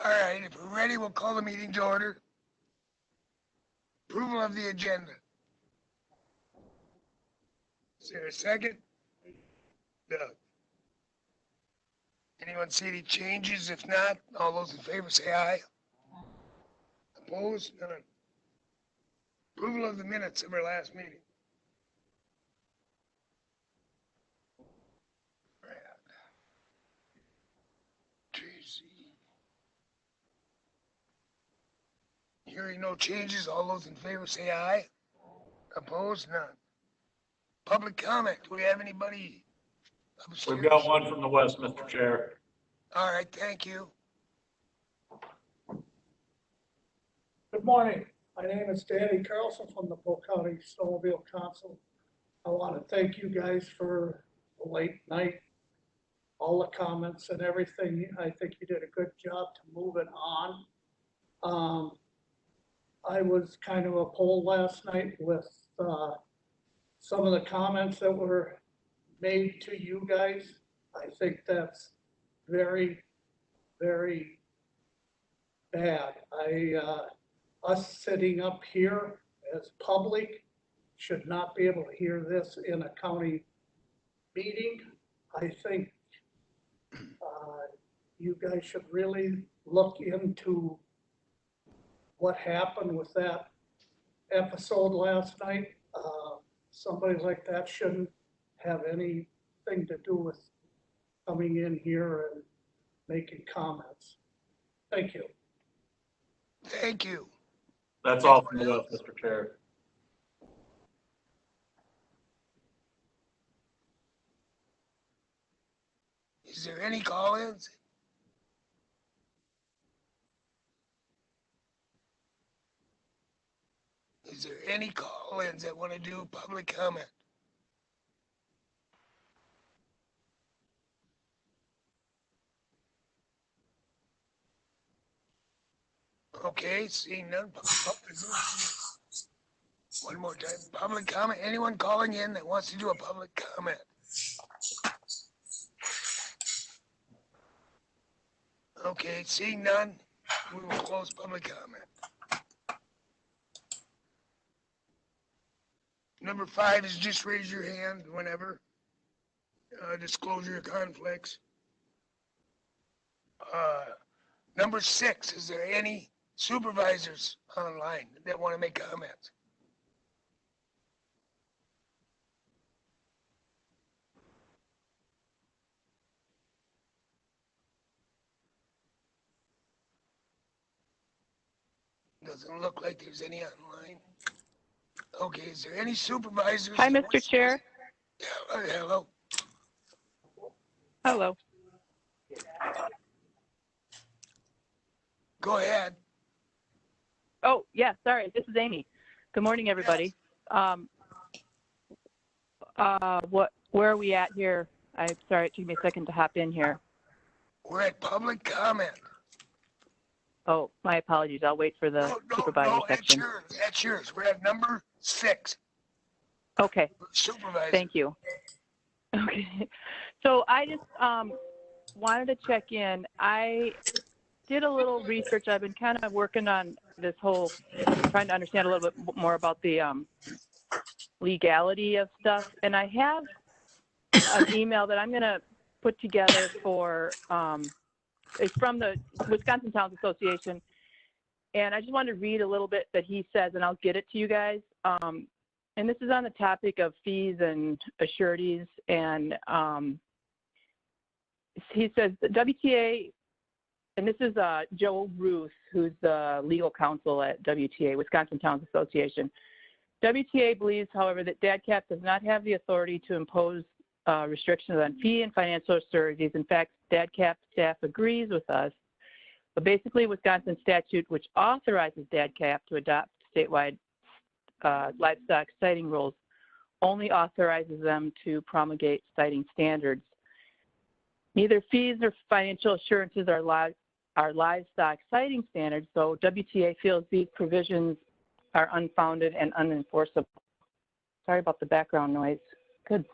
All right, if we're ready, we'll call the meeting to order. Approval of the agenda. Is there a second? Doug. Anyone see any changes? If not, all those in favor say aye. Opposed? None. Approval of the minutes of our last meeting. Tracy. Hearing no changes, all those in favor say aye. Opposed? None. Public comment. Do we have anybody upstairs? We've got one from the west, Mr. Chair. All right, thank you. Good morning. My name is Danny Carlson from the Polk County Snowmobile Council. I want to thank you guys for the late night, all the comments and everything. I think you did a good job to move it on. I was kind of appalled last night with some of the comments that were made to you guys. I think that's very, very bad. Us sitting up here as public should not be able to hear this in a county meeting. I think you guys should really look into what happened with that episode last night. Somebody like that shouldn't have anything to do with coming in here and making comments. Thank you. Thank you. That's all from the west, Mr. Chair. Is there any call-ins? Is there any call-ins that want to do public comment? Okay, seeing none. One more time. Public comment. Anyone calling in that wants to do a public comment? Okay, seeing none, we will close public comment. Number 5 is just raise your hand whenever. Disclosure of conflicts. Number 6, is there any supervisors online that want to make comments? Doesn't look like there's any online. Okay, is there any supervisors? Hi, Mr. Chair. Hello. Hello. Go ahead. Oh, yeah, sorry. This is Amy. Good morning, everybody. Where are we at here? I'm sorry, it took me a second to hop in here. We're at public comment. Oh, my apologies. I'll wait for the supervisor section. That's yours. We're at number 6. Okay. Supervisor. Thank you. Okay. So I just wanted to check in. I did a little research. I've been kind of working on this whole, trying to understand a little bit more about the legality of stuff. And I have an email that I'm going to put together for, it's from the Wisconsin Towns Association. And I just wanted to read a little bit that he says, and I'll get it to you guys. And this is on the topic of fees and assurities. And he says the WTA, and this is Joe Ruth, who's the legal counsel at WTA, Wisconsin Towns Association. WTA believes, however, that DADCAP does not have the authority to impose restrictions on fee and financial assurities. In fact, DADCAP staff agrees with us. But basically, Wisconsin statute, which authorizes DADCAP to adopt statewide livestock sighting rules, only authorizes them to promulgate sighting standards. Neither fees nor financial assurances are livestock sighting standards, so WTA feels these provisions are unfounded and unenforceable. Sorry about the background noise. Good.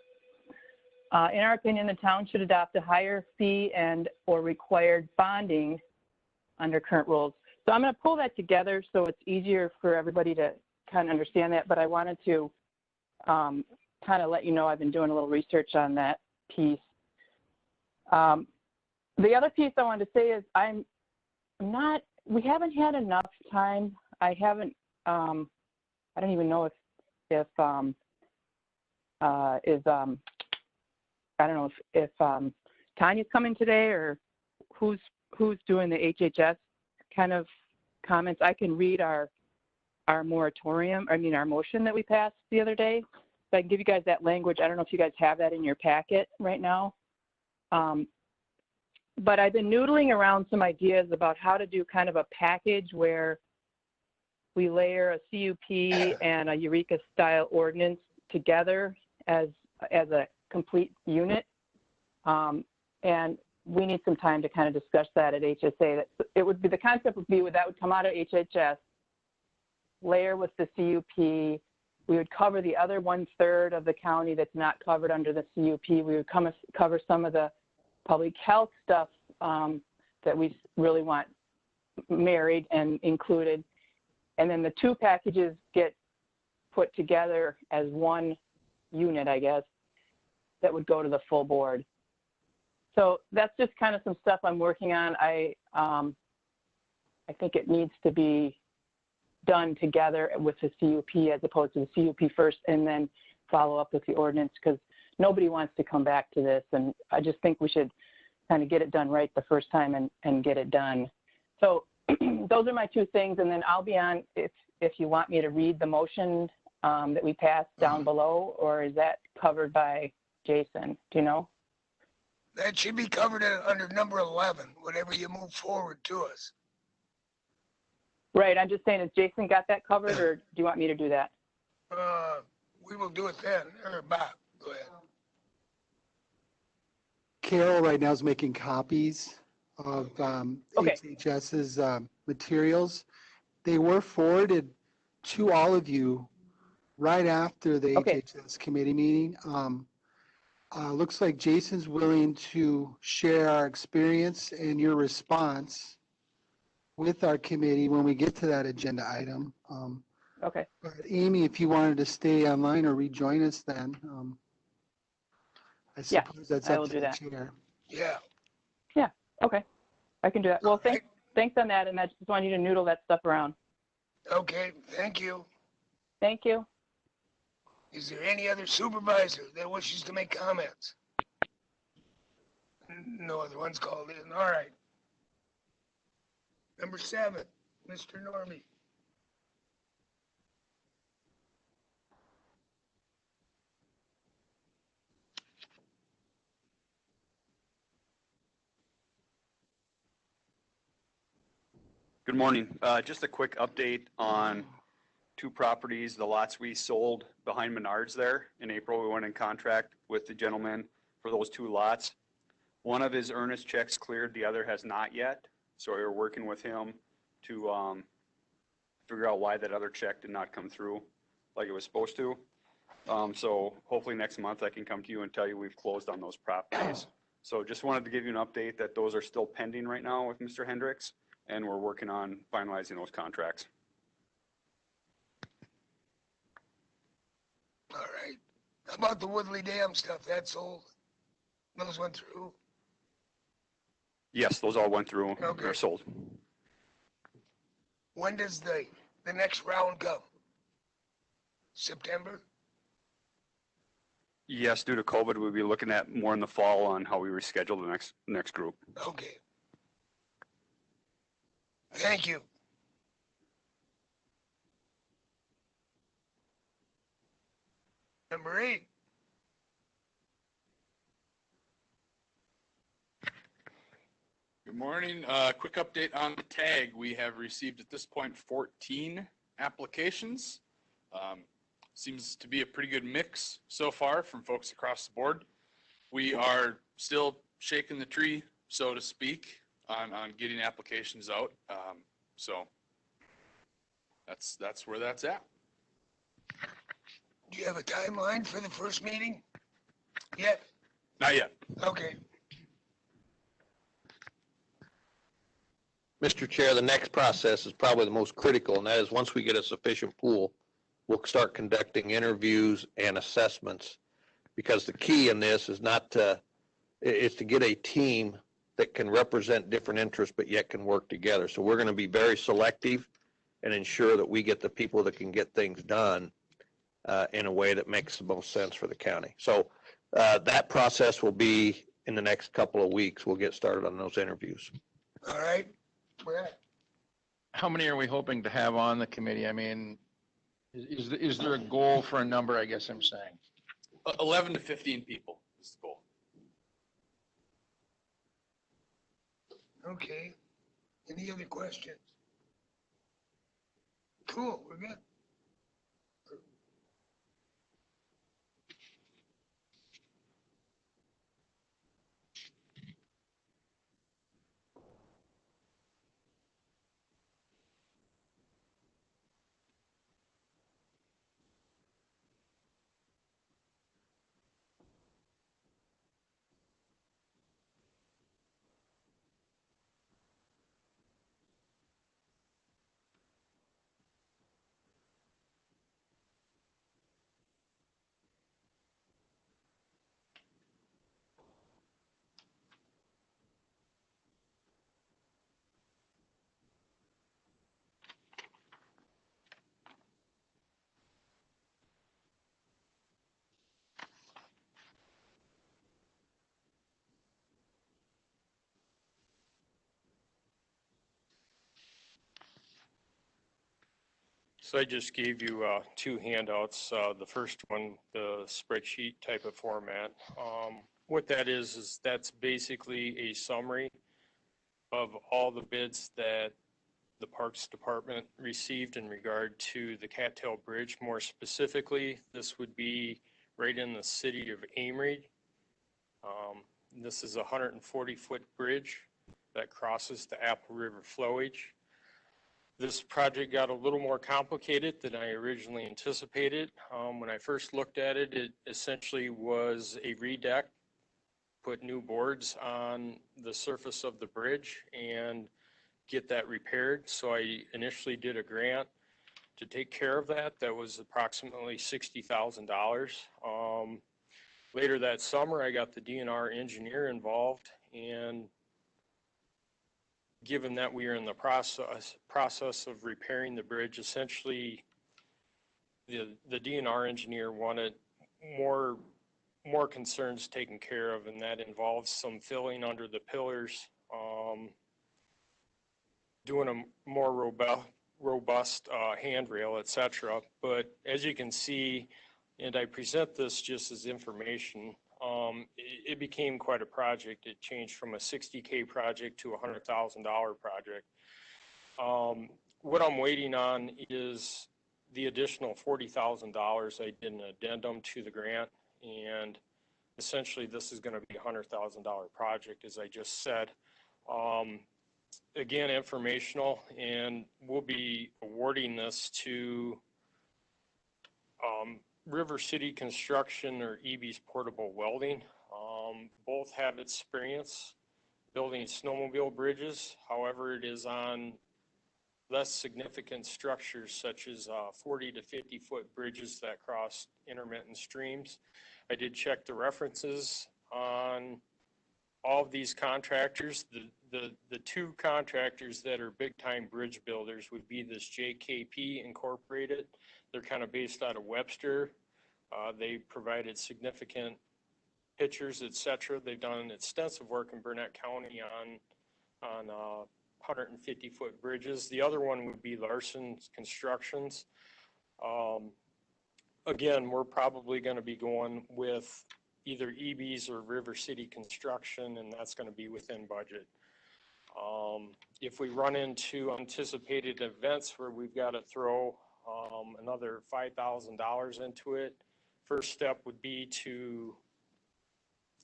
In our opinion, the town should adopt a higher fee and or required bonding under current rules. So I'm going to pull that together so it's easier for everybody to kind of understand that, but I wanted to kind of let you know I've been doing a little research on that piece. The other piece I wanted to say is we haven't had enough time. I don't even know if Tanya's coming today or who's doing the HHS kind of comments. I can read our motion that we passed the other day. So I can give you guys that language. I don't know if you guys have that in your packet right now. But I've been noodling around some ideas about how to do kind of a package where we layer a CUP and a Eureka style ordinance together as a complete unit. And we need some time to kind of discuss that at HSA. The concept would be that would come out of HHS, layer with the CUP. We would cover the other 1/3 of the county that's not covered under the CUP. We would cover some of the public health stuff that we really want married and included. And then the two packages get put together as one unit, I guess, that would go to the full board. So that's just kind of some stuff I'm working on. I think it needs to be done together with the CUP as opposed to the CUP first and then follow up with the ordinance, because nobody wants to come back to this. And I just think we should kind of get it done right the first time and get it done. So those are my two things. And then I'll be on if you want me to read the motion that we passed down below, or is that covered by Jason? Do you know? That should be covered under number 11, whenever you move forward to us. Right, I'm just saying, has Jason got that covered, or do you want me to do that? We will do it then, or Bob, go ahead. Carol right now is making copies of Okay. HHS's materials. They were forwarded to all of you right after the Okay. HHS committee meeting. Looks like Jason's willing to share our experience and your response with our committee when we get to that agenda item. Okay. But Amy, if you wanted to stay online or rejoin us then, I Yeah, suppose that's I up will to do the that. chair. Yeah, Okay, I can do that. Well, All right. thanks on that, and I just want you to noodle that stuff around. okay, thank you. Thank you. Is there any other supervisor that wishes to make comments? No other ones called in, all right. Number 7, Mr. Normie. Good morning. Just a quick update on 2 properties, the lots we sold behind Menards there. In April, we went in contract with the gentleman for those 2 lots. One of his earnest checks cleared, the other has not yet. So we were working with him to figure out why that other check did not come through like it was supposed to. So hopefully next month I can come to you and tell you we've closed on those properties. So just wanted to give you an update that those are still pending right now with Mr. Hendricks, and we're working on finalizing those contracts. All right. How about the Woodley Dam stuff? That's sold? Those went through? Yes, those all went through. Okay. They're sold. When does the next round come? September? Yes, due to COVID, we'll be looking at more in the fall on how we reschedule the next group. Okay. Thank you. Number 8. Good morning. Quick update on the tag. We have received at this point 14 applications. Seems to be a pretty good mix so far from folks across the board. We are still shaking the tree, so to speak, on getting applications out. So that's where that's at. Do you have a timeline for the first meeting? Yet? Not yet. Okay. Mr. Chair, the next process is probably the most critical, and that is once we get a sufficient pool, we'll start conducting interviews and assessments. Because the key in this is is to get a team that can represent different interests, but yet can work together. So we're going to be very selective and ensure that we get the people that can get things done in a way that makes the most sense for the county. So that process will be in the next couple of weeks. We'll get started on those interviews. All right, Brett? How many are we hoping to have on the committee? I mean, is there a goal for a number, I guess I'm saying? 11 to 15 people is the goal. Okay. Any other questions? Cool, we're good. So I just gave you two handouts. The first one, the spreadsheet type of format. What that is that's basically a summary of all the bids that the Parks Department received in regard to the Cattail Bridge. More specifically, this would be right in the city of Amory. This is a 140-foot bridge that crosses the Apple River flowage. This project got a little more complicated than I originally anticipated. When I first looked at it, it essentially was a redeck, put new boards on the surface of the bridge and get that repaired. So I initially did a grant to take care of that. That was approximately $60,000. Later that summer, I got the DNR engineer involved, and given that we are in the process of repairing the bridge, essentially the DNR engineer wanted more concerns taken care of, and that involves some filling under the pillars, doing a more robust handrail, etc. But as you can see, and I present this just as information, it became quite a project. It changed from a $60K project to a $100,000 project. What I'm waiting on is the additional $40,000. I did an addendum to the grant, and essentially this is going to be a $100,000 project, as I just said. Again, informational, and we'll be awarding this to River City Construction, or EB's Portable Welding. Both have experience building snowmobile bridges. However, it is on less significant structures such as 40 to 50 foot bridges that cross intermittent streams. I did check the references on all of these contractors. The two contractors that are big time bridge builders would be this JKP Incorporated. They're kind of based out of Webster. They provided significant pictures, etc. They've done extensive work in Burnett County on 150-foot bridges. The other one would be Larson's Constructions. Again, we're probably going to be going with either EB's or River City Construction, and that's going to be within budget. If we run into anticipated events where we've got to throw another $5,000 into it, first step would be to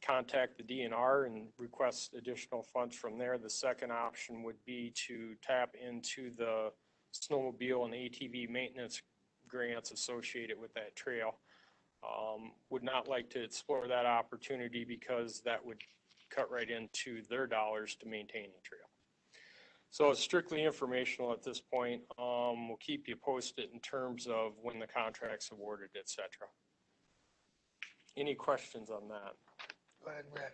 contact the DNR and request additional funds from there. The second option would be to tap into the snowmobile and ATV maintenance grants associated with that trail. Would not like to explore that opportunity because that would cut right into their dollars to maintain the trail. So it's strictly informational at this point. We'll keep you posted in terms of when the contract's awarded, et cetera. Any questions on that? Go ahead, Brad.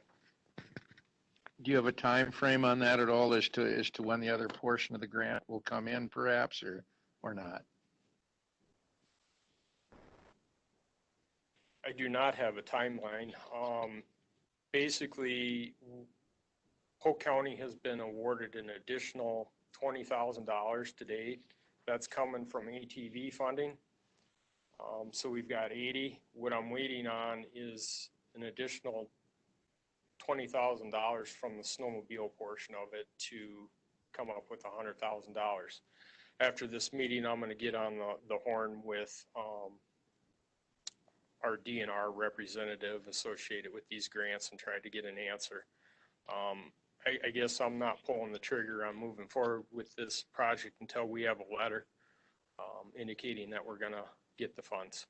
Do you have a time frame on that at all as to when the other portion of the grant will come in perhaps, or not? I do not have a timeline. Basically, Polk County has been awarded an additional $20,000 to date. That's coming from ATV funding. So we've got 80. What I'm waiting on is an additional $20,000 from the snowmobile portion of it to come up with $100,000. After this meeting, I'm going to get on the horn with our DNR representative associated with these grants and try to get an answer. I guess I'm not pulling the trigger on moving forward with this project until we have a letter indicating that we're going to get the funds.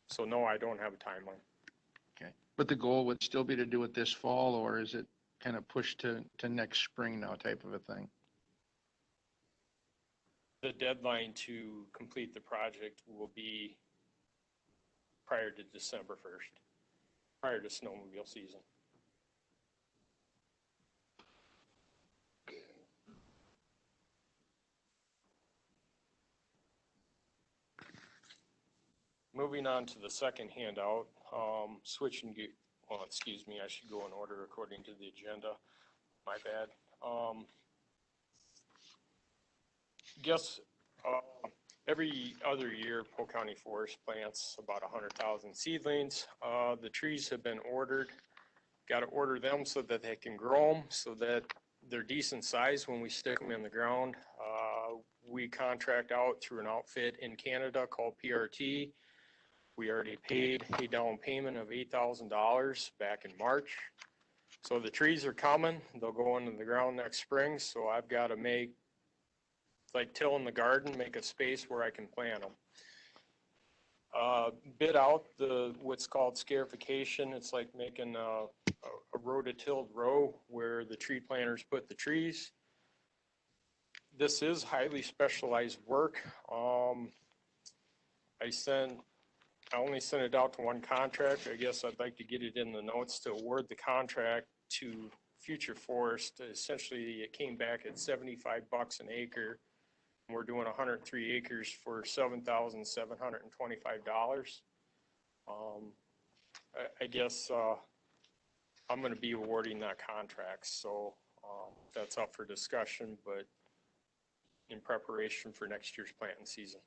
So no, I don't have a timeline. Okay. But the goal would still be to do it this fall, or is it kind of pushed to next spring now type of a thing? The deadline to complete the project will be prior to December 1st, prior to snowmobile season. Moving on to the second handout, switching gear, well, excuse me, I should go in order according to the agenda. My bad. Guess every other year, Polk County Forest plants about 100,000 seedlings. The trees have been ordered. Got to order them so that they can grow them, so that they're decent size when we stick them in the ground. We contract out through an outfit in Canada called PRT. We already paid a down payment of $8,000 back in March. So the trees are coming. They'll go into the ground next spring. So I've got to make, like tilling the garden, make a space where I can plant them. Bid out what's called scarification. It's like making a rototilled row where the tree planters put the trees. This is highly specialized work. I only sent it out to one contractor. I guess I'd like to get it in the notes to award the contract to Future Forest. Essentially, it came back at $75 an acre. We're doing 103 acres for $7,725. I guess I'm going to be awarding that contract, so that's up for discussion, but in preparation for next year's planting season.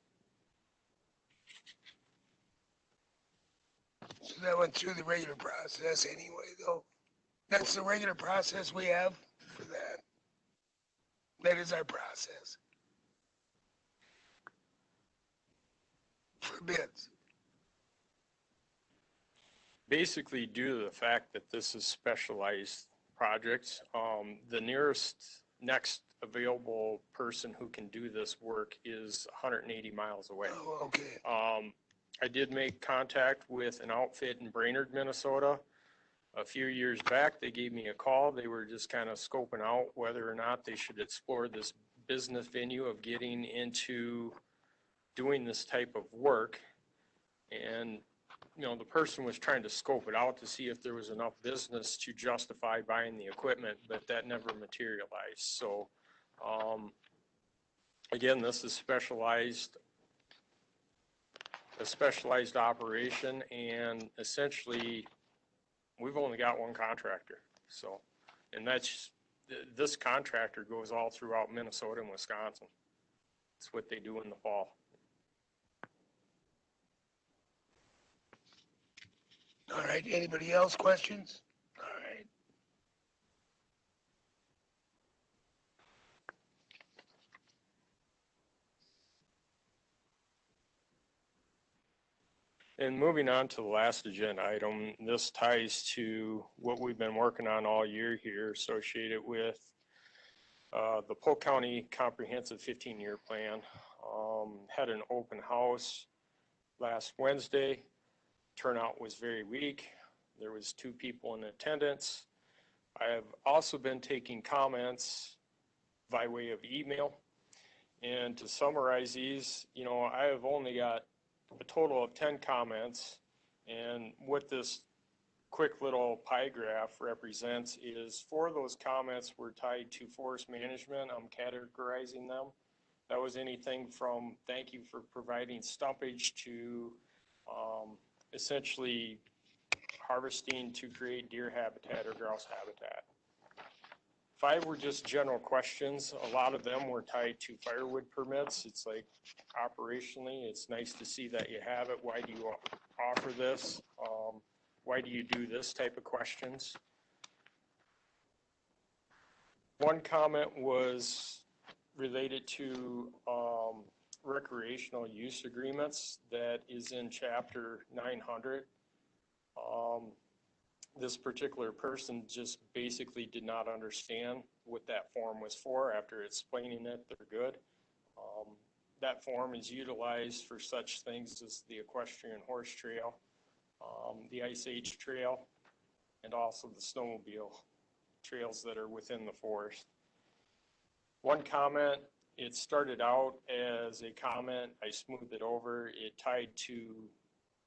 So that went through the regular process anyway, though. That's the regular process we have for that. That is our process. For bids. Basically, due to the fact that this is specialized projects, the next available person who can do this work is 180 miles away. Oh, okay. I did make contact with an outfit in Brainerd, Minnesota. A few years back, they gave me a call. They were just kind of scoping out whether or not they should explore this business venue of getting into doing this type of work. And, you know, the person was trying to scope it out to see if there was enough business to justify buying the equipment, but that never materialized. So, again, this is a specialized operation, and essentially we've only got one contractor. So, and this contractor goes all throughout Minnesota and Wisconsin. It's what they do in the fall. All right, anybody else questions? All right. And moving on to the last agenda item, this ties to what we've been working on all year here associated with the Polk County Comprehensive 15-Year Plan. Had an open house last Wednesday. Turnout was very weak. There was 2 people in attendance. I have also been taking comments by way of email. And to summarize these, you know, I have only got a total of 10 comments. And what this quick little pie graph represents is 4 of those comments were tied to forest management. I'm categorizing them. That was anything from thank you for providing stumpage to essentially harvesting to create deer habitat or grouse habitat. 5 were just general questions. A lot of them were tied to firewood permits. It's like operationally, it's nice to see that you have it. Why do you offer this? Why do you do this type of questions? One comment was related to recreational use agreements that is in chapter 900. This particular person just basically did not understand what that form was for. After explaining it, they're good. That form is utilized for such things as the equestrian horse trail, the Ice Age trail, and also the snowmobile trails that are within the forest. One comment, it started out as a comment, I smoothed it over, it tied to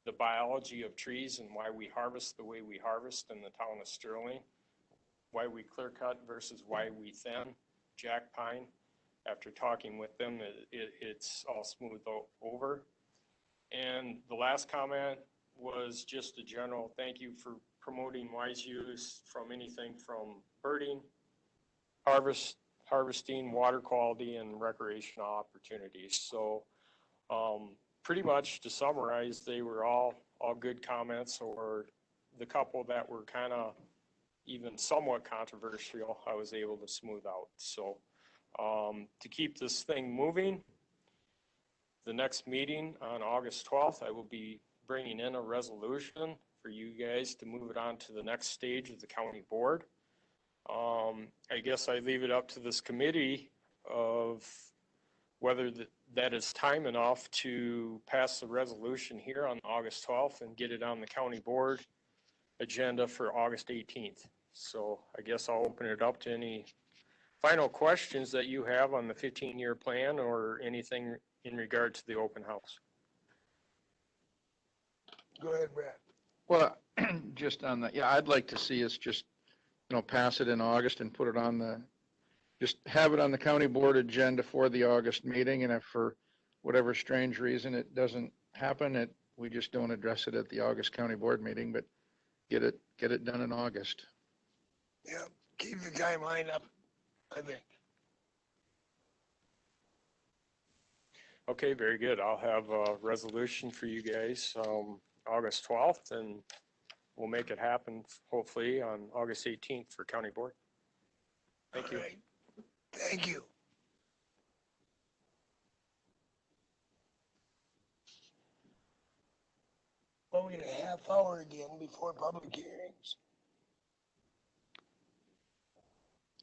the biology of trees and why we harvest the way we harvest in the town of Sterling, why we clear cut versus why we thin jack pine. After talking with them, it's all smoothed over. And the last comment was just a general thank you for promoting wise use from anything from birding, harvesting, water quality, and recreational opportunities. So pretty much to summarize, they were all good comments, or the couple that were kind of even somewhat controversial, I was able to smooth out. So to keep this thing moving, the next meeting on August 12th, I will be bringing in a resolution for you guys to move it on to the next stage of the county board. I guess I leave it up to this committee of whether that is time enough to pass the resolution here on August 12th and get it on the county board agenda for August 18th. So I guess I'll open it up to any final questions that you have on the 15-year plan or anything in regard to the open house. Go ahead, Brad. Well, just on that, yeah, I'd like to see us just, pass it in August and put it on just have it on the county board agenda for the August meeting. And if for whatever strange reason it doesn't happen, we just don't address it at the August county board meeting, but get it done in August. Yeah, keep the timeline up, I think. Okay, very good. I'll have a resolution for you guys August 12th, and we'll make it happen hopefully on August 18th for county board. Thank you. All right. Thank you. Well, we got a half hour again before public hearings.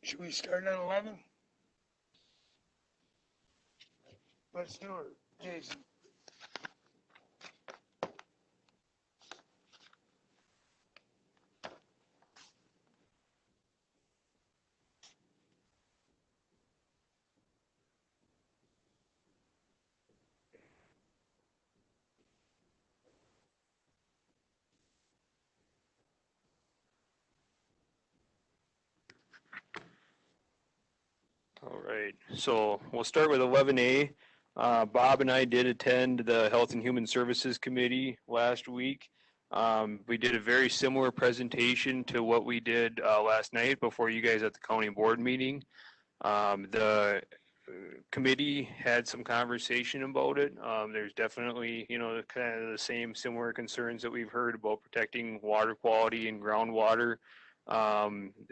Should we start at 11? Let's do it, Jason. All right, so we'll start with 11A. Bob and I did attend the Health and Human Services Committee last week. We did a very similar presentation to what we did last night before you guys at the county board meeting. The committee had some conversation about it. There's definitely, kind of the same similar concerns that we've heard about protecting water quality and groundwater.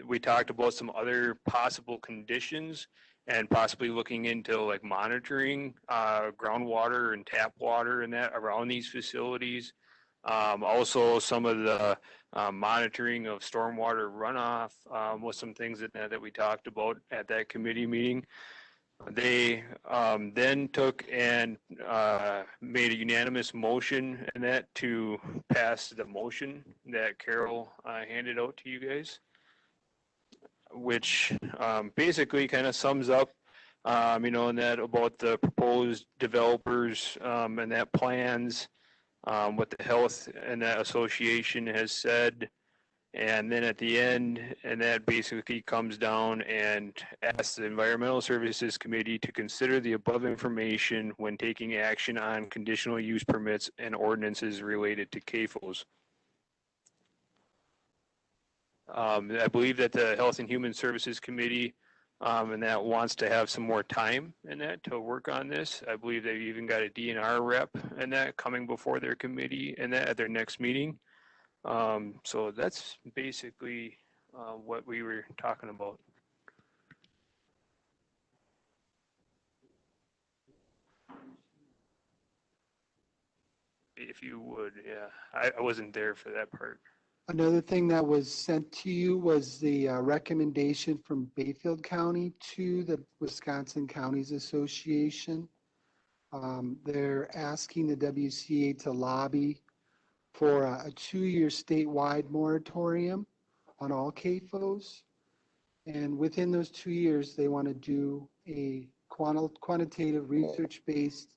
We talked about some other possible conditions and possibly looking into like monitoring groundwater and tap water and that around these facilities. Also some of the monitoring of stormwater runoff was some things that we talked about at that committee meeting. They then took and made a unanimous motion and that to pass the motion that Carol handed out to you guys, which basically kind of sums up and that about the proposed developers, and that plans, what the health and that association has said. And then at the end, and that basically comes down and asks the Environmental Services Committee to consider the above information when taking action on conditional use permits and ordinances related to CAFOs. I believe that the Health and Human Services Committee, and that wants to have some more time in that to work on this. I believe they've even got a DNR rep and that coming before their committee and that at their next meeting. So that's basically what we were talking about. If you would, yeah. I wasn't there for that part. Another thing that was sent to you was the recommendation from Bayfield County to the Wisconsin Counties Association. They're asking the WCA to lobby for a 2-year statewide moratorium on all CAFOs. And within those 2 years, they want to do a quantitative research-based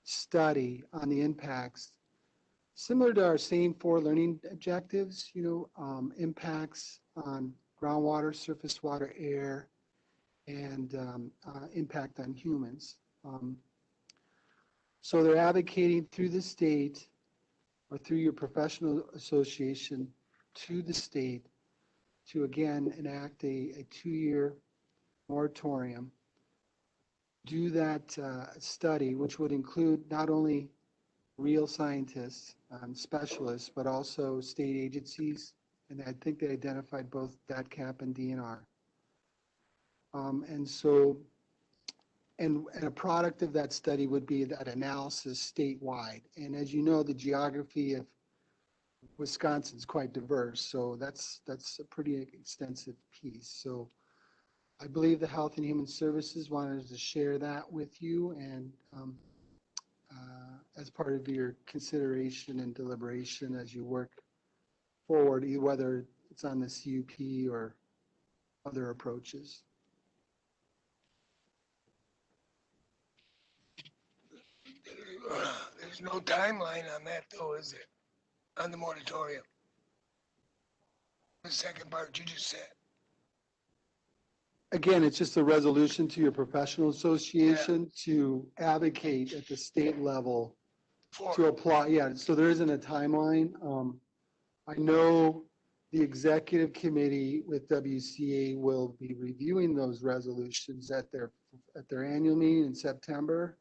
study on the impacts, similar to our same 4 learning objectives, impacts on groundwater, surface water, air, and impact on humans. So they're advocating through the state or through your professional association to the state to again enact a 2-year moratorium. Do that study, which would include not only real scientists, specialists, but also state agencies. And I think they identified both DATCAP and DNR. And a product of that study would be that analysis statewide. And as you know, the geography of Wisconsin is quite diverse, so that's a pretty extensive piece. So I believe the Health and Human Services wanted to share that with you and as part of your consideration and deliberation as you work forward, whether it's on the CUP or other approaches. There's no timeline on that though, is there? On the moratorium? The second part you just said. Again, it's just a resolution to your professional association to advocate at the state level to apply. Yeah, so there isn't a timeline. I know the executive committee with WCA will be reviewing those resolutions at their annual meeting in September.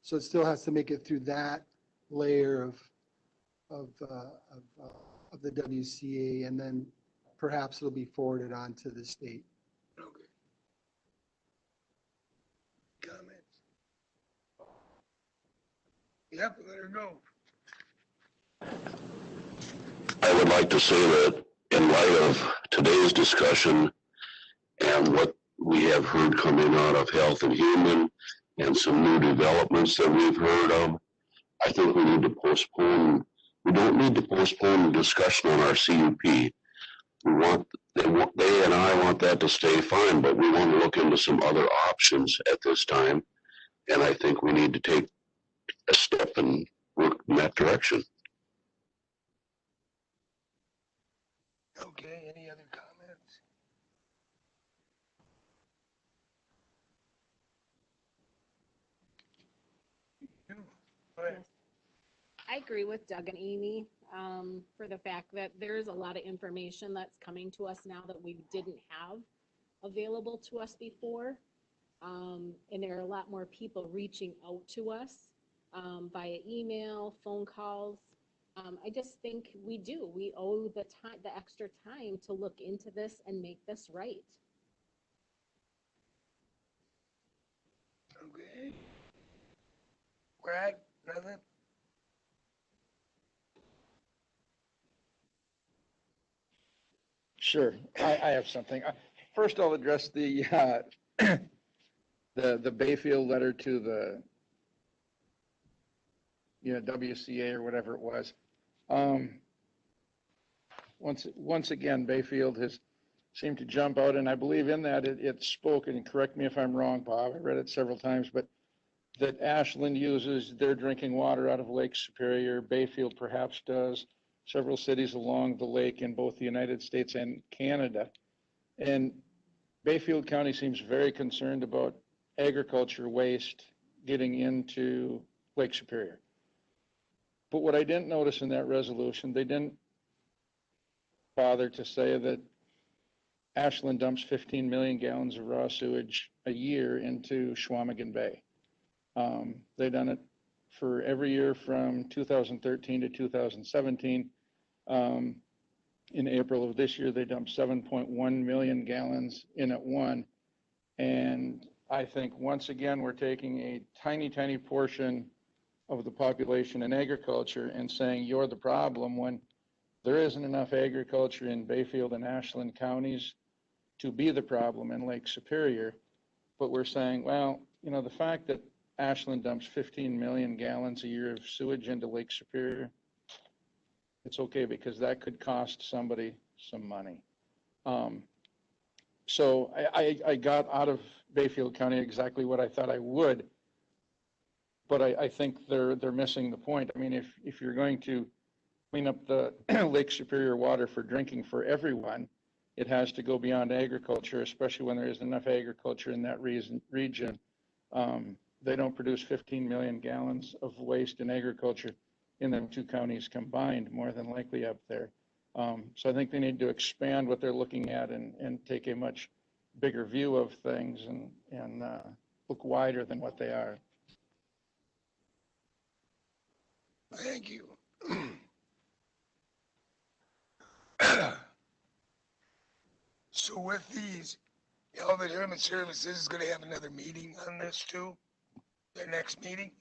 So it still has to make it through that layer of the WCA, and then perhaps it'll be forwarded on to the state. Okay. Comments? Yep, let her go. I would like to say that in light of today's discussion and what we have heard coming out of Health and Human and some new developments that we've heard of, I think we need to postpone. We don't need to postpone the discussion on our CUP. They and I want that to stay fine, but we want to look into some other options at this time. And I think we need to take a step and work in that direction. Okay, any other comments? Go ahead. I agree with Doug and Amy for the fact that there's a lot of information that's coming to us now that we didn't have available to us before. And there are a lot more people reaching out to us via email, phone calls. I just think we owe the extra time to look into this and make this right. Okay. Brad, nothing? Sure, I have something. First, I'll address the Bayfield letter to the WCA or whatever it was. Once again, Bayfield has seemed to jump out, and I believe in that it spoke, and correct me if I'm wrong, Bob, I read it several times, but that Ashland uses their drinking water out of Lake Superior, Bayfield perhaps does, several cities along the lake in both the United States and Canada. And Bayfield County seems very concerned about agriculture waste getting into Lake Superior. But what I didn't notice in that resolution, they didn't bother to say that Ashland dumps 15 million gallons of raw sewage a year into Schwamigan Bay. They've done it for every year from 2013 to 2017. In April of this year, they dumped 7.1 million gallons in at one. And I think once again, we're taking a tiny, tiny portion of the population in agriculture and saying you're the problem when there isn't enough agriculture in Bayfield and Ashland counties to be the problem in Lake Superior. But we're saying, well, you know, the fact that Ashland dumps 15 million gallons a year of sewage into Lake Superior, it's okay because that could cost somebody some money. So I got out of Bayfield County exactly what I thought I would, but I think they're missing the point. I mean, if you're going to clean up the Lake Superior water for drinking for everyone, it has to go beyond agriculture, especially when there isn't enough agriculture in that region. They don't produce 15 million gallons of waste in agriculture in them two counties combined, more than likely up there. So I think they need to expand what they're looking at and take a much bigger view of things and look wider than what they are. Thank you. So with these, Health and Human Services is gonna have another meeting on this too, their next meeting?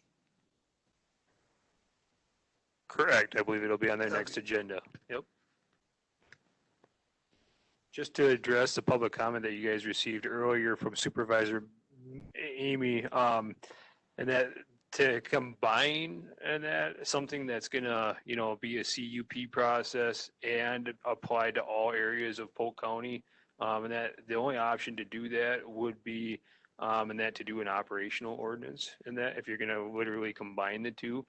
Correct. I believe it'll be on their next agenda. Yep. Just to address the public comment that you guys received earlier from Supervisor Amy, and that to combine and that something that's gonna, you know, be a CUP process and apply to all areas of Polk County. And that the only option to do that would be, and that to do an operational ordinance. And that if you're gonna literally combine the two,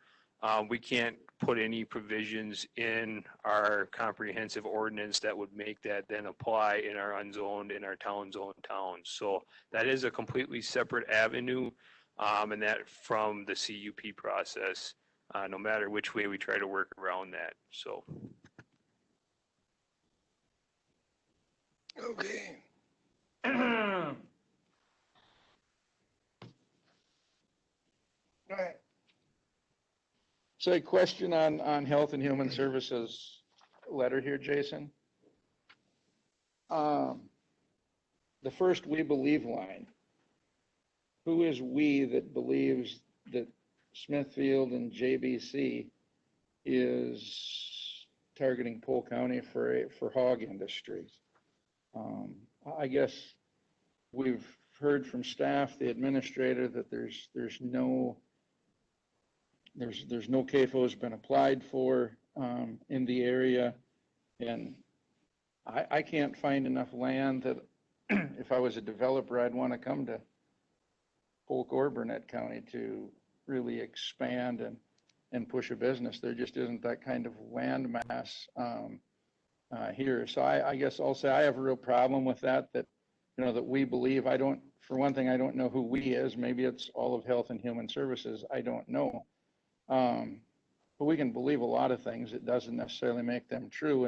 we can't put any provisions in our comprehensive ordinance that would make that then apply in our unzoned, in our town-zoned towns. So that is a completely separate avenue, and that from the CUP process, no matter which way we try to work around that, so. Okay. All right. So a question on Health and Human Services letter here, Jason. The first "we believe" line. Who is we that believes that Smithfield and JBC is targeting Polk County for hog industry? I guess we've heard from staff, the administrator, that there's no CAFO has been applied for in the area, and I can't find enough land that if I was a developer, I'd want to come to Polk or Burnett County to really expand and push a business. There just isn't that kind of land mass here. So I guess I'll say I have a real problem with that, you know, that we believe. For one thing, I don't know who we is. Maybe it's all of Health and Human Services. I don't know. But we can believe a lot of things. It doesn't necessarily make them true.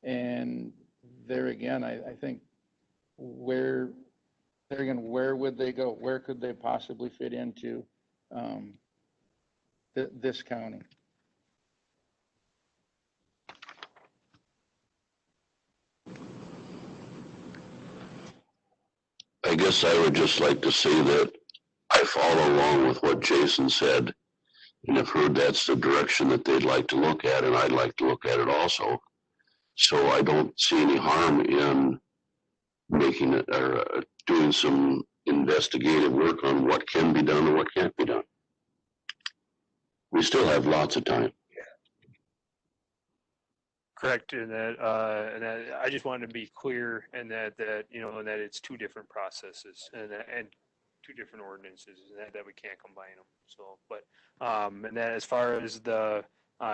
And there again, I think where would they go? Where could they possibly fit into this county? I guess I would just like to say that I follow along with what Jason said, and I've heard that's the direction that they'd like to look at, and I'd like to look at it also. So I don't see any harm in making it or doing some investigative work on what can be done and what can't be done. We still have lots of time. Correct, and that I just wanted to be clear and that and that it's two different processes and two different ordinances and that we can't combine them. So, but and that as far as the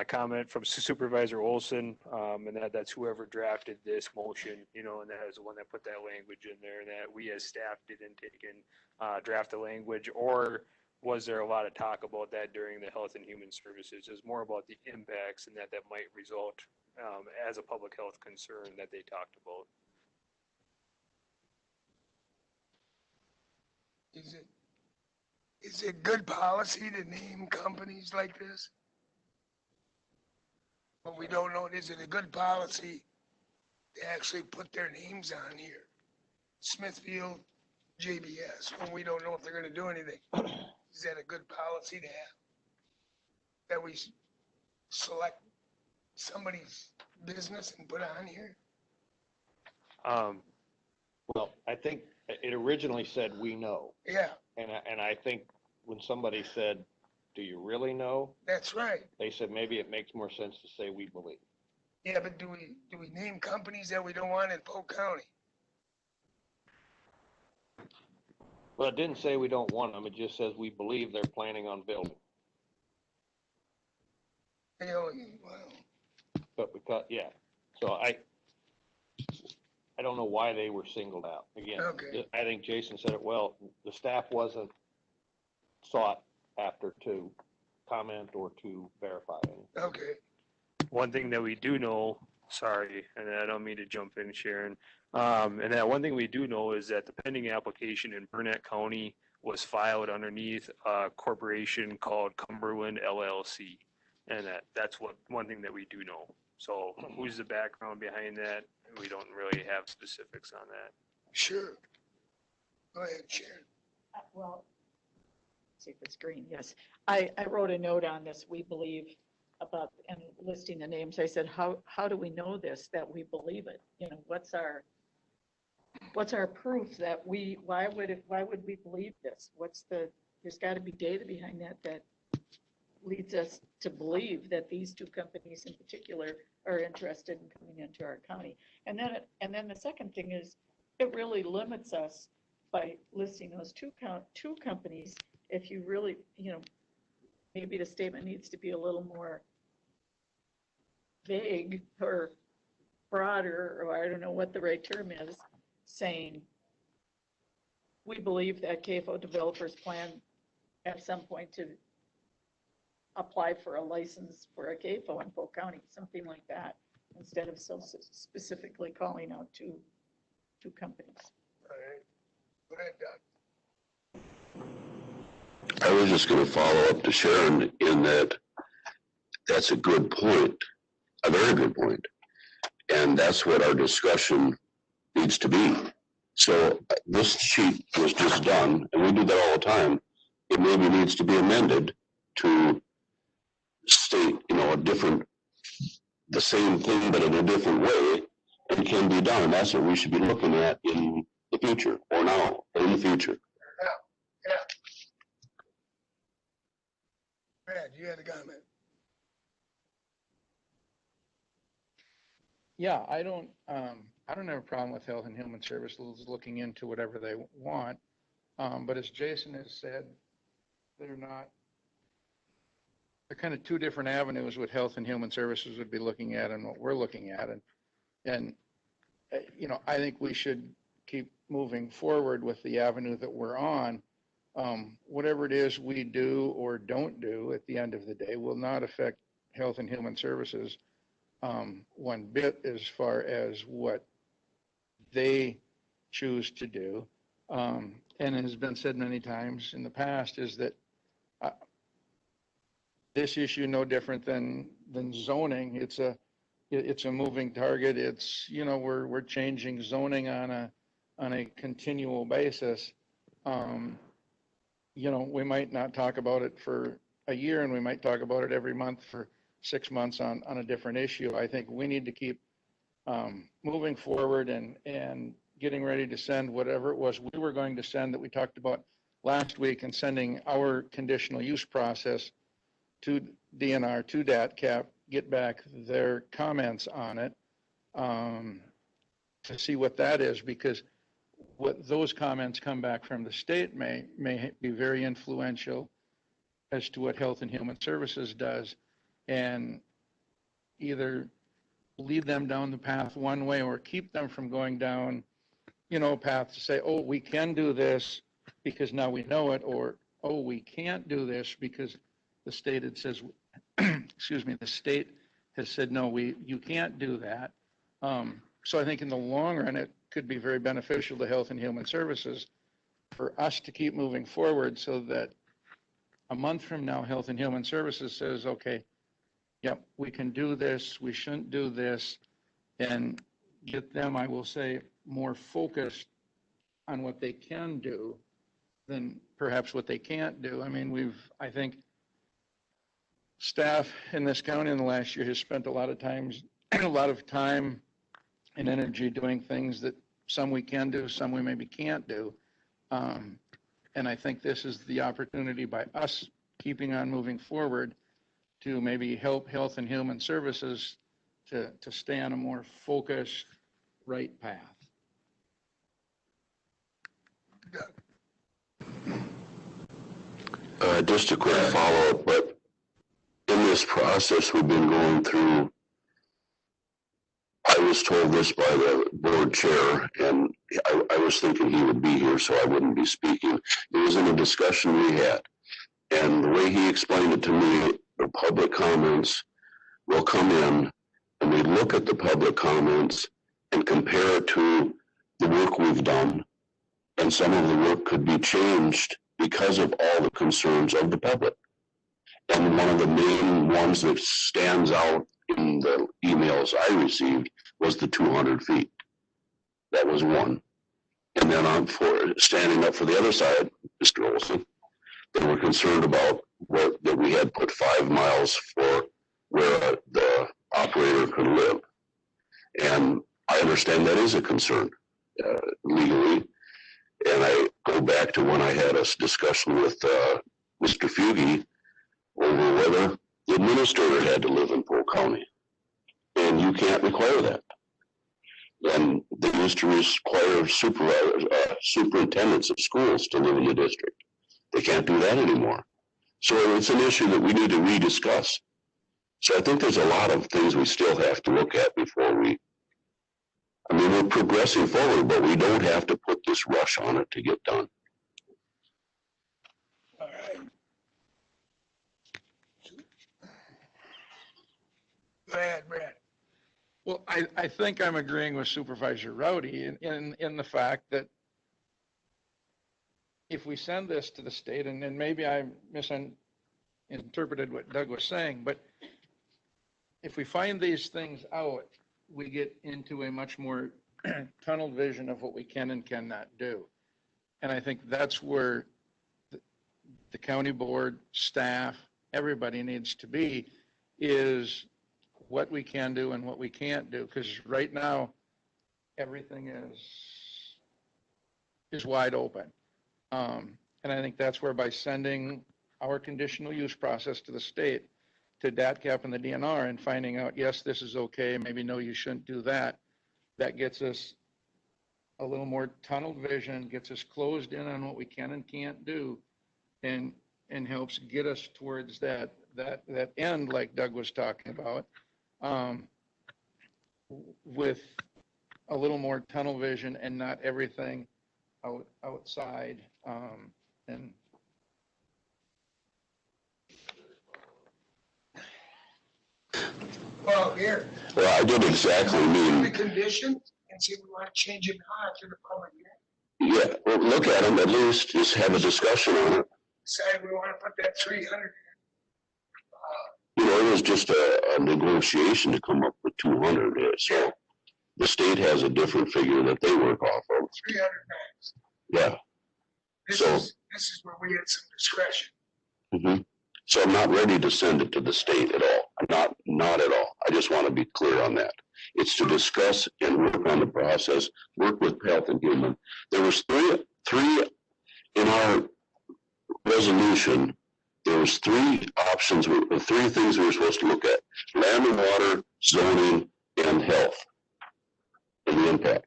comment from Supervisor Olson, and that's whoever drafted this motion, and that is the one that put that language in there, and that we as staff didn't take and draft the language, or was there a lot of talk about that during the Health and Human Services? It was more about the impacts and that might result as a public health concern that they talked about. Is it good policy to name companies like this? But we don't know, is it a good policy to actually put their names on here? Smithfield, JBS, when we don't know if they're gonna do anything. Is that a good policy to have? That we select somebody's business and put on here? Well, I think it originally said, we know. Yeah, And I think when somebody said, do you really know? that's right. They said, maybe it makes more sense to say we believe. Yeah, but do we name companies that we don't want in Polk County? Well, it didn't say we don't want them. It just says we believe they're planning on building. You know, well, But because, yeah, so I don't know why they were singled out. Again, Okay. I think Jason said it well. The staff wasn't sought after to comment or to verify anything. okay, One thing that we do know, sorry, and I don't mean to jump in, Sharon, and that one thing we do know is that the pending application in Burnett County was filed underneath a corporation called Cumberland LLC. And that's one thing that we do know. So who's the background behind that? We don't really have specifics on that. sure. Go ahead, Sharon. Well, see if it's green, yes. I wrote a note on this, we believe about, and listing the names. I said, how do we know this, that we believe it? What's our proof that why would we believe this? There's gotta be data behind that leads us to believe that these two companies in particular are interested in coming into our county. And then the second thing is, it really limits us by listing those two companies. If you really, maybe the statement needs to be a little more vague or broader, or I don't know what the right term is, saying, we believe that CAFO developers plan at some point to apply for a license for a CAFO in Polk County, something like that, instead of so specifically calling out two companies. All right. Go ahead, Doug. I was just going to follow up to Sharon in that that's a good point, a very good point. And that's what our discussion needs to be. So this sheet was just done, and we do that all the time. It maybe needs to be amended to state, the same thing, but in a different way, and can be done. And that's what we should be looking at in the future, or now, or in the future. Yeah. Brad, you had a comment. Yeah, I don't have a problem with Health and Human Services looking into whatever they want. But as Jason has said, they're kind of two different avenues what Health and Human Services would be looking at and what we're looking at. And I think we should keep moving forward with the avenue that we're on. Whatever it is we do or don't do at the end of the day will not affect Health and Human Services one bit as far as what they choose to do. And it has been said many times in the past is that this issue no different than zoning. It's a moving target. It's, we're changing zoning on a continual basis. We might not talk about it for a year, and we might talk about it every month for 6 months on a different issue. I think we need to keep moving forward and getting ready to send whatever it was we were going to send that we talked about last week, and sending our conditional use process to DNR, to DATCAP, get back their comments on it, to see what that is, because what those comments come back from the state may be very influential as to what Health and Human Services does, and either lead them down the path one way or keep them from going down, path to say, oh, we can do this because now we know it, or, oh, we can't do this because the state says, excuse me, the state has said, no, you can't do that. So I think in the long run, it could be very beneficial to Health and Human Services for us to keep moving forward, so that a month from now, Health and Human Services says, okay, yep, we can do this, we shouldn't do this, and get them, I will say, more focused on what they can do than perhaps what they can't do. I mean, I think staff in this county in the last year has spent a lot of time and energy doing things that some we can do, some we maybe can't do. And I think this is the opportunity, by us keeping on moving forward, to maybe help Health and Human Services to stay on a more focused, right path. Just a quick follow-up, but in this process we've been going through, I was told this by the board chair, and I was thinking he would be here, so I wouldn't be speaking. It was in a discussion we had, and the way he explained it to me, the public comments will come in, and we look at the public comments and compare it to the work we've done, and some of the work could be changed because of all the concerns of the public. And one of the main ones that stands out in the emails I received was the 200 feet. That was one. And then on for standing up for the other side, Mr. Olson, they were concerned about that we had put 5 miles for where the operator could live. And I understand that is a concern legally. And I go back to when I had a discussion with Mr. Fugie over whether the administrator had to live in Polk County. And you can't require that. And they used to require superintendents of schools to live in the district. They can't do that anymore. So it's an issue that we need to rediscuss. So I think there's a lot of things we still have to look at before we're progressing forward, but we don't have to put this rush on it to get done. All right. Go ahead, Brad. Well, I think I'm agreeing with Supervisor Rowdy in the fact that if we send this to the state, and maybe I misinterpreted what Doug was saying, but if we find these things out, we get into a much more tunnel vision of what we can and cannot do. And I think that's where the county board, staff, everybody needs to be, is what we can do and what we can't do. Because right now, everything is wide open. And I think that's where, by sending our conditional use process to the state, to DATCAP and the DNR, and finding out, yes, this is okay, maybe no, you shouldn't do that, that gets us a little more tunnel vision, gets us closed in on what we can and can't do, and helps get us towards that end, like Doug was talking about, with a little more tunnel vision and not everything outside. And Well, here. Well, I did exactly mean. The conditions and see if we want to change it now after the public hearing. Yeah, well, look at them, at least just have a discussion on it. Decide we want to put that 300. It was just a negotiation to come up with 200 here. So the state has a different figure that they work off of. 300 max. Yeah. This is where we had some discretion. Mm-hmm. So I'm not ready to send it to the state at all. I'm not at all. I just want to be clear on that. It's to discuss and work on the process, work with Health and Human. There was three in our resolution there was three options, three things we were supposed to look at: land and water, zoning, and health, and the impact.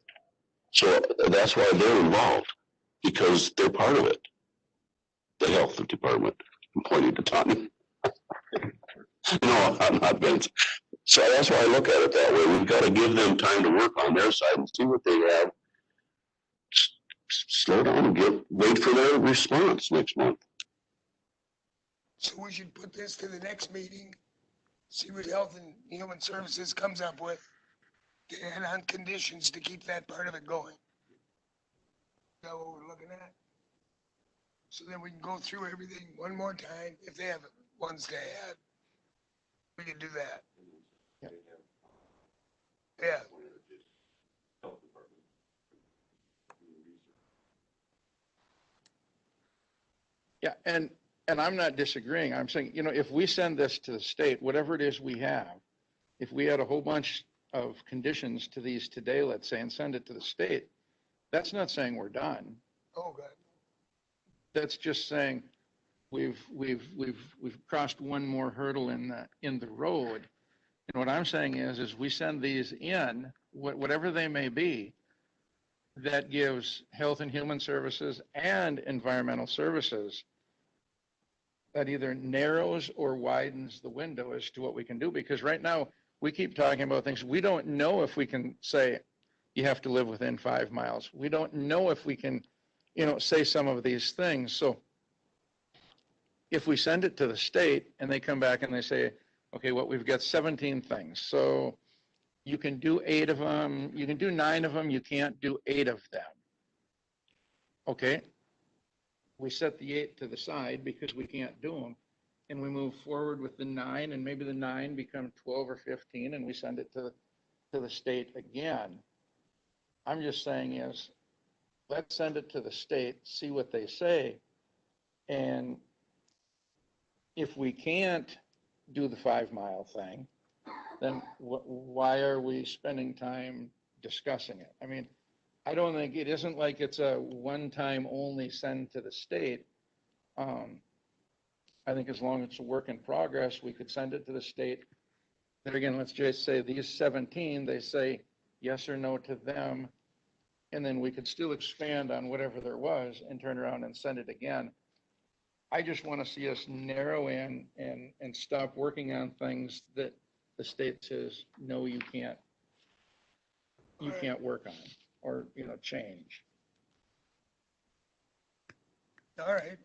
So that's why they're involved, because they're part of it. The health department. I'm pointing to Tony. No, I'm not, Vince. So that's why I look at it that way. We've got to give them time to work on their side and see what they have. Slow down and wait for their response next month. So we should put this to the next meeting, see what Health and Human Services comes up with, and on conditions to keep that part of it going. Is that what we're looking at? So then we can go through everything one more time, if they have ones to add. We can do that. Yeah. Yeah, and I'm not disagreeing. I'm saying, if we send this to the state, whatever it is we have, if we add a whole bunch of conditions to these today, let's say, and send it to the state, that's not saying we're done. Oh, God. That's just saying we've crossed one more hurdle in the road. And what I'm saying is we send these in, whatever they may be, that gives Health and Human Services and Environmental Services, that either narrows or widens the window as to what we can do. Because right now, we keep talking about things. We don't know if we can say you have to live within 5 miles. We don't know if we can, say some of these things. So if we send it to the state and they come back and they say, okay, we've got 17 things. So you can do 8 of them. You can do 9 of them. You can't do 8 of them. Okay. We set the 8 to the side because we can't do them. And we move forward with the 9, and maybe the 9 become 12 or 15, and we send it to the state again. I'm just saying is, let's send it to the state, see what they say. And if we can't do the 5-mile thing, then why are we spending time discussing it? I mean, I don't think, it isn't like it's a one-time only send to the state. I think as long as it's a work in progress, we could send it to the state. Then again, let's just say these 17, they say yes or no to them. And then we could still expand on whatever there was and turn around and send it again. I just want to see us narrow in and stop working on things that the state says, no, you can't work on or, change. All right.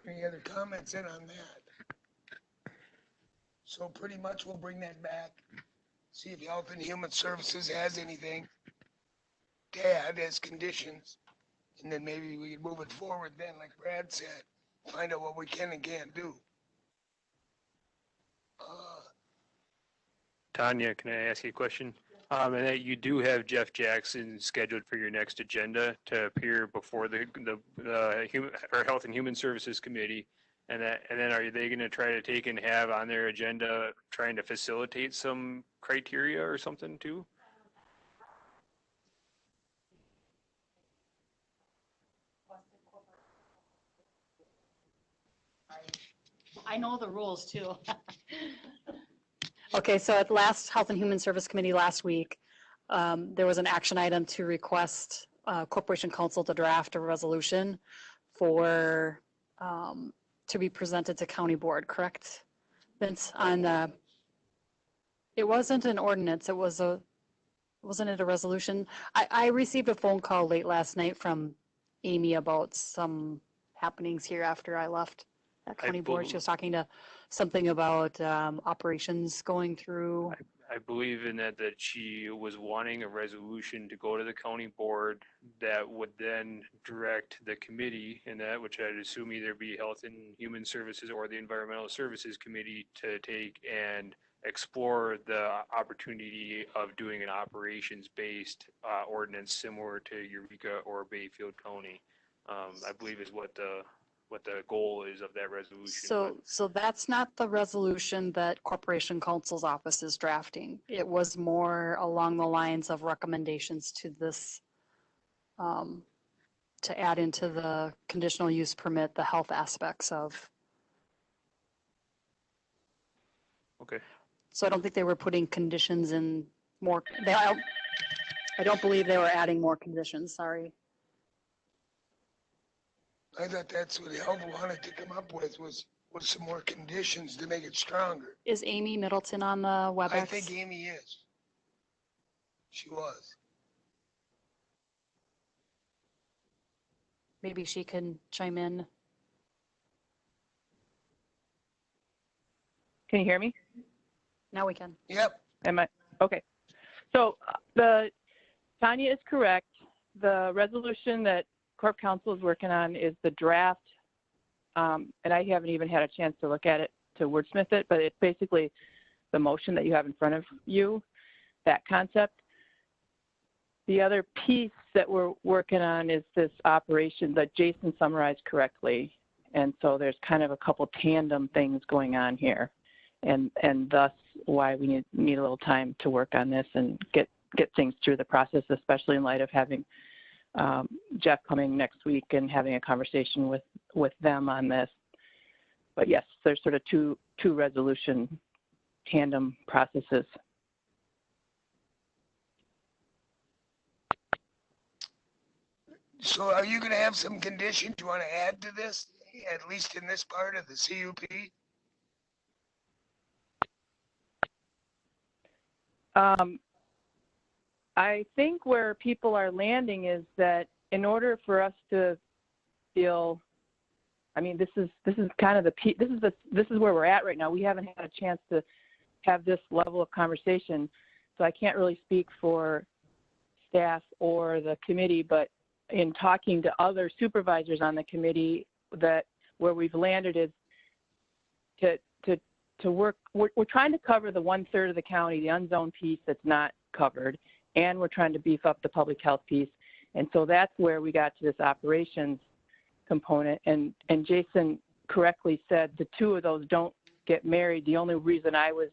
Any other comments in on that? So pretty much we'll bring that back, see if Health and Human Services has anything to add as conditions. And then maybe we can move it forward then, like Brad said, find out what we can and can't do. Tanya, can I ask you a question? And that you do have Jeff Jackson scheduled for your next agenda to appear before the Health and Human Services Committee, and then are they going to try to take and have on their agenda trying to facilitate some criteria or something too? I know the rules too. Okay, so at last Health and Human Service Committee last week, there was an action item to request Corporation Council to draft a resolution for, to be presented to county board, correct? Vince, on it wasn't an ordinance, it was wasn't it a resolution? I received a phone call late last night from Amy about some happenings here after I left that county board. She was talking to something about operations going through. I believe in that she was wanting a resolution to go to the county board that would then direct the committee, and that, which I'd assume either be Health and Human Services or the Environmental Services Committee, to take and explore the opportunity of doing an operations-based ordinance similar to Eureka or Bayfield County. I believe is what the goal is of that resolution. So that's not the resolution that Corporation Counsel's office is drafting. It was more along the lines of recommendations to this to add into the conditional use permit, the health aspects of. Okay. So I don't think they were putting conditions in more, I don't believe they were adding more conditions, sorry. I thought that's what Health wanted to come up with was some more conditions to make it stronger. Is Amy Middleton on the WebEx? I think Amy is. She was. Maybe she can chime in. Can you hear me? Now we can. Yep. Am I? Okay. So Tanya is correct. The resolution that Corp Council is working on is the draft. And I haven't even had a chance to look at it, to wordsmith it, but it's basically the motion that you have in front of you, that concept. The other piece that we're working on is this operation that Jason summarized correctly. And so there's kind of a couple tandem things going on here. And thus why we need a little time to work on this and get things through the process, especially in light of having Jeff coming next week and having a conversation with them on this. But yes, there's sort of two resolution tandem processes. So are you gonna have some conditions you wanna add to this, at least in this part of the CUP? I think where people are landing is that in order for us to feel, I mean, this is kind of this is where we're at right now. We haven't had a chance to have this level of conversation, so I can't really speak for staff or the committee, but in talking to other supervisors on the committee, that where we've landed is to work, we're trying to cover the 1/3 of the county, the unzoned piece that's not covered, and we're trying to beef up the public health piece. And so that's where we got to this operations component. And Jason correctly said the two of those don't get married. The only reason I was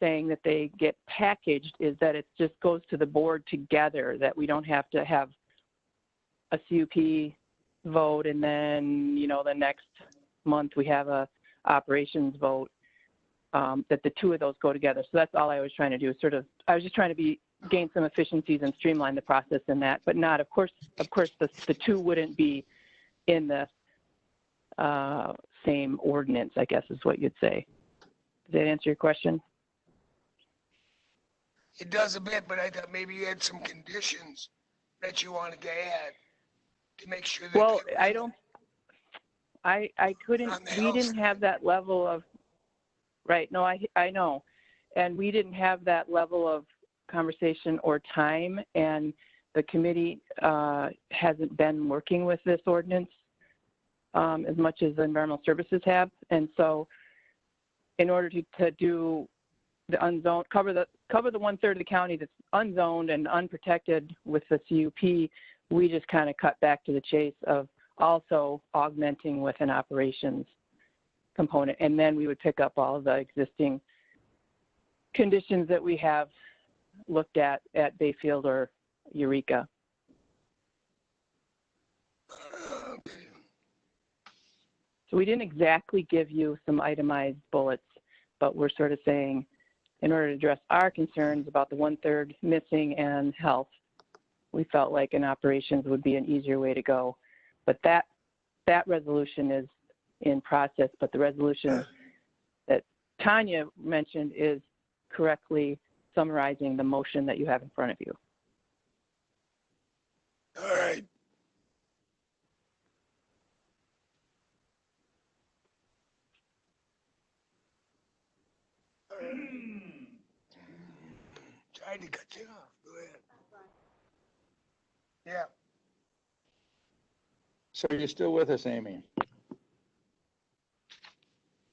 saying that they get packaged is that it just goes to the board together, that we don't have to have a CUP vote and then, you know, the next month we have a operations vote, that the two of those go together. So that's all I was trying to do, is sort of, I was just trying to gain some efficiencies and streamline the process in that, but not, of course, the two wouldn't be in the same ordinance, I guess is what you'd say. Does that answer your question? It does a bit, but I thought maybe you had some conditions that you wanted to add to make sure that. Well, I couldn't, we didn't have that level of, right, no, I know. And we didn't have that level of conversation or time, and the committee hasn't been working with this ordinance as much as the environmental services have. And so in order to do the unzoned, cover the 1/3 of the county that's unzoned and unprotected with the CUP, we just kind of cut back to the chase of also augmenting with an operations component. And then we would pick up all of the existing conditions that we have looked at Bayfield or Eureka. So we didn't exactly give you some itemized bullets, but we're sort of saying, in order to address our concerns about the 1/3 missing and health, we felt like an operations would be an easier way to go. But that resolution is in process, but the resolution that Tanya mentioned is correctly summarizing the motion that you have in front of you. All right. Tried to cut you off. Go ahead. Yeah. So are you still with us, Amy?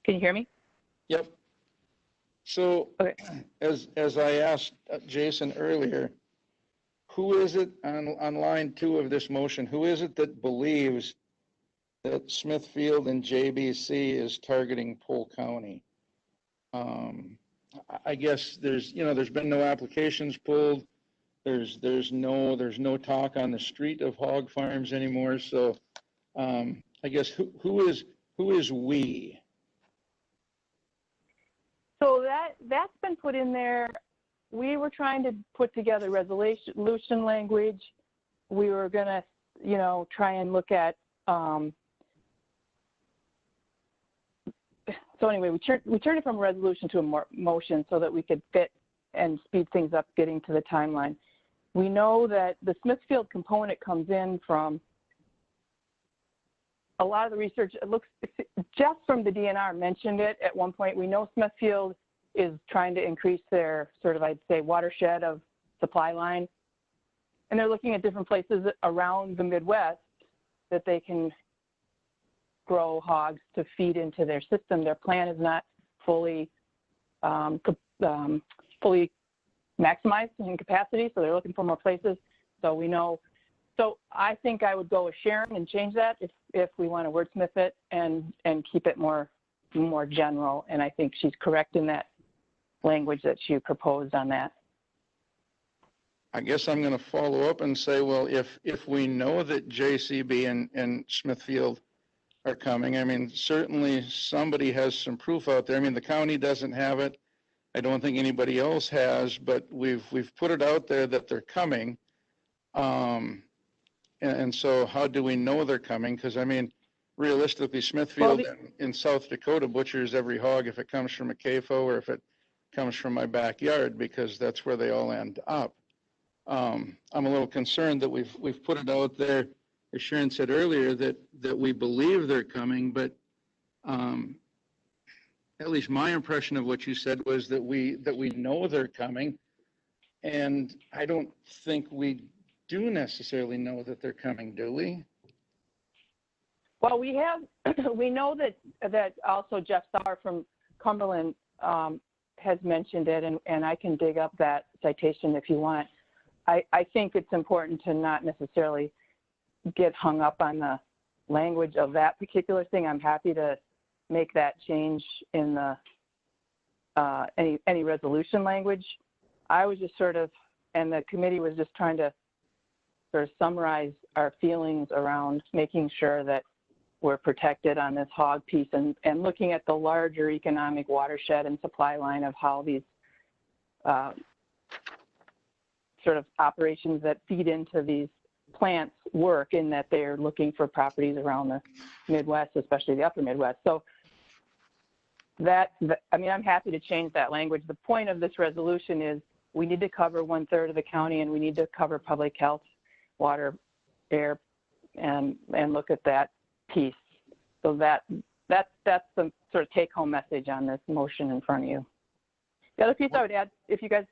Can you hear me? Yep. So Okay. as I asked Jason earlier, who is it on line 2 of this motion? Who is it that believes that Smithfield and JBC is targeting Polk County? I guess there's been no applications pulled. there's no talk on the street of hog farms anymore. So, I guess who is we? So that's been put in there. We were trying to put together resolution language. We were gonna, try and look at, so anyway, we turned it from a resolution to a motion so that we could fit and speed things up getting to the timeline. We know that the Smithfield component comes in from a lot of the research. It looks, Jeff from the DNR mentioned it at one point. We know Smithfield is trying to increase their sort of, I'd say, watershed of supply line. And they're looking at different places around the Midwest that they can grow hogs to feed into their system. Their plan is not fully fully maximized in capacity, so they're looking for more places. So we know. So I think I would go with Sharon and change that if we want to wordsmith it and keep it more general. And I think she's correct in that language that she proposed on that. I guess I'm going to follow up and say, well, if we know that JCB and Smithfield are coming, I mean, certainly somebody has some proof out there. I mean, the county doesn't have it. I don't think anybody else has, but we've put it out there that they're coming. And so how do we know they're coming? Because, I mean, realistically, Smithfield in South Dakota butchers every hog if it comes from a CAFO or if it comes from my backyard, because that's where they all end up. I'm a little concerned that we've put it out there, as Sharon said earlier, that we believe they're coming, but at least my impression of what you said was that we know they're coming, and I don't think we do necessarily know that they're coming, do we? Well, we know that also Jeff Sauer from Cumberland has mentioned it, and I can dig up that citation if you want. I think it's important to not necessarily get hung up on the language of that particular thing. I'm happy to make that change in the any resolution language. I was just sort of, and the committee was just trying to sort of summarize our feelings around making sure that we're protected on this hog piece and looking at the larger economic watershed and supply line of how these sort of operations that feed into these plants work, in that they're looking for properties around the Midwest, especially the upper Midwest. So I mean, I'm happy to change that language. The point of this resolution is we need to cover 1/3 of the county, and we need to cover public health, water, air, and look at that piece. So that's the sort of take-home message on this motion in front of you. The other piece I would add, if you guys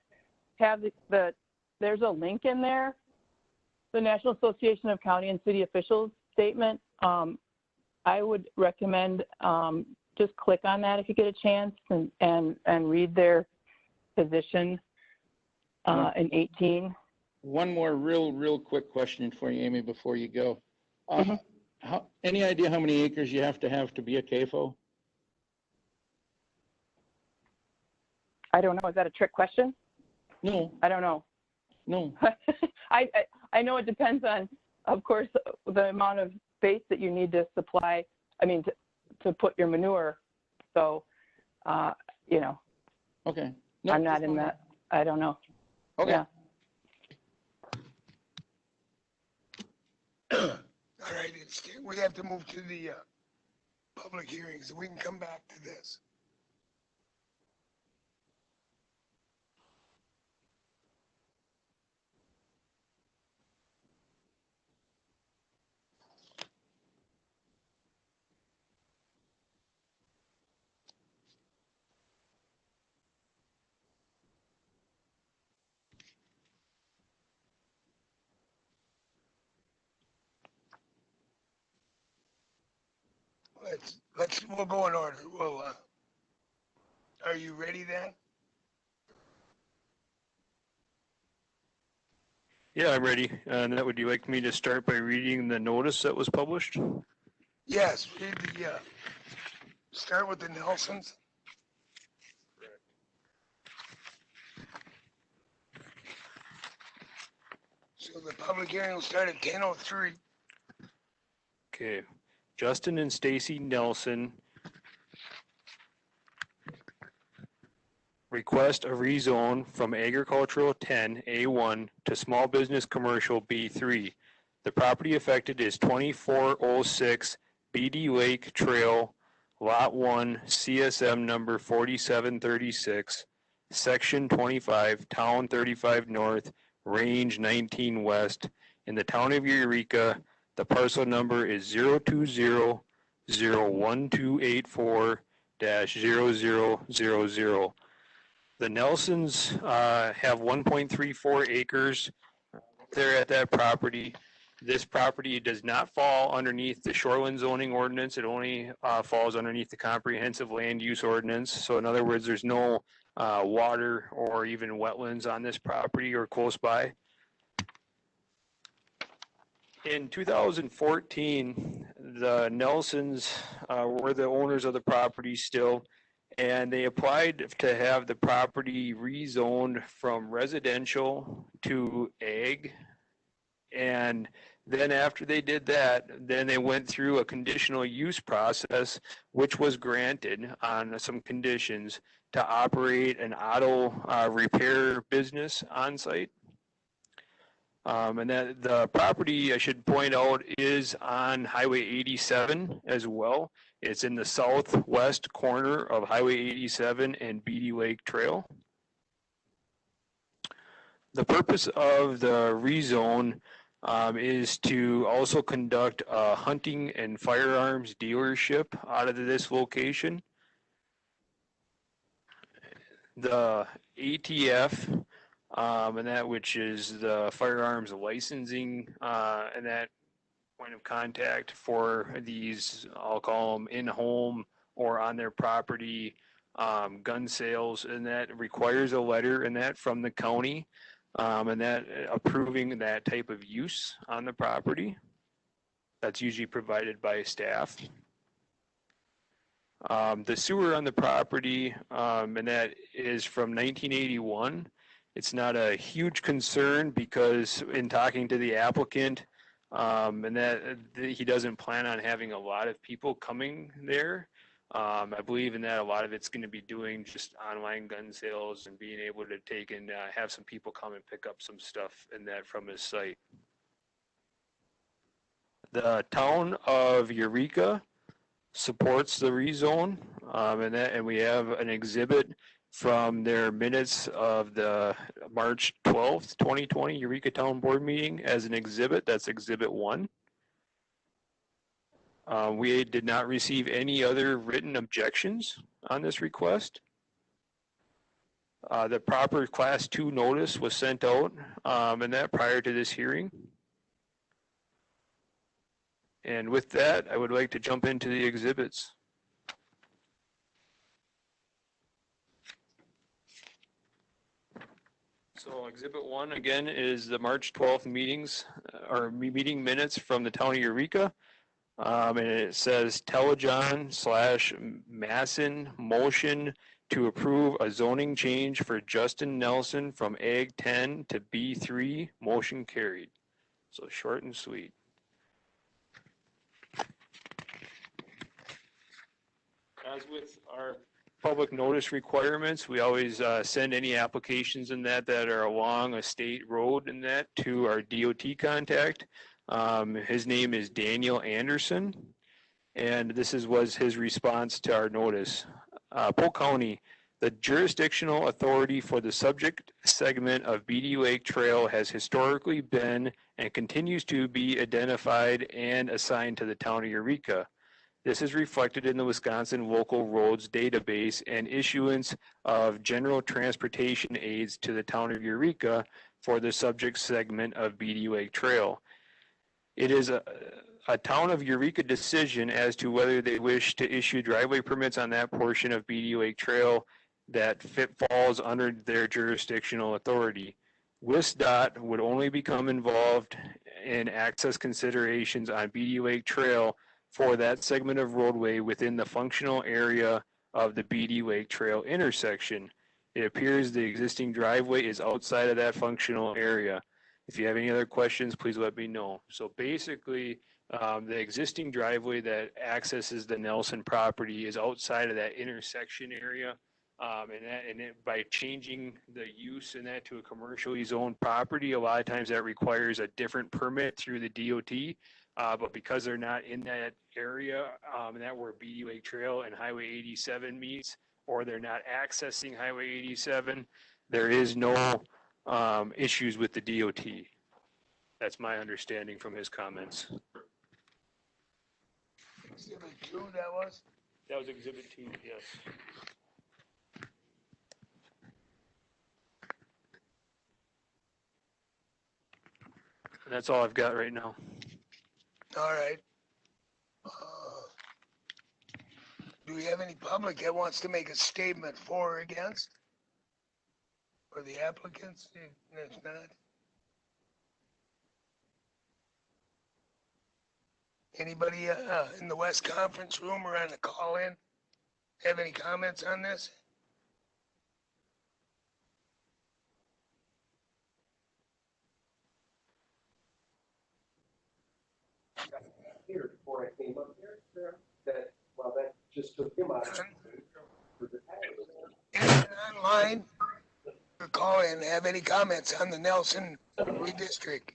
have there's a link in there, the National Association of County and City Officials statement. I would recommend just click on that if you get a chance and read their position in 18. One more real quick question for you, Amy, before you go. Any idea how many acres you have to be a CAFO? I don't know. Is that a trick question? No. I don't know. No. I know it depends on, of course, the amount of space that you need to supply, I mean, to put your manure. So, Okay. No, I'm not in that. I don't know. Okay. Yeah. All right, we have to move to the public hearings, and we can come back to this. We'll go in order. Are you ready then? Yeah, I'm ready. And would you like me to start by reading the notice that was published? Yes, read start with the Nelsons. So the public hearing will start at 10:03. Okay. Justin and Stacy Nelson request a rezone from agricultural 10 A1 to small business commercial B3. The property affected is 2406 BD Lake Trail, Lot 1, CSM number 4736, Section 25, Town 35 North, Range 19 West, in the town of Eureka. The parcel number is 020-1284-0000. The Nelsons have 1.34 acres there at that property. This property does not fall underneath the Shoreline zoning ordinance. It only falls underneath the comprehensive land use ordinance. So in other words, there's no water or even wetlands on this property or close by. In 2014, the Nelsons were the owners of the property still, and they applied to have the property rezoned from residential to ag. And then after they did that, then they went through a conditional use process, which was granted on some conditions to operate an auto repair business on site. And that the property, I should point out, is on Highway 87 as well. It's in the southwest corner of Highway 87 and BD Lake Trail. The purpose of the rezone is to also conduct a hunting and firearms dealership out of this location. The ATF, and that which is the firearms licensing and that point of contact for these, I'll call them in-home or on their property gun sales, and that requires a letter and that from the county and that approving that type of use on the property. That's usually provided by staff. The sewer on the property, and that is from 1981. It's not a huge concern because in talking to the applicant, and that he doesn't plan on having a lot of people coming there. I believe in that a lot of it's going to be doing just online gun sales and being able to take and have some people come and pick up some stuff in that from his site. The town of Eureka supports the rezone, and we have an exhibit from their minutes of the March 12th, 2020 Eureka Town Board meeting as an exhibit. That's Exhibit 1. We did not receive any other written objections on this request. The proper Class 2 notice was sent out, and that prior to this hearing. And with that, I would like to jump into the exhibits. So Exhibit 1 again is the March 12th meetings or meeting minutes from the town of Eureka. And it says Telejohn/Masson motion to approve a zoning change for Justin Nelson from Ag 10 to B3, motion carried. So short and sweet. As with our public notice requirements, we always send any applications in that are along a state road in that to our DOT contact. His name is Daniel Anderson, and this was his response to our notice. Polk County, the jurisdictional authority for the subject segment of BD Lake Trail has historically been and continues to be identified and assigned to the town of Eureka. This is reflected in the Wisconsin Local Roads Database and issuance of general transportation aids to the town of Eureka for the subject segment of BD Lake Trail. It is a town of Eureka decision as to whether they wish to issue driveway permits on that portion of BD Lake Trail that falls under their jurisdictional authority. WISDOT would only become involved in access considerations on BD Lake Trail for that segment of roadway within the functional area of the BD Lake Trail intersection. It appears the existing driveway is outside of that functional area. If you have any other questions, please let me know. So basically, the existing driveway that accesses the Nelson property is outside of that intersection area. By changing the use in that to a commercially zoned property, a lot of times that requires a different permit through the DOT. But because they're not in that area, and that where BD Lake Trail and Highway 87 meets, or they're not accessing Highway 87, there is no issues with the DOT. That's my understanding from his comments. Exhibit 2, that was? That was Exhibit 2, yes. And that's all I've got right now. All right. Do we have any public that wants to make a statement for or against? Or the applicants, if not? Anybody in the West Conference Room or on the call-in have any comments on this? Here before I came up here, that, well, that just took him out. Anyone online or call-in have any comments on the Nelson redistrict?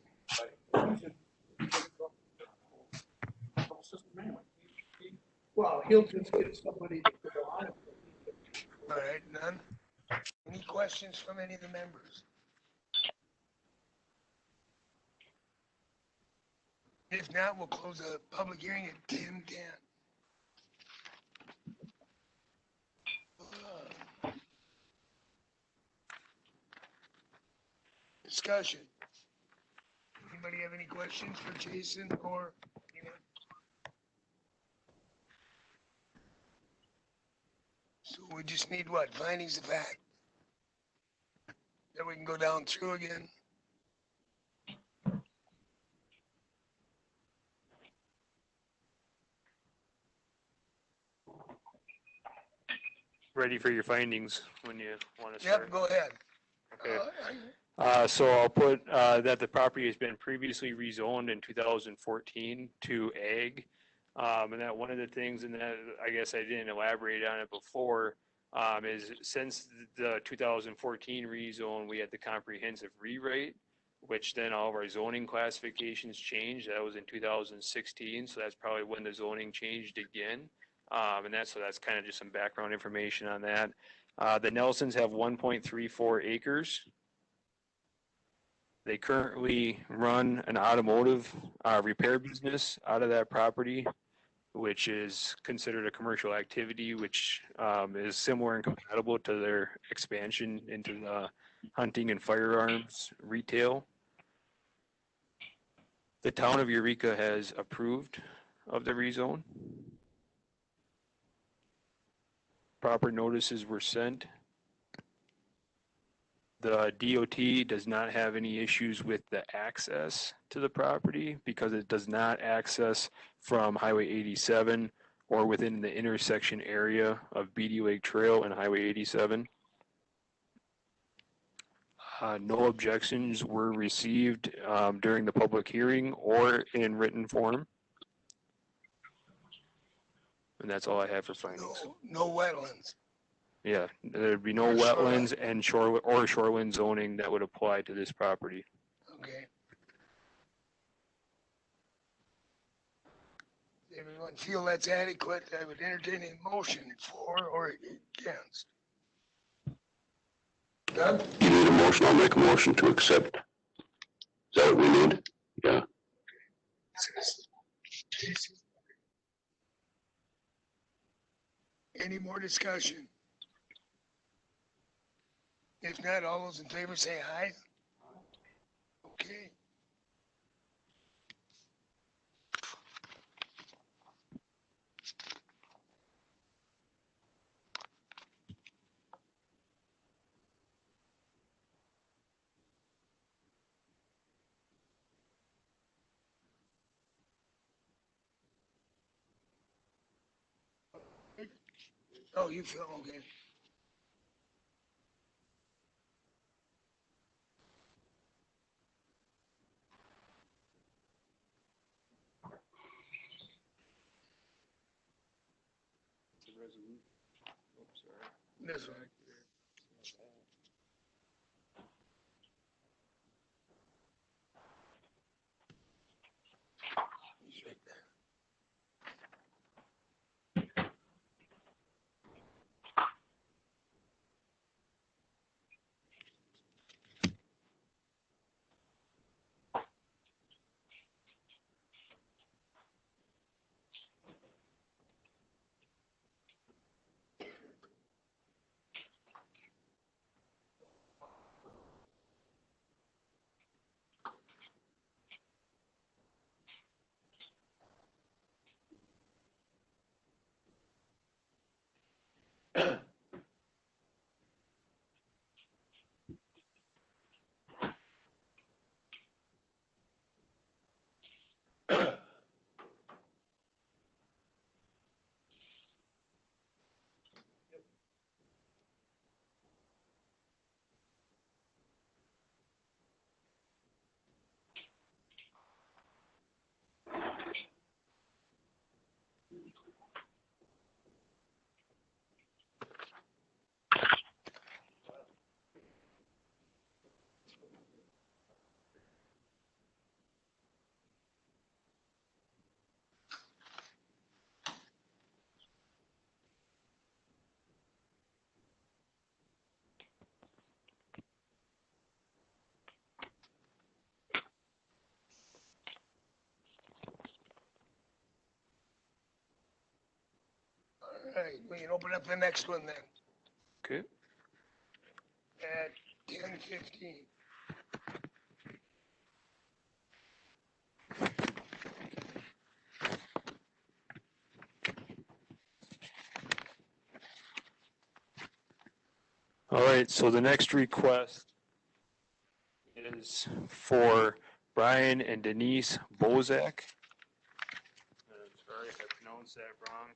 Well, he'll just get somebody to go on. All right, none? Any questions from any of the members? If not, we'll close the public hearing at 10:10. Discussion. Anybody have any questions for Jason or anyone? So we just need what? Findings of fact? Then we can go down through again. Ready for your findings when you want to start. Yep, go ahead. Okay. So I'll put that the property has been previously rezoned in 2014 to ag. And that one of the things, and that I guess I didn't elaborate on it before, is since the 2014 rezone, we had the comprehensive rewrite, which then all of our zoning classifications changed. That was in 2016, so that's probably when the zoning changed again. And that's kind of just some background information on that. The Nelsons have 1.34 acres. They currently run an automotive repair business out of that property, which is considered a commercial activity, which is similar and compatible to their expansion into the hunting and firearms retail. The town of Eureka has approved of the rezone. Proper notices were sent. The DOT does not have any issues with the access to the property because it does not access from Highway 87 or within the intersection area of BD Lake Trail and Highway 87. No objections were received during the public hearing or in written form. And that's all I have for findings. No wetlands. Yeah, there'd be no wetlands and shoreline zoning that would apply to this property. Okay. Everyone feel that's adequate? I would entertain a motion for or against. Doug? You need a motion, I'll make a motion to accept. Is that what we need? Yeah. Any more discussion? If not, all those in favor say aye. Okay. Oh, you feel okay. resolution. Oops, sorry. This one. He's right there. All right, we can open up the next one then Okay. at 10:15. All right, so the next request is for Brian and Denise Bozak. Sorry if I pronounced that wrong.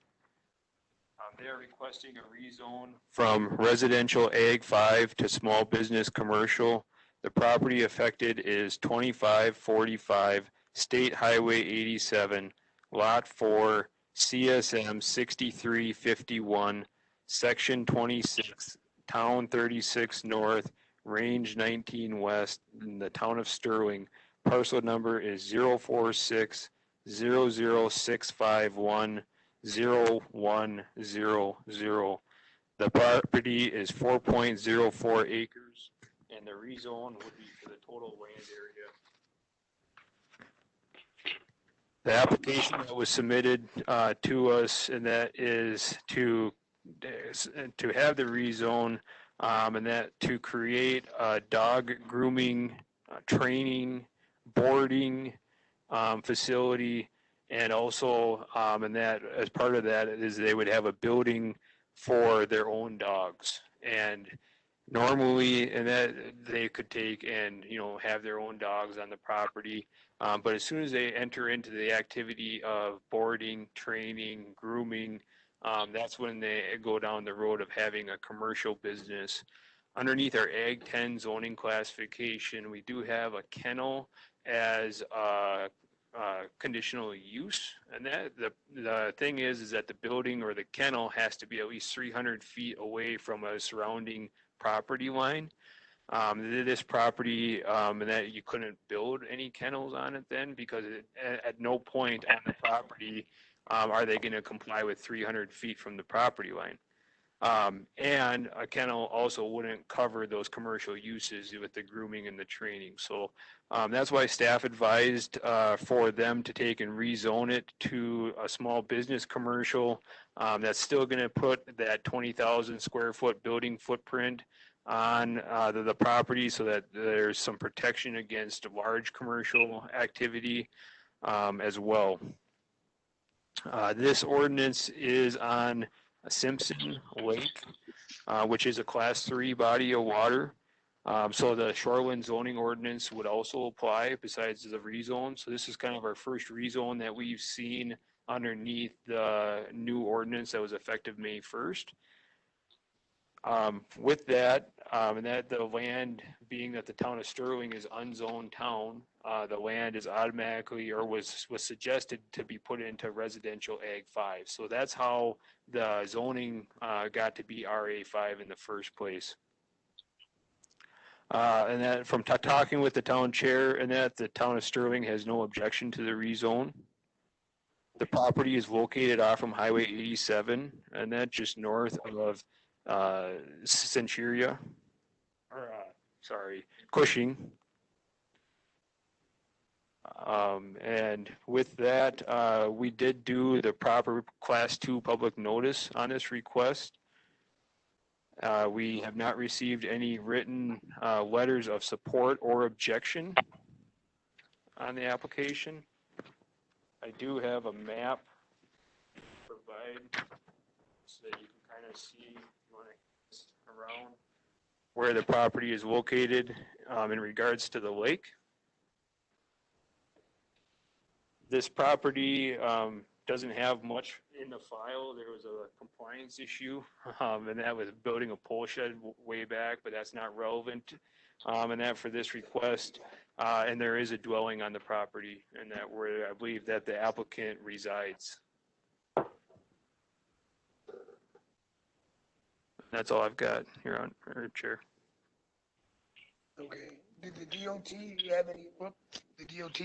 They are requesting a rezone from residential ag 5 to small business commercial. The property affected is 2545 State Highway 87, Lot 4, CSM 6351, Section 26, Town 36 North, Range 19 West, in the town of Sterling. Parcel number is 046 00651 0100. The property is 4.04 acres, and the rezone would be for the total land area. The application that was submitted to us, and that is to have the rezone, and that to create a dog grooming, training, boarding facility, and also, and that as part of that is they would have a building for their own dogs. And normally, and that they could take and, have their own dogs on the property. But as soon as they enter into the activity of boarding, training, grooming, that's when they go down the road of having a commercial business. Underneath our Ag 10 zoning classification, we do have a kennel as a conditional use, and that the thing is that the building or the kennel has to be at least 300 feet away from a surrounding property line. This property, and that you couldn't build any kennels on it then, because at no point on the property are they going to comply with 300 feet from the property line. And a kennel also wouldn't cover those commercial uses with the grooming and the training. So that's why staff advised for them to take and rezone it to a small business commercial. That's still going to put that 20,000 square foot building footprint on the property, so that there's some protection against large commercial activity as well. This ordinance is on Simpson Lake, which is a class 3 body of water. So the Shoreline zoning ordinance would also apply besides the rezone. So this is kind of our first rezone that we've seen underneath the new ordinance that was effective May 1st. With that, and that the land being that the town of Sterling is unzoned town, the land is automatically, or was suggested to be put into residential Ag 5. So that's how the zoning got to be RA 5 in the first place. And that from talking with the town chair, and that the town of Sterling has no objection to the rezone. The property is located off from Highway 87, and that's just north of Centuria, or Cushing. And with that, we did do the proper Class 2 public notice on this request. We have not received any written letters of support or objection on the application. I do have a map to provide so that you can kind of see, if you want to around where the property is located in regards to the lake. This property doesn't have much in the file. There was a compliance issue, and that was building a pole shed way back, but that's not relevant. And that for this request, and there is a dwelling on the property, and that where I believe that the applicant resides. That's all I've got here on Chair. Okay, did the DOT, you have any, the DOT?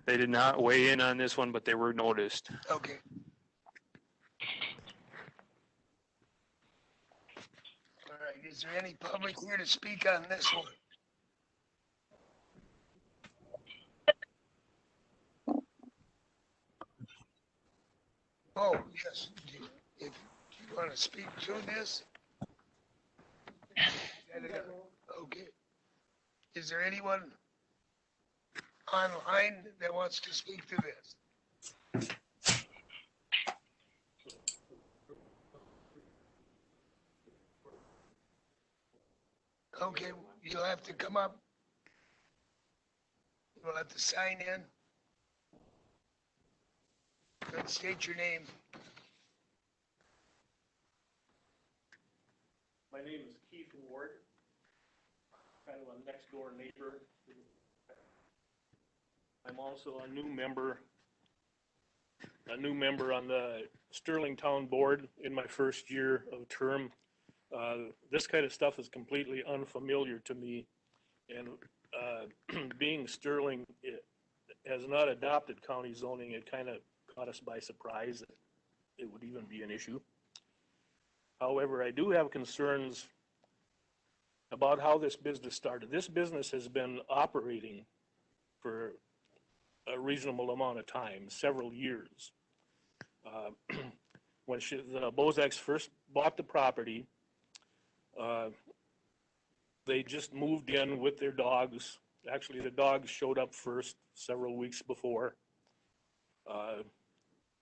They did not weigh in on this one, but they were noticed. Okay. All right, is there any public here to speak on this one? Oh, yes, if you want to speak to this? Okay. Is there anyone online that wants to speak to this? Okay, you'll have to come up. You'll have to sign in. Good, state your name. My name is Keith Ward, kind of a next door neighbor. I'm also a new member on the Sterling Town Board in my first year of term. This kind of stuff is completely unfamiliar to me, and being Sterling has not adopted county zoning, it kind of caught us by surprise that it would even be an issue. However, I do have concerns about how this business started. This business has been operating for a reasonable amount of time, several years. When the Bozaks first bought the property, they just moved in with their dogs. Actually, the dogs showed up first several weeks before.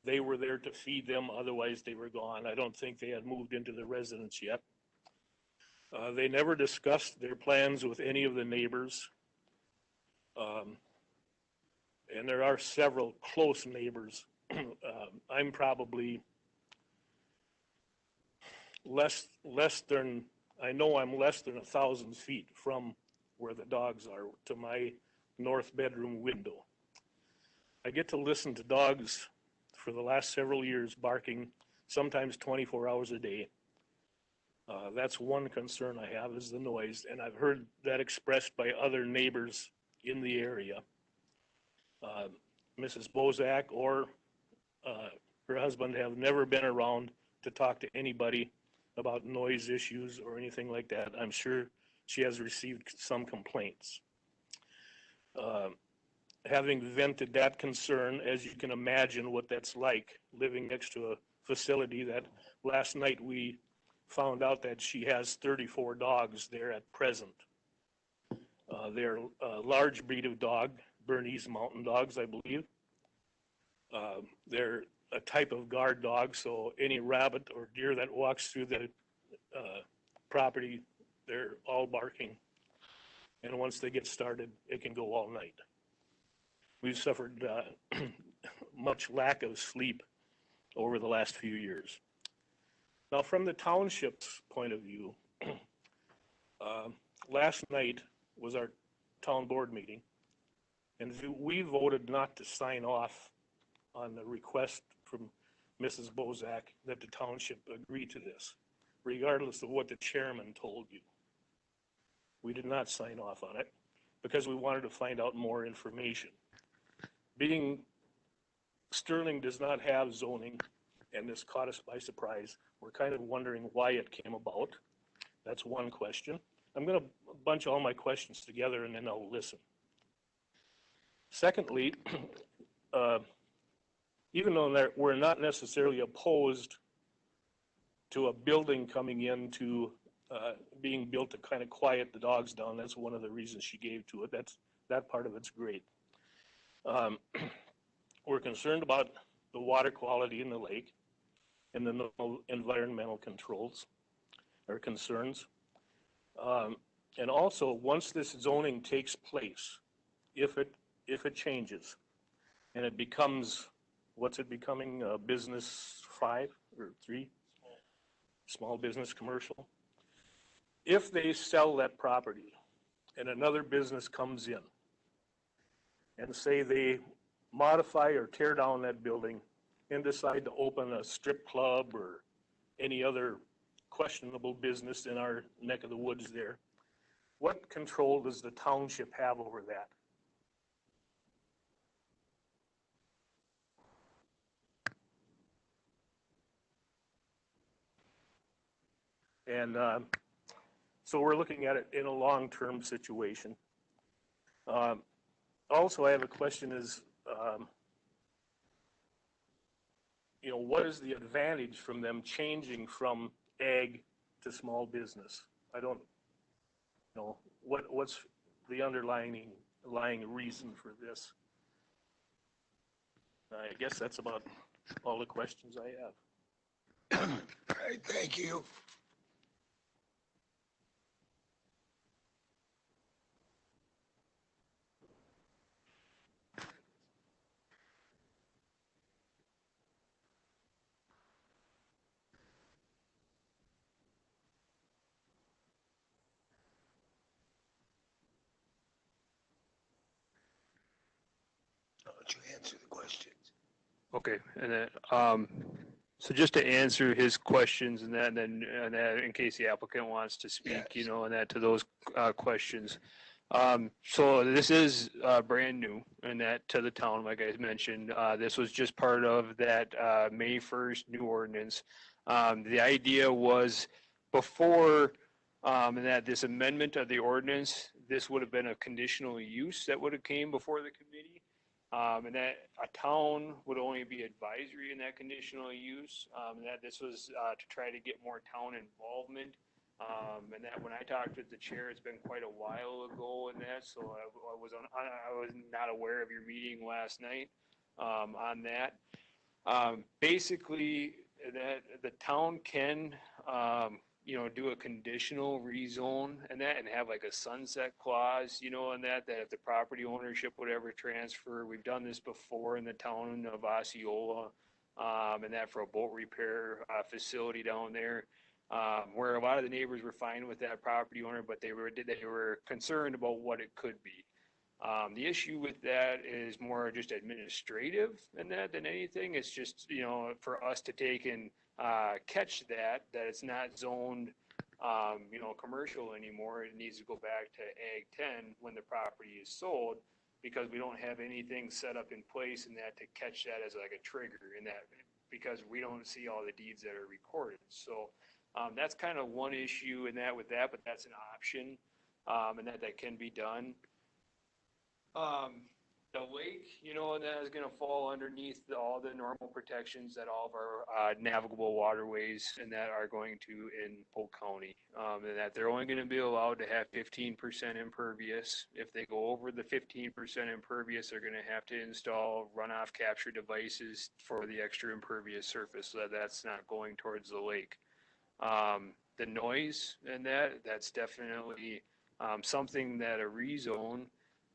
They were there to feed them, otherwise they were gone. I don't think they had moved into the residence yet. They never discussed their plans with any of the neighbors. And there are several close neighbors. I'm probably less than 1,000 feet from where the dogs are to my north bedroom window. I get to listen to dogs for the last several years barking, sometimes 24 hours a day. That's one concern I have, is the noise, and I've heard that expressed by other neighbors in the area. Mrs. Bozak or her husband have never been around to talk to anybody about noise issues or anything like that. I'm sure she has received some complaints. Having vented that concern, as you can imagine what that's like, living next to a facility that last night we found out that she has 34 dogs there at present. They're a large breed of dog, Bernese Mountain Dogs, I believe. They're a type of guard dog, so any rabbit or deer that walks through the property, they're all barking. And once they get started, it can go all night. We've suffered much lack of sleep over the last few years. Now, from the township's point of view, last night was our town board meeting. And we voted not to sign off on the request from Mrs. Bozak that the township agree to this, regardless of what the chairman told you. We did not sign off on it because we wanted to find out more information. Being Sterling does not have zoning, and this caught us by surprise, we're kind of wondering why it came about. That's one question. I'm going to bunch all my questions together and then I'll listen. Secondly, even though we're not necessarily opposed to a building coming into being built to kind of quiet the dogs down, that's one of the reasons she gave to it. That part of it's great. We're concerned about the water quality in the lake and the environmental controls or concerns. And also, once this zoning takes place, if it changes and it becomes, what's it becoming, business 5 or 3? Small business commercial. If they sell that property and another business comes in and say they modify or tear down that building and decide to open a strip club or any other questionable business in our neck of the woods there, what control does the township have over that? And so we're looking at it in a long-term situation. Also, I have a question is, what is the advantage from them changing from ag to small business? I don't know. What's the underlying reason for this? I guess that's about all the questions I have. All right, thank you. I'll let you answer the questions. Okay, and then, so just to answer his questions and then in case the applicant wants to speak, Yes. and that to those questions. So this is brand new and that to the town, like I mentioned, this was just part of that May 1st new ordinance. The idea was before that this amendment of the ordinance, this would have been a conditional use that would have came before the committee. And that a town would only be advisory in that conditional use, and that this was to try to get more town involvement. And that when I talked with the chair, it's been quite a while ago in that, so I was not aware of your meeting last night on that. Basically, that the town can do a conditional rezone and have like a sunset clause, and that if the property ownership would ever transfer. We've done this before in the town of Osceola, and that for a boat repair facility down there, where a lot of the neighbors were fine with that property owner, but they were concerned about what it could be. The issue with that is more just administrative than anything. It's just, for us to take and catch that it's not zoned, commercial anymore. It needs to go back to Ag 10 when the property is sold, because we don't have anything set up in place in that to catch that as like a trigger in that, because we don't see all the deeds that are recorded. So that's kind of one issue in that with that, but that's an option, and that can be done. The lake, and that is going to fall underneath all the normal protections that all of our navigable waterways and that are going to in Polk County, and that they're only going to be allowed to have 15% impervious. If they go over the 15% impervious, they're going to have to install runoff capture devices for the extra impervious surface, so that's not going towards the lake. The noise and that's definitely something that a rezone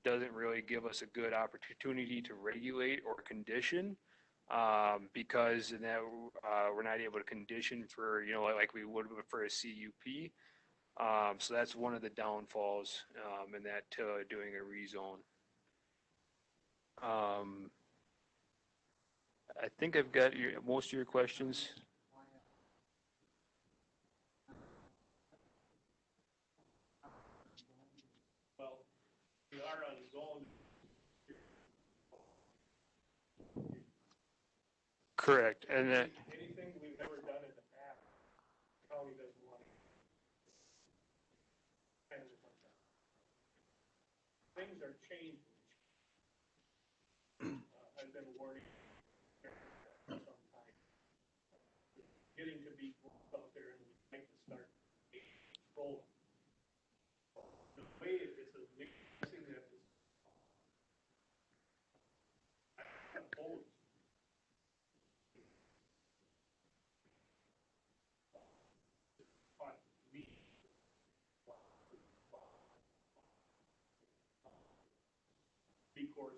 doesn't really give us a good opportunity to regulate or condition, because in that we're not able to condition for, like we would for a CUP. So that's one of the downfalls in that doing a rezone. I think I've got most of your questions. Well, we are on zone. Correct, and that, Anything we've ever done in the past, county doesn't want it. Things are changing. I've been warning for some time. Getting to be out there and we'd like to start rolling. The way it's a mixing that is opposed. On me. Recourse.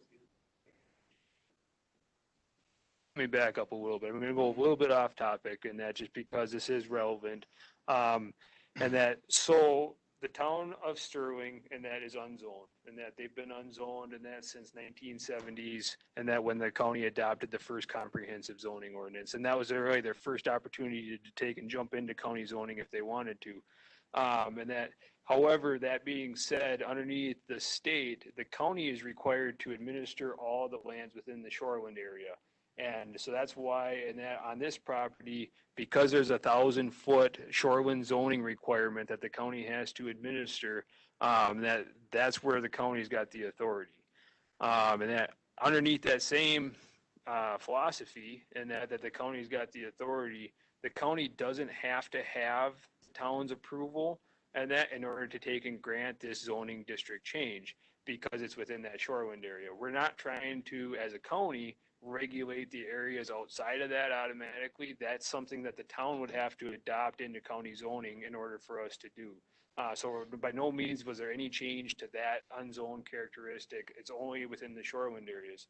let me back up a little bit. I'm going to go a little bit off topic, and that just because this is relevant. And that, so the town of Sterling, and that is unzoned, and that they've been unzoned, and that since 1970s, and that when the county adopted the first comprehensive zoning ordinance, and that was really their first opportunity to take and jump into county zoning if they wanted to. And that, however, that being said, underneath the state, the county is required to administer all the lands within the shoreline area. And so that's why, and that on this property, because there's 1,000-foot shoreline zoning requirement that the county has to administer, that's where the county's got the authority. And that underneath that same philosophy, and that the county's got the authority, the county doesn't have to have town's approval, and that in order to take and grant this zoning district change, because it's within that shoreline area. We're not trying to, as a county, regulate the areas outside of that automatically. That's something that the town would have to adopt into county zoning in order for us to do. So by no means was there any change to that unzoned characteristic. It's only within the shoreline areas.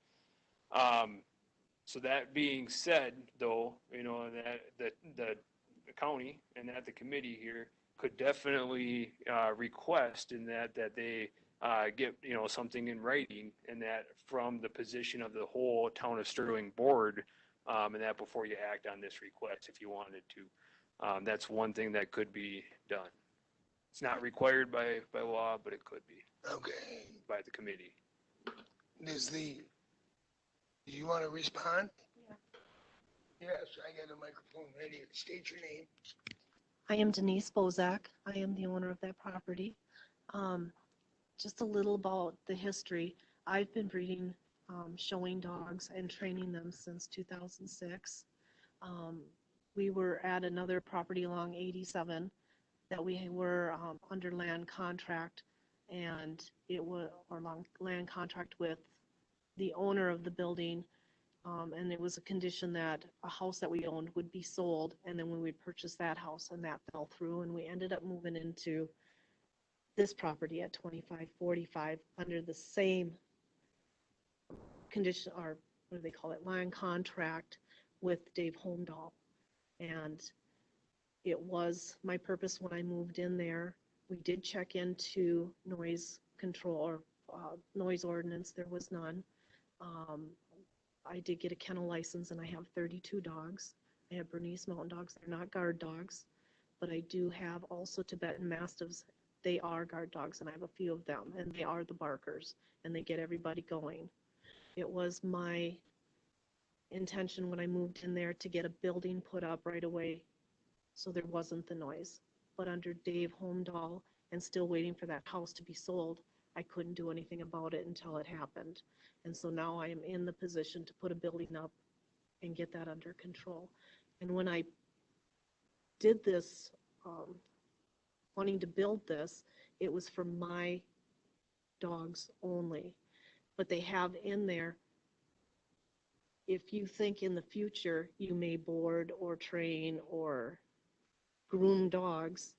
So that being said, though, you know, that the county and that the committee here could definitely request in that they get, you know, something in writing, and that from the position of the whole town of Sterling board, and that before you act on this request, if you wanted to. That's one thing that could be done. It's not required by law, but it could be. Okay. By the committee. Do you want to respond? Yeah. Yes, I got a microphone ready. State your name. I am Denise Bozak. I am the owner of that property. Just a little about the history. I've been breeding showing dogs and training them since 2006. We were at another property along 87 that we were under land contract, and it was long land contract with the owner of the building. And it was a condition that a house that we owned would be sold, and then when we purchased that house, and that fell through, and we ended up moving into this property at 2545 under the same condition, or what do they call it, land contract with Dave Holmdahl. And it was my purpose when I moved in there. We did check into noise control or noise ordinance. There was none. I did get a kennel license, and I have 32 dogs. I have Bernese Mountain Dogs. They're not guard dogs, but I do have also Tibetan Mastiffs. They are guard dogs, and I have a few of them, and they are the barkers, and they get everybody going. It was my intention when I moved in there to get a building put up right away so there wasn't the noise. But under Dave Holmdahl and still waiting for that house to be sold, I couldn't do anything about it until it happened. And so now I am in the position to put a building up and get that under control. And when I did this, wanting to build this, it was for my dogs only. But they have in there, if you think in the future you may board or train or groom dogs,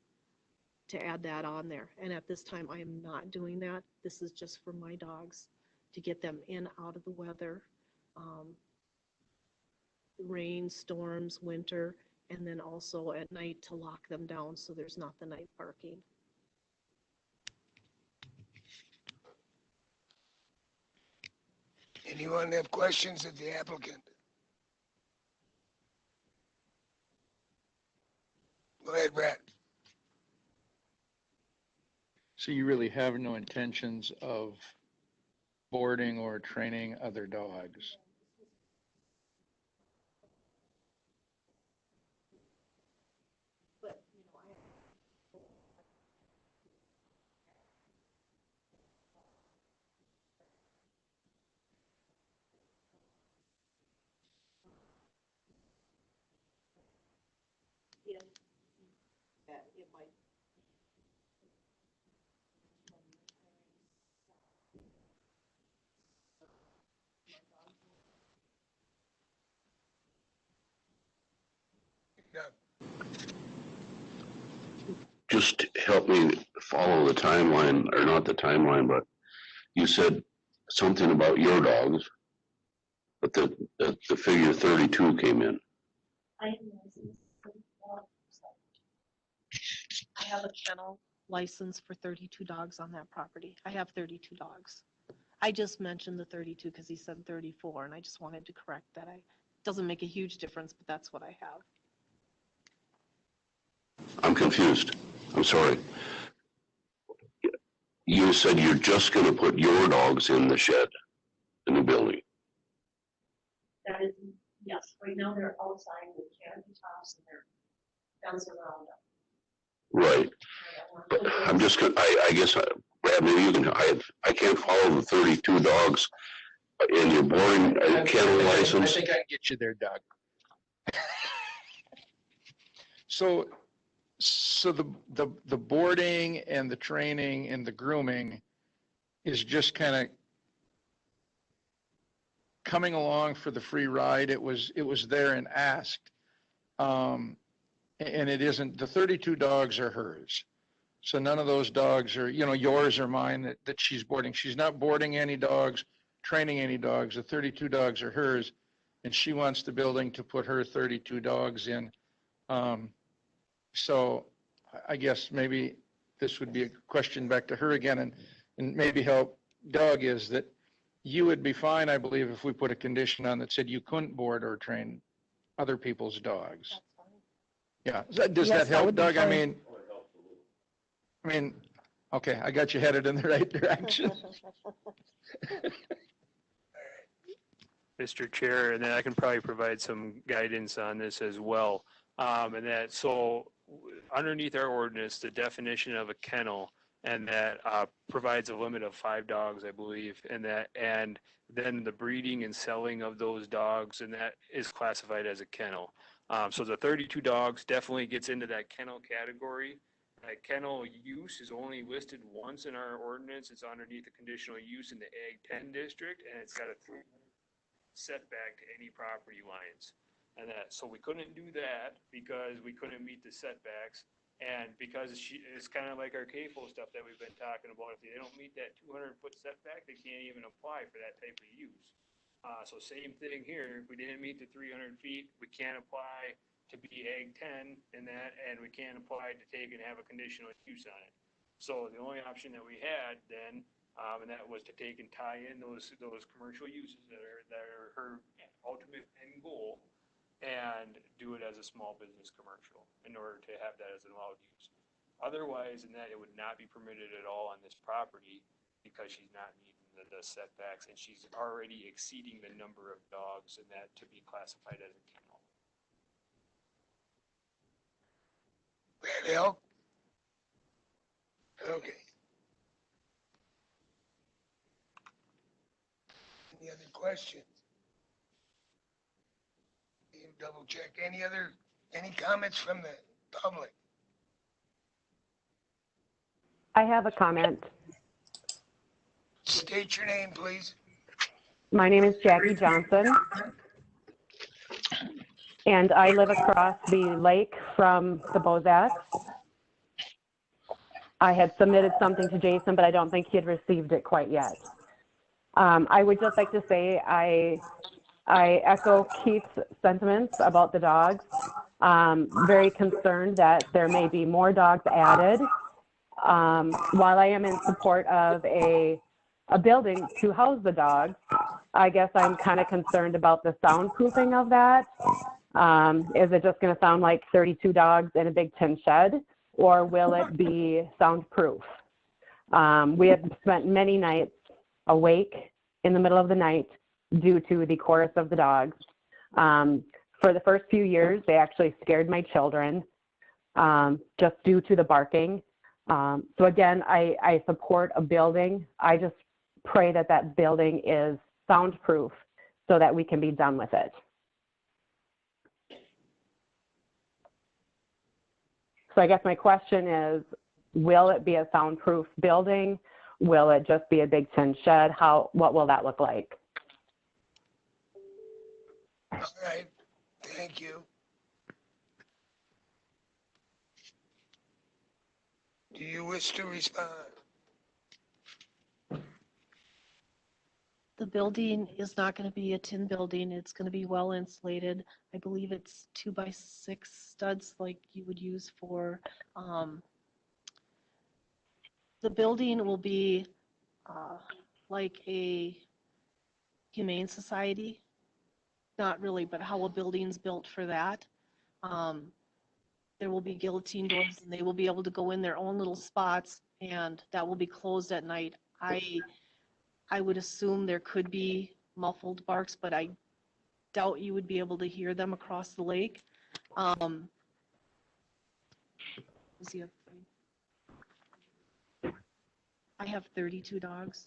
to add that on there. And at this time, I am not doing that. This is just for my dogs, to get them in, out of the weather, rain, storms, winter, and then also at night to lock them down so there's not the night barking. Anyone have questions of the applicant? Go ahead, Brad. So you really have no intentions of boarding or training other dogs? That it might. Just help me follow the timeline, or not the timeline, but you said something about your dogs, but the figure 32 came in. I have a kennel license for 32 dogs on that property. I have 32 dogs. I just mentioned the 32 because he said 34, and I just wanted to correct that. Doesn't make a huge difference, but that's what I have. I'm confused. I'm sorry. You said you're just going to put your dogs in the shed, in the building. That is, yes, right now they're outside with canopy tops and they're fence around them. Right. But I'm just going to, I guess, Brad, maybe you can, I can't follow the 32 dogs in your boarding kennel license. I think I can get you there, Doug. So the boarding and the training and the grooming is just kind of coming along for the free ride. It was there and asked. And it isn't, the 32 dogs are hers. So none of those dogs are, yours or mine that she's boarding. She's not boarding any dogs, training any dogs. The 32 dogs are hers. And she wants the building to put her 32 dogs in. So I guess maybe this would be a question back to her again, and maybe help Doug, is that you would be fine, I believe, if we put a condition on that said you couldn't board or train other people's dogs. Yeah, does that help, Doug? I mean, okay, I got you headed in the right direction. Mr. Chair, and then I can probably provide some guidance on this as well. So underneath our ordinance, the definition of a kennel, and that provides a limit of 5 dogs, I believe, and then the breeding and selling of those dogs, and that is classified as a kennel. So the 32 dogs definitely gets into that kennel category. That kennel use is only listed once in our ordinance. It's underneath the conditional use in the Ag 10 district, and it's got a 3 setback to any property lines. So we couldn't do that because we couldn't meet the setbacks, and because it's kind of like our CAFO stuff that we've been talking about. If they don't meet that 200-foot setback, they can't even apply for that type of use. So same thing here. If we didn't meet the 300 feet, we can't apply to be Ag 10 and we can't apply to take and have a conditional use on it. So the only option that we had then, and that was to take and tie in those commercial uses that are her ultimate end goal, and do it as a small business commercial in order to have that as an allowed use. Otherwise, in that, it would not be permitted at all on this property because she's not meeting the setbacks, and she's already exceeding the number of dogs in that to be classified as a kennel. That help? Okay. Any other questions? You double check. Any comments from the public? I have a comment. State your name, please. My name is Jackie Johnson, and I live across the lake from the Bozats. I had submitted something to Jason, but I don't think he had received it quite yet. I would just like to say I echo Keith's sentiments about the dogs. Very concerned that there may be more dogs added. While I am in support of a building to house the dogs, I guess I'm kind of concerned about the soundproofing of that. Is it just going to sound like 32 dogs in a big tin shed, or will it be soundproof? We have spent many nights awake in the middle of the night due to the chorus of the dogs. For the first few years, they actually scared my children just due to the barking. So again, I support a building. I just pray that that building is soundproof so that we can be done with it. So I guess my question is, will it be a soundproof building? Will it just be a big tin shed? What will that look like? All right, thank you. Do you wish to respond? The building is not going to be a tin building. It's going to be well insulated. I believe it's 2x6 studs like you would use for, the building will be like a humane society. Not really, but how a building's built for that. There will be guillotine doors and they will be able to go in their own little spots, and that will be closed at night. I would assume there could be muffled barks, but I doubt you would be able to hear them across the lake. I have 32 dogs.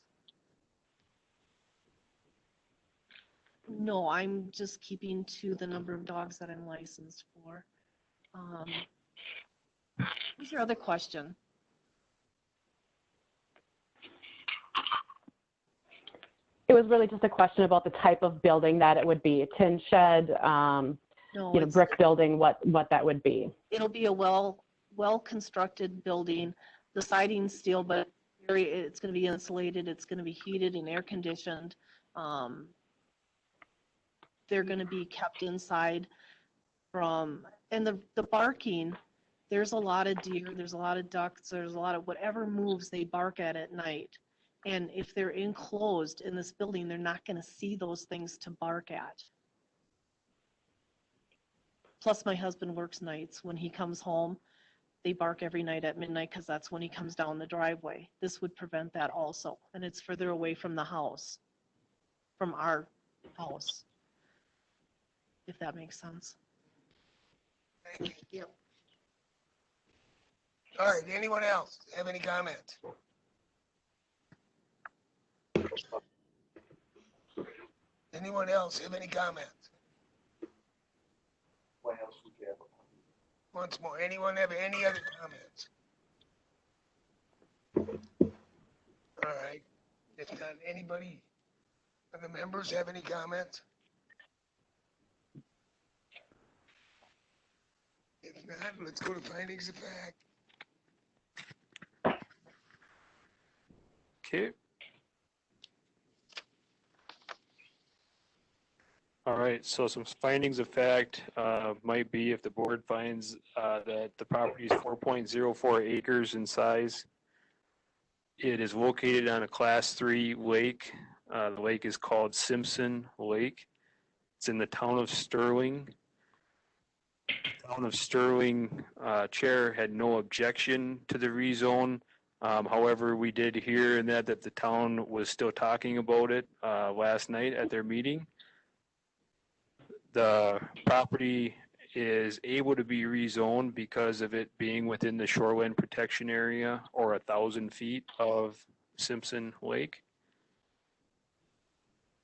No, I'm just keeping to the number of dogs that I'm licensed for. What's your other question? It was really just a question about the type of building that it would be, a tin shed, brick building, what that would be. It'll be a well-constructed building. The siding's steel, but it's going to be insulated. It's going to be heated and air conditioned. They're going to be kept inside and the barking, there's a lot of deer, there's a lot of ducks, there's a lot of whatever moves they bark at night. And if they're enclosed in this building, they're not going to see those things to bark at. Plus, my husband works nights. When he comes home, they bark every night at midnight because that's when he comes down the driveway. This would prevent that also. And it's further away from the house, from our house, if that makes sense. Thank you. Yep. All right, anyone else have any comments? Anyone else have any comments? What else would you have? Once more, anyone have any other comments? All right, if not, anybody of the members have any comments? If not, let's go to findings of fact. Okay. All right, so some findings of fact might be if the board finds that the property is 4.04 acres in size. It is located on a Class 3 lake. The lake is called Simpson Lake. It's in the town of Sterling. The town of Sterling chair had no objection to the rezone. However, we did hear in that the town was still talking about it last night at their meeting. The property is able to be rezoned because of it being within the shoreline protection area or 1,000 feet of Simpson Lake.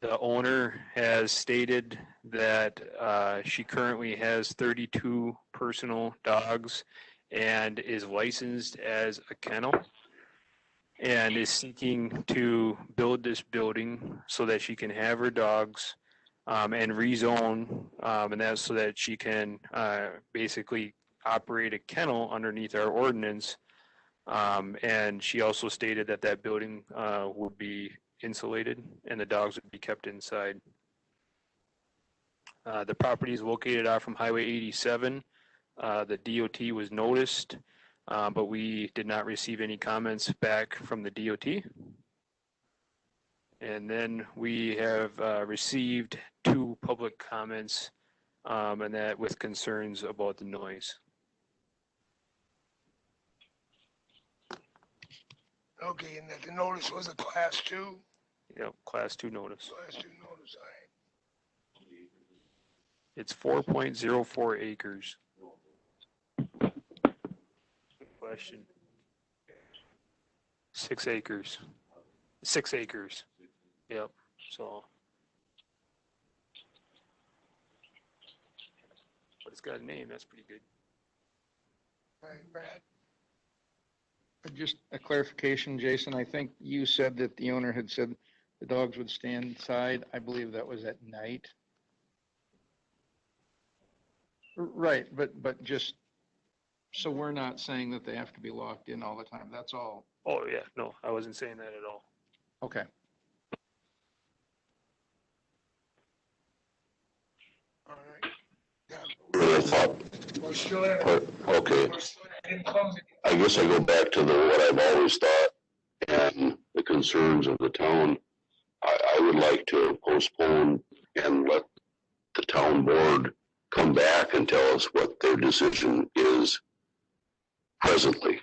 The owner has stated that she currently has 32 personal dogs and is licensed as a kennel and is seeking to build this building so that she can have her dogs and rezone, and that's so that she can basically operate a kennel underneath our ordinance. And she also stated that that building would be insulated and the dogs would be kept inside. The property is located out from Highway 87. The DOT was noticed, but we did not receive any comments back from the DOT. And then we have received 2 public comments, and that with concerns about the noise. Okay, and that the notice was a class 2? Yep, class 2 notice. Class 2 notice, all right. It's 4.04 acres. Good question. 6 acres. 6 acres. Yep, so. But it's got a name, that's pretty good. All right, Brad? Just a clarification, Jason, I think you said that the owner had said the dogs would stay inside. I believe that was at night. Right, but just, so we're not saying that they have to be locked in all the time, that's all. Oh, yeah, no, I wasn't saying that at all. Okay. All right. I thought, We're still there. okay, We're still in closing. I guess I go back to what I've always thought and the concerns of the town. I would like to postpone and let the town board come back and tell us what their decision is presently.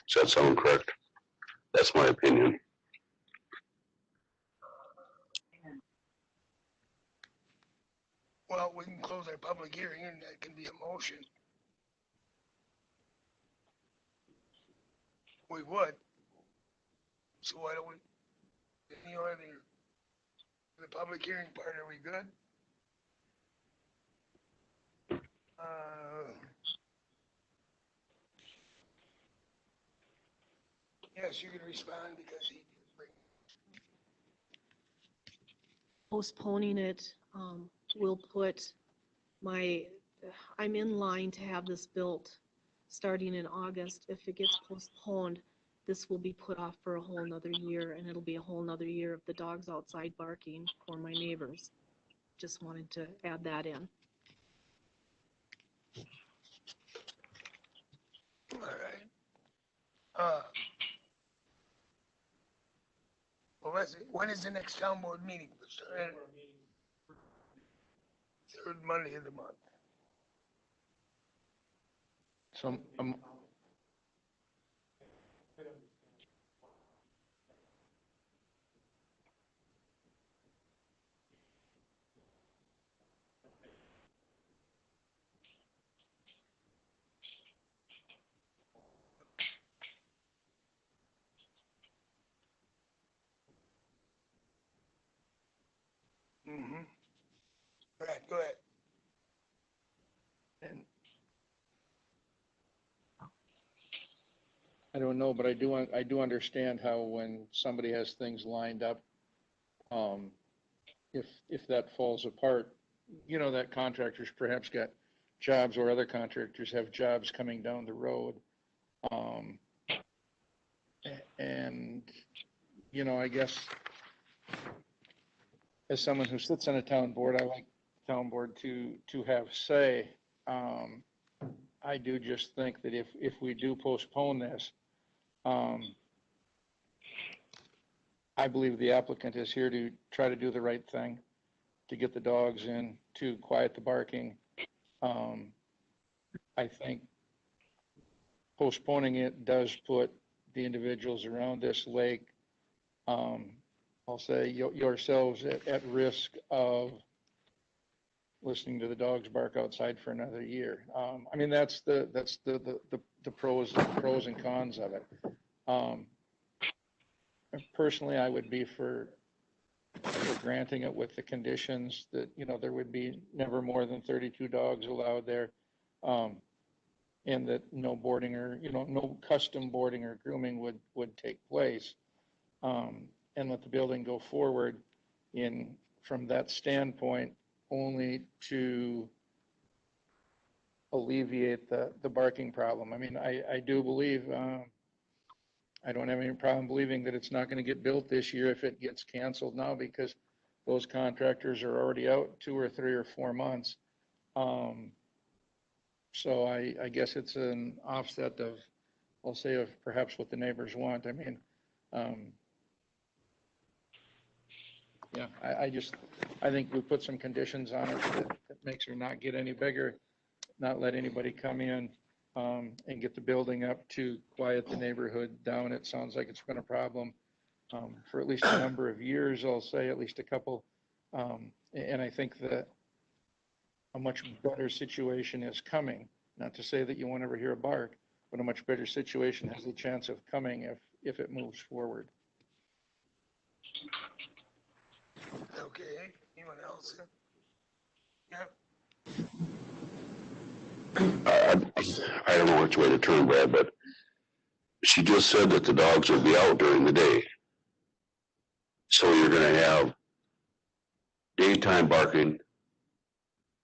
Does that sound correct? That's my opinion. Well, we can close our public hearing and that can be a motion. We would. So why don't we, any other, the public hearing part, are we good? Yes, you can respond because he did bring. Postponing it, will put I'm in line to have this built starting in August. If it gets postponed, this will be put off for a whole nother year, and it'll be a whole nother year of the dogs outside barking for my neighbors. Just wanted to add that in. All right. Well, let's see, when is the next town board meeting? Third Monday of the month. So, Mm-hmm. All right, go ahead. and I don't know, but I do understand how when somebody has things lined up, if that falls apart, that contractors perhaps got jobs or other contractors have jobs coming down the road. And, I guess as someone who sits on a town board, I like the town board to have say. I do just think that if we do postpone this, I believe the applicant is here to try to do the right thing, to get the dogs in, to quiet the barking. I think postponing it does put the individuals around this lake, I'll say yourselves at risk of listening to the dogs bark outside for another year. I mean, that's the pros and cons of it. Personally, I would be for granting it with the conditions that, there would be never more than 32 dogs allowed there. And that no boarding or, no custom boarding or grooming would take place. And let the building go forward from that standpoint, only to alleviate the barking problem. I mean, I do believe, I don't have any problem believing that it's not going to get built this year if it gets canceled now, because those contractors are already out 2 or 3 or 4 months. So I guess it's an offset of, I'll say, of perhaps what the neighbors want. I mean, yeah, I think we put some conditions on it that makes her not get any bigger, not let anybody come in, and get the building up to quiet the neighborhood down. It sounds like it's been a problem, for at least a number of years, I'll say, at least a couple. And I think that a much better situation is coming. Not to say that you won't ever hear a bark, but a much better situation has the chance of coming if it moves forward. Okay, anyone else? Yeah, I don't know which way to turn, Brad, but she just said that the dogs would be out during the day. So you're gonna have daytime barking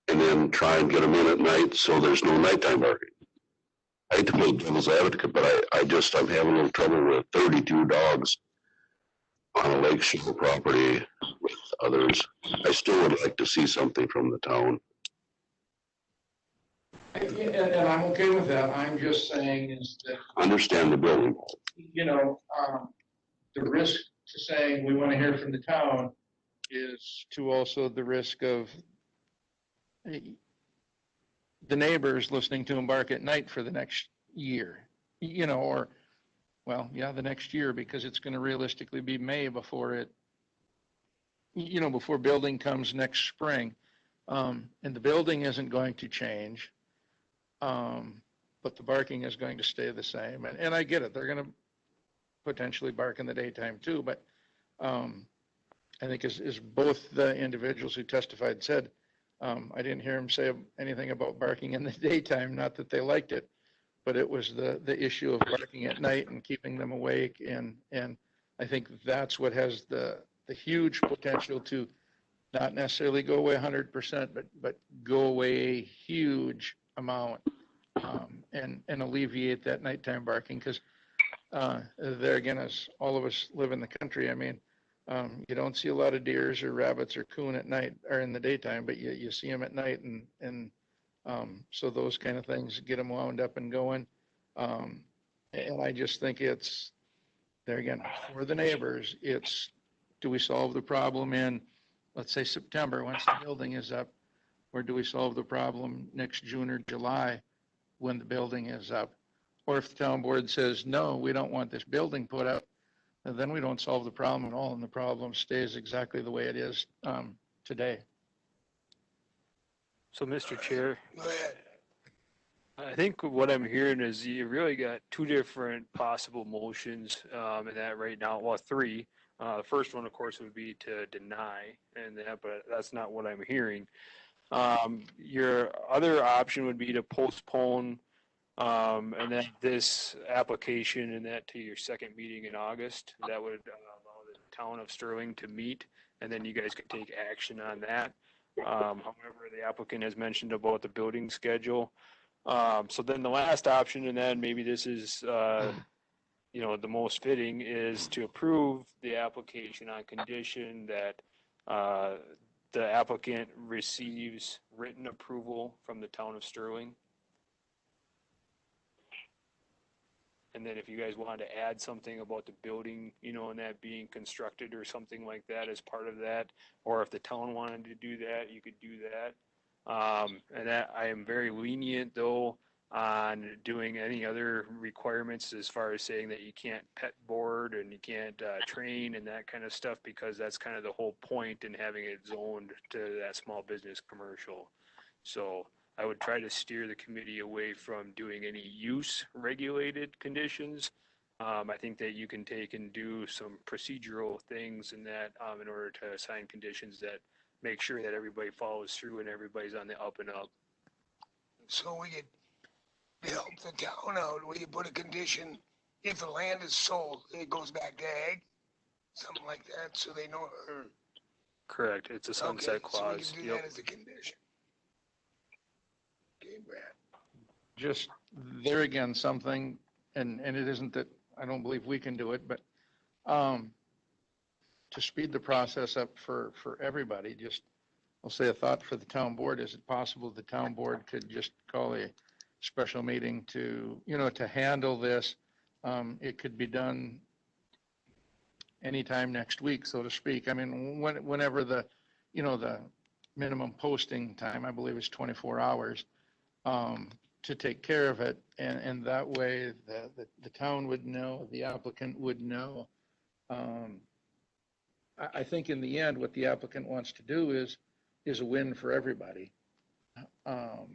and then try and get them in at night so there's no nighttime barking. I hate to play devil's advocate, but I'm having a little trouble with 32 dogs on a lakeshore property with others. I still would like to see something from the town. And I'm okay with that. I'm just saying is that, Understand the building. the risk to saying we want to hear from the town is to also the risk of the neighbors listening to them bark at night for the next year, or, well, yeah, the next year, because it's going to realistically be May before before building comes next spring. And the building isn't going to change, but the barking is going to stay the same. And I get it. They're going to potentially bark in the daytime too, but I think as both the individuals who testified said, I didn't hear them say anything about barking in the daytime, not that they liked it, but it was the issue of barking at night and keeping them awake. And I think that's what has the huge potential to not necessarily go away 100%, but go away a huge amount, and alleviate that nighttime barking. Because there again, as all of us live in the country, I mean, you don't see a lot of deers or rabbits or coon at night or in the daytime, but you see them at night, and so those kind of things get them wound up and going. And I just think it's, there again, for the neighbors, it's, do we solve the problem in, let's say, September, once the building is up, or do we solve the problem next June or July when the building is up? Or if the town board says, no, we don't want this building put up, then we don't solve the problem at all, and the problem stays exactly the way it is today. So, Mr. Chair, go ahead. I think what I'm hearing is you really got two different possible motions in that right now. Well, three. The first one, of course, would be to deny, but that's not what I'm hearing. Your other option would be to postpone and then this application and that to your second meeting in August. That would allow the town of Sterling to meet, and then you guys could take action on that. However, the applicant has mentioned about the building schedule. So then the last option, and then maybe this is, the most fitting, is to approve the application on condition that the applicant receives written approval from the town of Sterling. And then if you guys wanted to add something about the building, and that being constructed or something like that as part of that, or if the town wanted to do that, you could do that. And that I am very lenient though on doing any other requirements as far as saying that you can't pet board and you can't train and that kind of stuff, because that's kind of the whole point in having it zoned to that small business commercial. So I would try to steer the committee away from doing any use regulated conditions. I think that you can take and do some procedural things in that in order to assign conditions that make sure that everybody follows through and everybody's on the up and up. So we could help the town out, we could put a condition, if the land is sold, it goes back to ag, something like that, so they know, or, Correct, it's a sunset clause. So we can do that as a condition. Okay, Brad. Just there again, something, and it isn't that I don't believe we can do it, but to speed the process up for everybody, just, I'll say a thought for the town board. Is it possible the town board could just call a special meeting to handle this? It could be done anytime next week, so to speak. I mean, whenever the, you know, the minimum posting time, I believe is 24 hours, to take care of it. And that way the town would know, the applicant would know. I think in the end, what the applicant wants to do is a win for everybody. But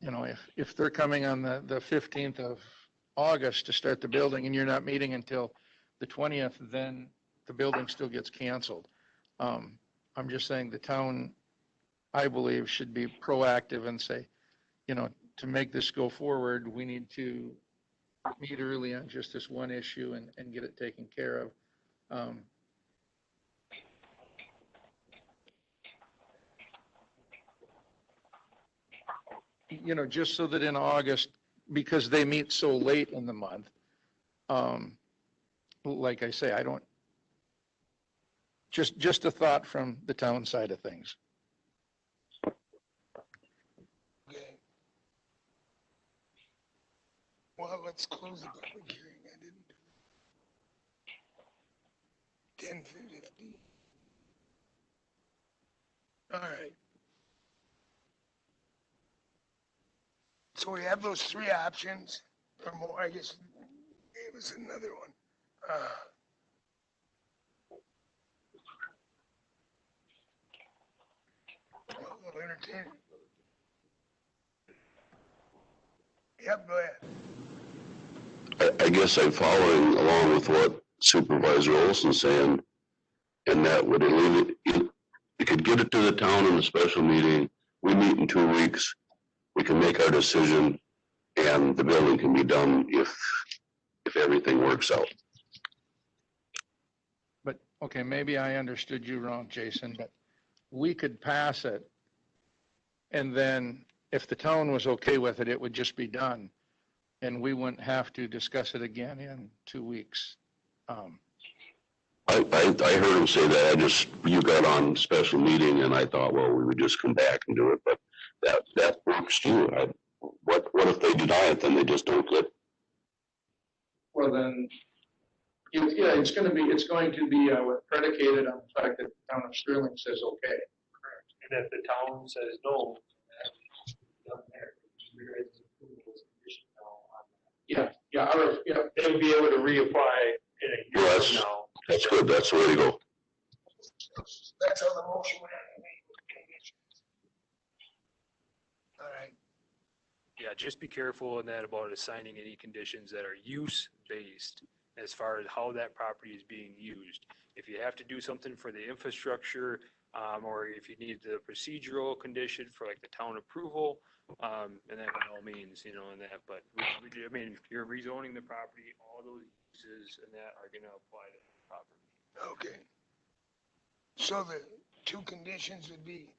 you know, if they're coming on the 15th of August to start the building and you're not meeting until the 20th, then the building still gets canceled. I'm just saying the town, I believe, should be proactive and say, you know, to make this go forward, we need to meet early on just this one issue and get it taken care of. You know, just so that in August, because they meet so late in the month, like I say, I don't, just a thought from the town side of things. Okay. Well, let's close the public hearing. I didn't. 10:50. All right. So we have those three options, or more, I guess. It was another one. I'll entertain it. Yep, go ahead. I guess I'm following along with what Supervisor Olson's saying, and that would alleviate, you could get it to the town in a special meeting, we meet in 2 weeks, we can make our decision, and the building can be done if everything works out. But, okay, maybe I understood you wrong, Jason, but we could pass it, and then if the town was okay with it, it would just be done, and we wouldn't have to discuss it again in 2 weeks. I heard him say that, you got on special meeting, and I thought, well, we would just come back and do it, but that works too. What if they deny it, then they just don't get? Well, then, yeah, it's going to be predicated on the fact that the town of Sterling says okay. Correct. And if the town says no, Yeah, they would be able to reapply in a year from now. That's good, that's the way to go. That's how the motion went. All right. Yeah, just be careful in that about assigning any conditions that are use-based as far as how that property is being used. If you have to do something for the infrastructure, or if you need the procedural condition for like the town approval, and that by all means, you know, and that, but I mean, if you're rezoning the property, all those uses and that are gonna apply to the property. Okay. So the two conditions would be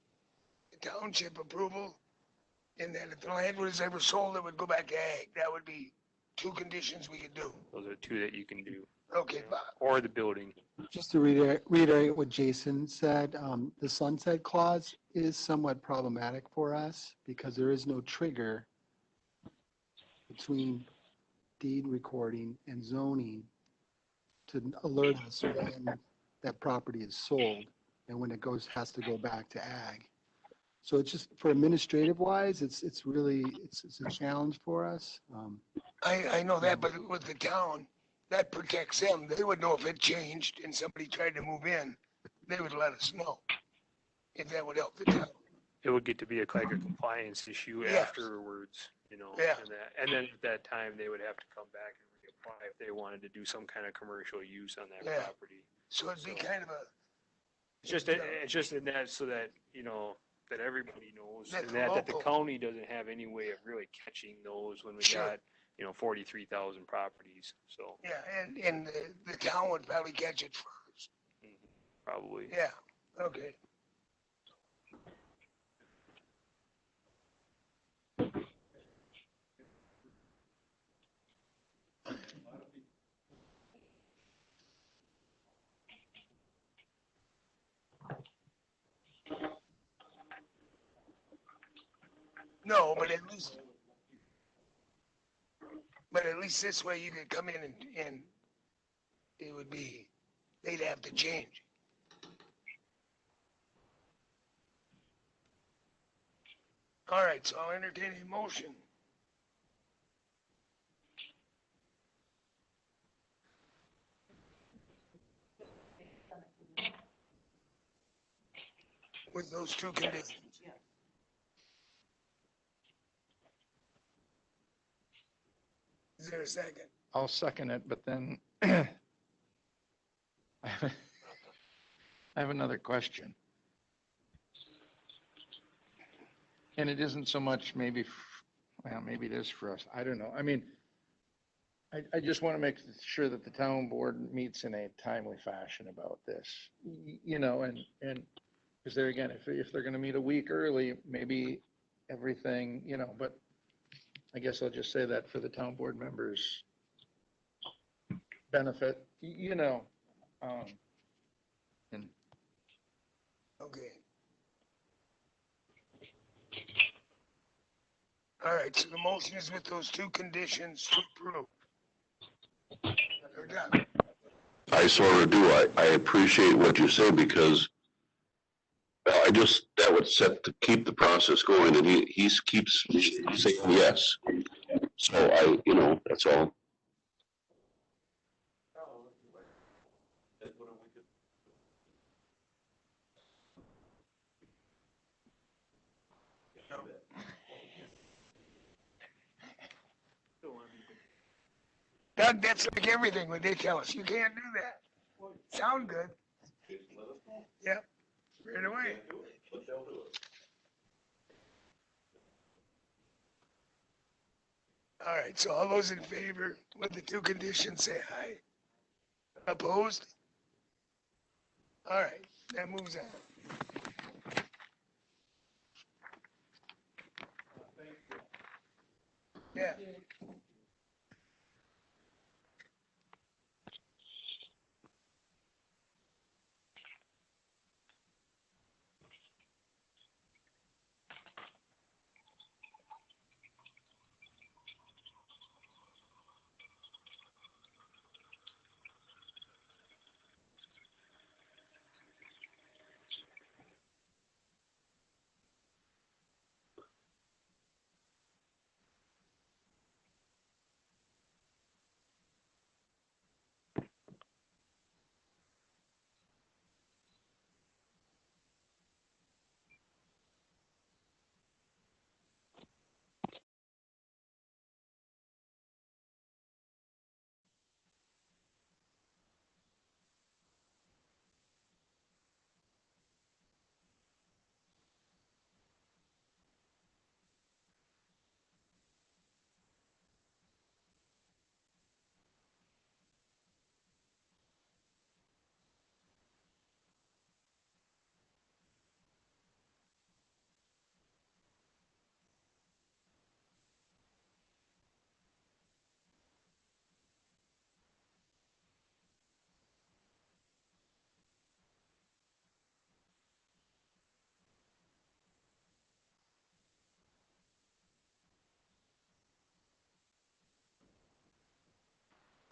the township approval, and that if the land was ever sold, it would go back to ag. That would be two conditions we could do. Those are two that you can do. Okay, Bob. Or the building. Just to reiterate what Jason said, the sunset clause is somewhat problematic for us because there is no trigger between deed recording and zoning to alert us when that property is sold and when it has to go back to ag. So it's just for administrative wise, it's a challenge for us. I know that, but with the town, that protects them. They would know if it changed and somebody tried to move in, they would let us know if that would help the town. It would get to be like a compliance issue afterwards, you know, and then at that time, they would have to come back and reapply if they wanted to do some kind of commercial use on that property. So it'd be kind of a. It's just in that so that, you know, that everybody knows and that the county doesn't have any way of really catching those when we got, you know, 43,000 properties, so. Yeah, and the town would probably catch it first. Probably. Yeah, okay. No, but at at least this way you could come in and it would be, they'd have to change. All right, so I'll entertain a motion. With those two conditions. Is there a second? I'll second it, but then I have another question. And it isn't so much maybe, well, maybe it is for us. I don't know. I mean, I just want to make sure that the town board meets in a timely fashion about this, you know, and because there again, if they're going to meet a week early, maybe everything, you know, but I guess I'll just say that for the town board members' benefit, you know. And Okay. All right, so the motion is with those two conditions to approve. They're done. I sort of do. I appreciate what you say because well, that would keep the process going and he keeps saying yes. So that's all. That's like everything when they tell us, you can't do that. Sound good. Yep, right away. All right, so all those in favor with the two conditions say aye. Opposed? All right, that moves on. Yeah.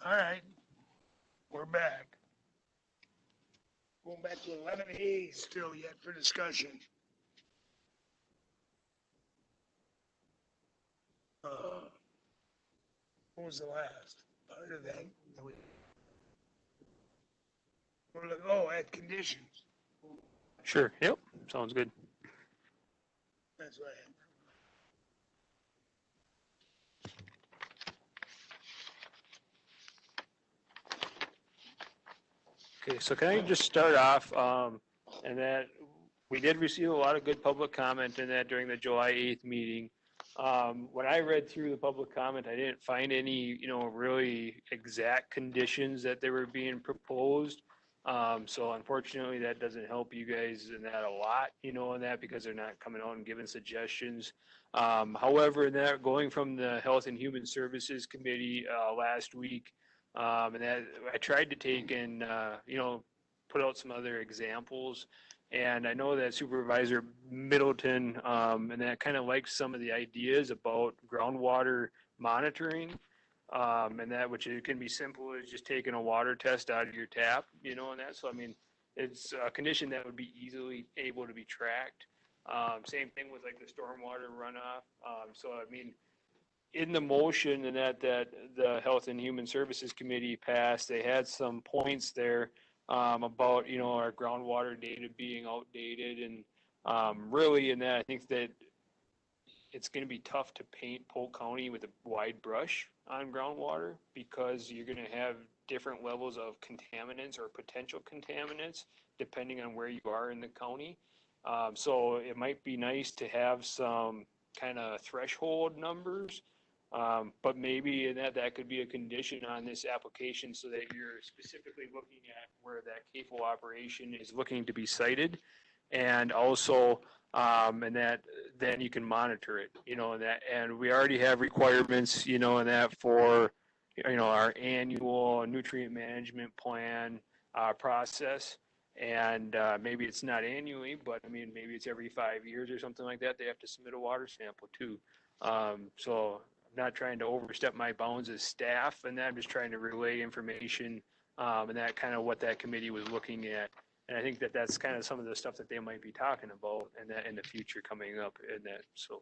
All right, we're back. Going back to 11A still yet for discussion. What was the last part of that? We're like, oh, add conditions. Sure, yep, sounds good. That's right. Okay, so can I just start off, and that we did receive a lot of good public comment in that during the July 8th meeting. When I read through the public comment, I didn't find any, really exact conditions that they were being proposed. So unfortunately, that doesn't help you guys in that a lot, in that because they're not coming out and giving suggestions. However, in that going from the Health and Human Services Committee last week, and that I tried to take and, put out some other examples. And I know that Supervisor Middleton, and that kind of likes some of the ideas about groundwater monitoring. And that, which it can be simple as just taking a water test out of your tap, you know, and that. So, I mean, it's a condition that would be easily able to be tracked. Same thing with like the stormwater runoff. So, I mean, in the motion and that the Health and Human Services Committee passed, they had some points there about, you know, our groundwater data being outdated and really in that I think that it's going to be tough to paint Polk County with a wide brush on groundwater because you're going to have different levels of contaminants or potential contaminants depending on where you are in the county. So it might be nice to have some kind of threshold numbers, but maybe that could be a condition on this application so that you're specifically looking at where that CAFO operation is looking to be sited, and also and that then you can monitor it, you know, and we already have requirements, you know, and that for, you know, our annual nutrient management plan process. And maybe it's not annually, but I mean, maybe it's every 5 years or something like that. They have to submit a water sample too. So I'm not trying to overstep my bounds as staff, and I'm just trying to relay information and that kind of what that committee was looking at. And I think that that's kind of some of the stuff that they might be talking about and that in the future coming up in that. So.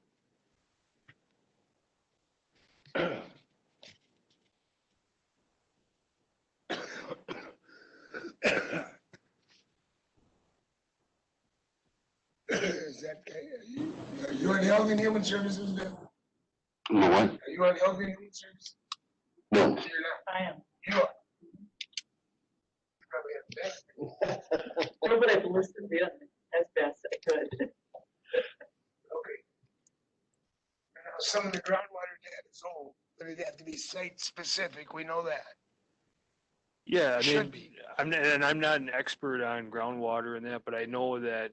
Is that, are you on Health and Human Services, Bill? No, what? Are you on Health and Human Services? No. You're not? I am. You are? You probably have that. No, but I've listened in as best I could. Okay. Now, some of the groundwater data is old, but it'd have to be site specific, we know that. Yeah, I Should mean, be. I'm not an expert on groundwater and that, but I know that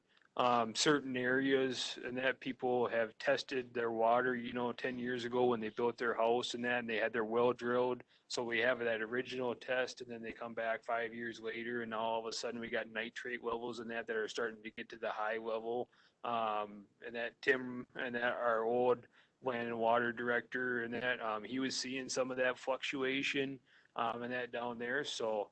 certain areas and that people have tested their water, you know, 10 years ago when they built their house and that, and they had their well drilled. So we have that original test, and then they come back 5 years later, and now all of a sudden we got nitrate levels and that are starting to get to the high level. And that Tim and that our old land and water director and that he was seeing some of that fluctuation and that down there. So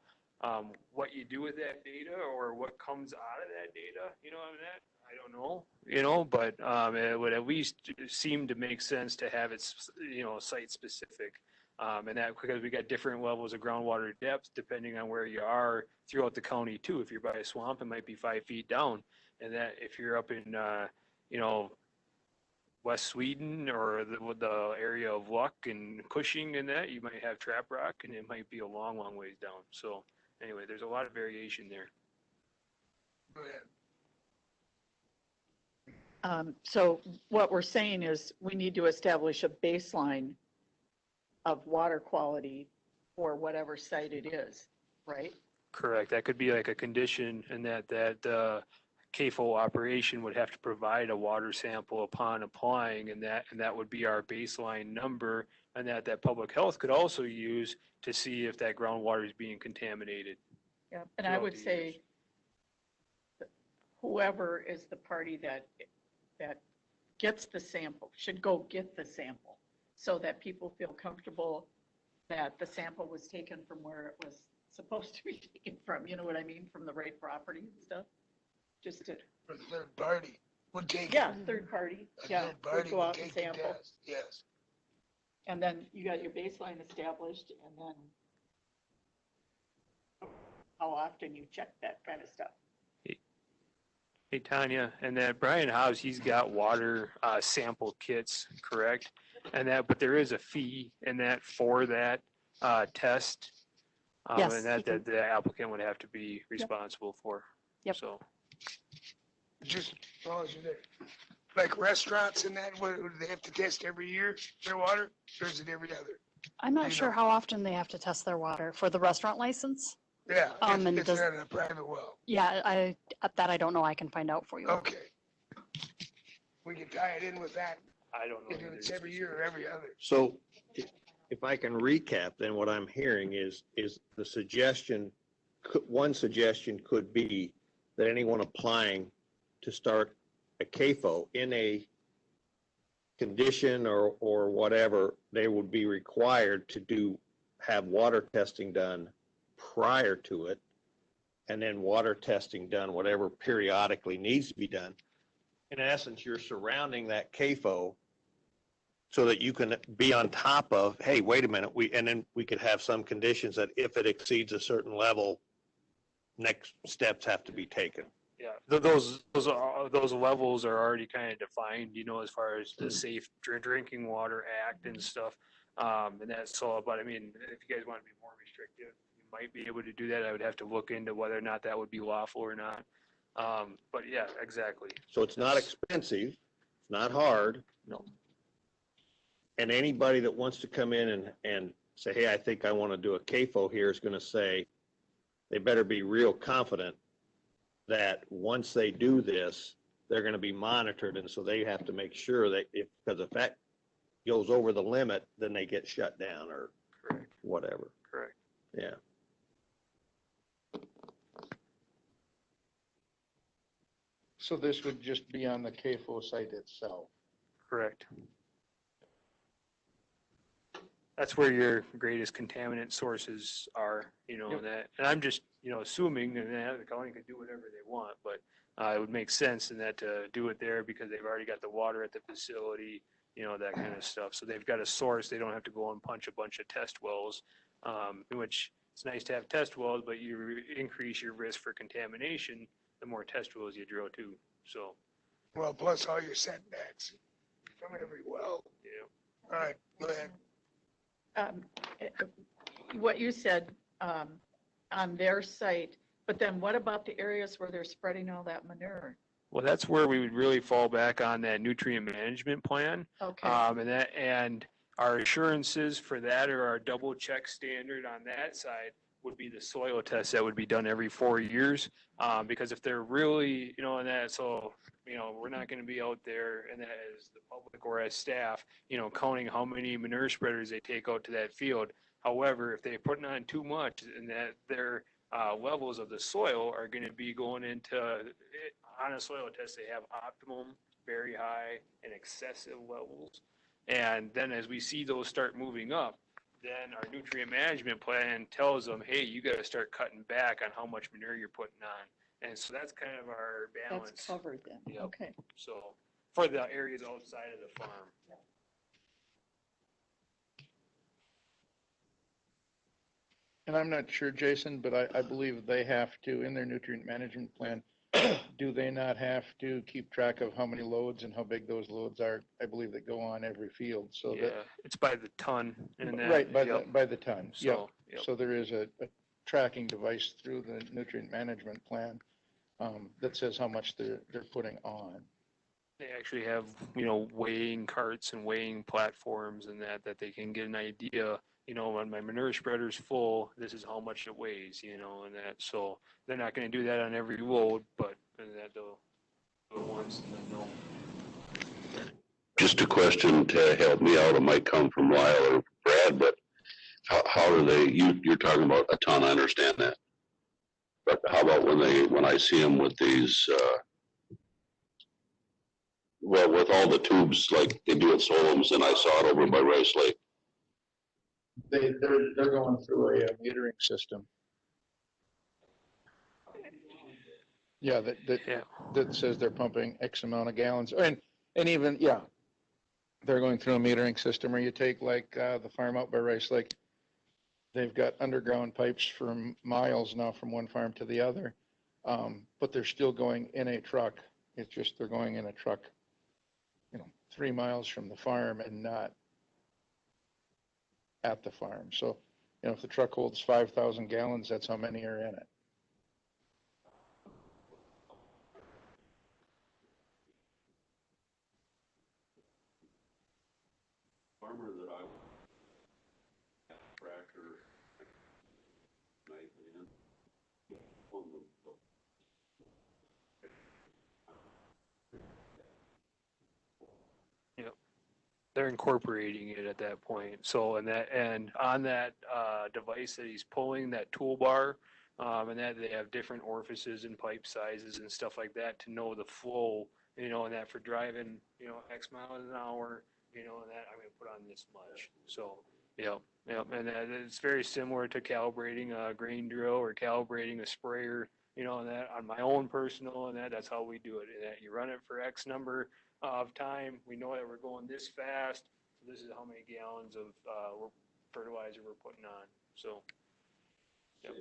what you do with that data or what comes out of that data, you know, I don't know, you know, but it would at least seem to make sense to have it, you know, site specific. And that because we got different levels of groundwater depth depending on where you are throughout the county too. If you're by a swamp, it might be 5 feet down. And that if you're up in, you know, West Sweden or the area of Luck and Cushing and that, you might have trap rock and it might be a long, long ways down. So anyway, there's a lot of variation there. Go ahead. So what we're saying is we need to establish a baseline of water quality for whatever site it is, right? Correct. That could be like a condition and that CAFO operation would have to provide a water sample upon applying, and that would be our baseline number, and that public health could also use to see if that groundwater is being contaminated. Yeah, and I would say whoever is the party that gets the sample should go get the sample so that people feel comfortable that the sample was taken from where it was supposed to be taken from, you know what I mean, from the right property and stuff. Just to. For the third party would take. Yeah, third party, yeah, Third party would go out and take the sample. test, yes. And then you got your baseline established, and then how often you check that kind of stuff. Hey, Tanya, and that Brian House, he's got water sample kits, correct? And but there is a fee in that for that test. Yes, And that the applicant would have to be responsible for. Yep. So. Just as long as you're there. Like restaurants and that, what, they have to test every year their water, or is it every other? I'm not sure how often they have to test their water for the restaurant license. Yeah, and it's not in a private well. Yeah, that I don't know. I can find out for you. Okay. We can tie it in with that. I don't know. If it's every year or every other. So if I can recap, then what I'm hearing is the suggestion, one suggestion could be that anyone applying to start a CAFO in a condition or whatever, they would be required to have water testing done prior to it, and then water testing done, whatever periodically needs to be done. In essence, you're surrounding that CAFO so that you can be on top of, hey, wait a minute, and then we could have some conditions that if it exceeds a certain level, next steps have to be taken. Yeah, those levels are already kind of defined, you know, as far as the Safe Drinking Water Act and stuff. And that's so, but I mean, if you guys want to be more restrictive, you might be able to do that. I would have to look into whether or not that would be lawful or not. But yeah, exactly. So it's not expensive, it's not hard. No. And anybody that wants to come in and say, hey, I think I want to do a CAFO here is going to say, they better be real confident that once they do this, they're going to be monitored. And so they have to make sure that because if that goes over the limit, then they get shut down or Correct. Whatever. Correct. Yeah. So this would just be on the CAFO site itself? Correct. That's where your greatest contaminant sources are, you know, Yep. that, and I'm just, you know, assuming that the county could do whatever they want, but it would make sense in that to do it there because they've already got the water at the facility, you know, that kind of stuff. So they've got a source. They don't have to go and punch a bunch of test wells, in which it's nice to have test wells, but you increase your risk for contamination the more test wells you drill too. So. Well, plus all your setbacks from every well. Yeah. All right, go ahead. What you said on their site, but then what about the areas where they're spreading all that manure? Well, that's where we would really fall back on that nutrient management plan. Okay. And our assurances for that, or our double check standard on that side, would be the soil test that would be done every 4 years. Because if they're really, you know, and that, so, you know, we're not going to be out there, and that as the public or as staff, you know, counting how many manure spreaders they take out to that field. However, if they're putting on too much, and that their levels of the soil are going to be going into, on a soil test, they have optimum, very high, and excessive levels. And then as we see those start moving up, then our nutrient management plan tells them, hey, you got to start cutting back on how much manure you're putting on. And so that's kind of our balance. That's covered then. Yep. Okay. So for the areas outside of the farm. And I'm not sure, Jason, but I believe they have to, in their nutrient management plan, do they not have to keep track of how many loads and how big those loads are? I believe that go on every field, so Yeah, that. it's by the ton. And that, Right, yep. by the ton, yeah. So, yep. So there is a tracking device through the nutrient management plan that says how much they're putting on. They actually have, you know, weighing carts and weighing platforms and that they can get an idea, you know, when my manure spreader's full, this is how much it weighs, you know, and that. So they're not going to do that on every load, but that they'll do it once and then they'll. Just a question to help me out. It might come from Lyle or Brad, but how do they, you're talking about a ton, I understand that. But how about when I see them with these, well, with all the tubes like they do at Solom's, and I saw it over by Rice Lake. They're going through a metering system. Yeah, that says they're pumping X amount of gallons, and even, yeah, they're going through a metering system. Or you take like the farm out by Rice Lake, they've got underground pipes for miles now from one farm to the other, but they're still going in a truck. It's just they're going in a truck, 3 miles from the farm and not at the farm. So, if the truck holds 5,000 gallons, that's how many are in it. Farmer that I tractor knife in on the Yep. They're incorporating it at that point. So, and on that device that he's pulling, that toolbar, and that they have different orifices and pipe sizes and stuff like that to know the flow and that for driving, X miles an hour, and that I'm gonna put on this much. So, and that it's very similar to calibrating a grain drill or calibrating a sprayer, and that on my own personal, and that's how we do it. And that you run it for X number of time. We know that we're going this fast. So this is how many gallons of fertilizer we're putting on. So, yep.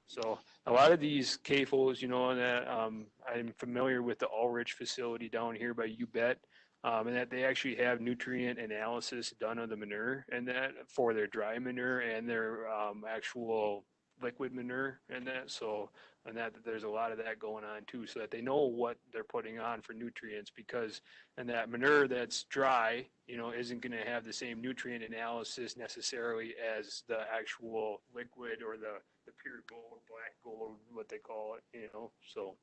So a lot of these CAFOs, and that I'm familiar with the Ulrich facility down here by UBET, and that they actually have nutrient analysis done on the manure and that for their dry manure and their actual liquid manure and that. So, and that there's a lot of that going on too, so that they know what they're putting on for nutrients, because and that manure that's dry, isn't going to have the same nutrient analysis necessarily as the actual liquid or the pure gold, black gold, what they call it, so.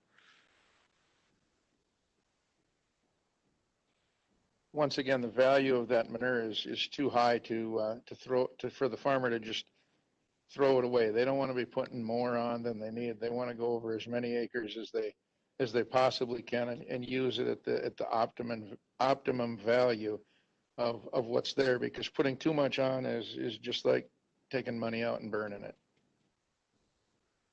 Once again, the value of that manure is too high for the farmer to just throw it away. They don't want to be putting more on than they need. They want to go over as many acres as they possibly can and use it at the optimum value of what's there, because putting too much on is just like taking money out and burning it.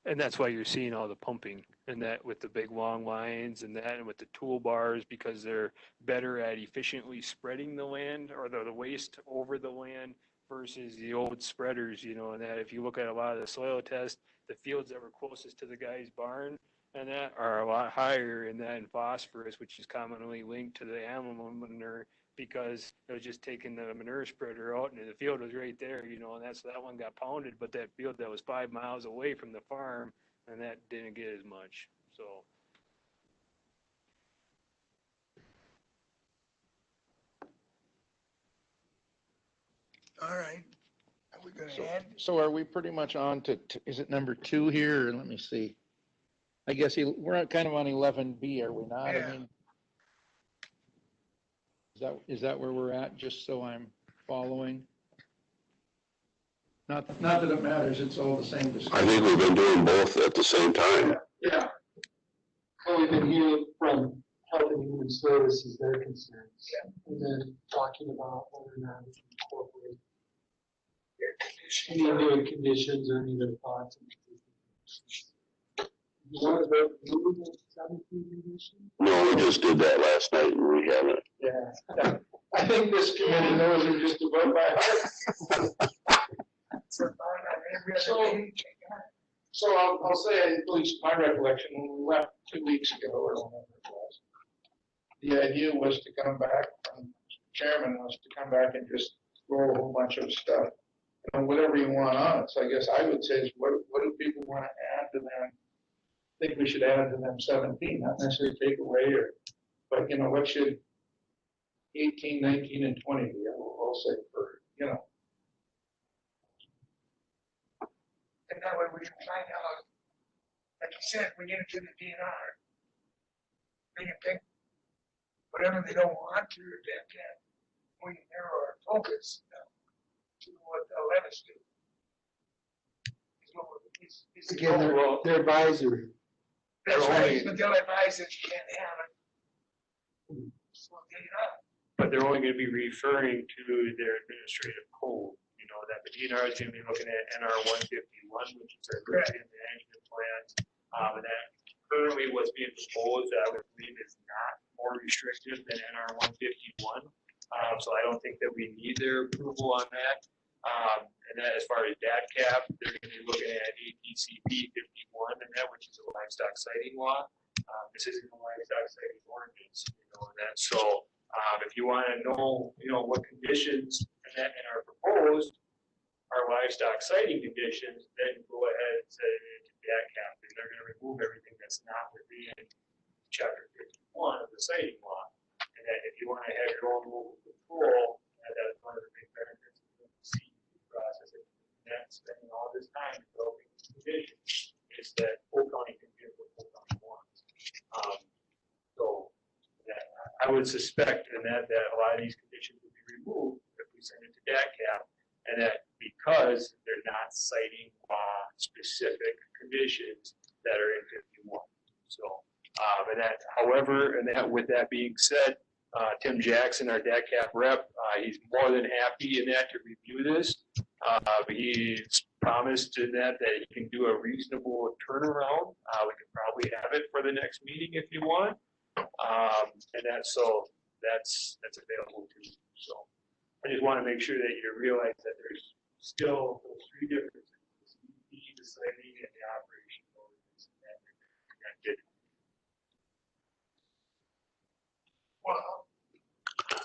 And that's why you're seeing all the pumping and that with the big long lines and that and with the toolbars, because they're better at efficiently spreading the land or the waste over the land versus the old spreaders, and that if you look at a lot of the soil tests, the fields that were closest to the guy's barn and that are a lot higher in that in phosphorus, which is commonly linked to the animal manure, because it was just taking the manure spreader out and the field was right there, and that one got pounded, but that field that was 5 miles away from the farm, and that didn't get as much, so. All right. Are we gonna add? So are we pretty much on to, is it number 2 here, or let me see. I guess we're kind of on 11B, are we not? Yeah. I mean, is that where we're at, just so I'm following? Not that it matters, it's all the same discussion. I think we've been doing both at the same time. Yeah. Well, we've been hearing from Health and Human Services, their concerns. Yeah. And then talking about whether or not we can incorporate any new conditions or any of their thoughts. You want to vote for the 17 conditions? No, we just did that last night and we haven't. Yeah. I think this committee knows it just to vote by heart. So I'll say, at least my recollection, when we left 2 weeks ago or whatever it was, the idea was to come back, chairman was to come back and just throw a whole bunch of stuff, whatever you want on it. So I guess I would say is what do people want to add to them? I think we should add to them 17, not necessarily take away but what should 18, 19, and 20 be? I'll say for, And that way we can find out, like you said, we get it to the DNR. They can pick whatever they don't want to, then we can narrow our focus to what they'll let us do. Again, they're advisory. That's right, but they'll advise that you can't have it. So get it up. But they're only going to be referring to their administrative code, that the DNR is going to be looking at NR 151, which is our nutrient management plan. And that currently what's being proposed, I would believe, is not more restrictive than NR 151. So I don't think that we need their approval on that. And that as far as DATCAP, they're going to be looking at APCP 51 and that, which is a livestock sighting law. This isn't a livestock sighting ordinance, and that. So if you want to know, what conditions that are proposed are livestock sighting conditions, then go ahead and say to DATCAP, and they're going to remove everything that's not within Chapter 51 of the sighting law. And then if you want to have your own local control, that's one of the big benefits of the CEP process. That's spending all this time developing this condition is that Polk County can get what Polk County wants. So that I would suspect that a lot of these conditions would be removed if we send it to DATCAP, and that because they're not citing specific conditions that are in 51. So, And that, however, with that being said, Tim Jackson, our DATCAP rep, he's more than happy in that to review this. He's promised in that he can do a reasonable turnaround. We can probably have it for the next meeting if you want. And that's available too. So I just want to make sure that you realize that there's still those three differences: the siting and the operation.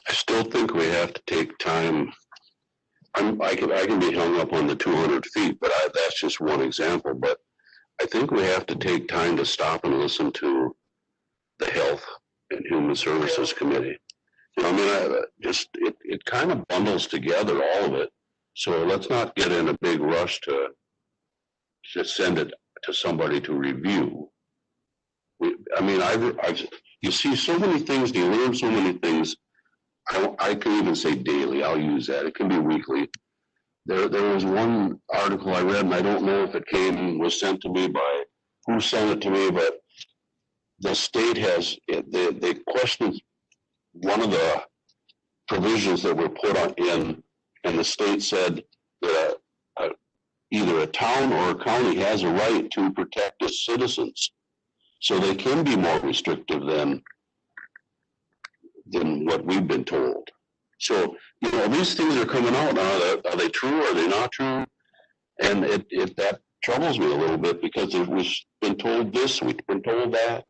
I still think we have to take time. I can be hung up on the 200 feet, but that's just one example. But I think we have to take time to stop and listen to the Health and Human Services Committee. I mean, it kind of bundles together all of it. So let's not get in a big rush to send it to somebody to review. I mean, you see so many things, you learn so many things. I can even say daily. I'll use that. It can be weekly. There was one article I read, and I don't know if it was sent to me by who sent it to me, but the state they questioned one of the provisions that were put in, and the state said that either a town or a county has a right to protect its citizens, so they can be more restrictive than what we've been told. So, these things are coming out now. Are they true? Are they not true? And that troubles me a little bit, because we've been told this, we've been told that.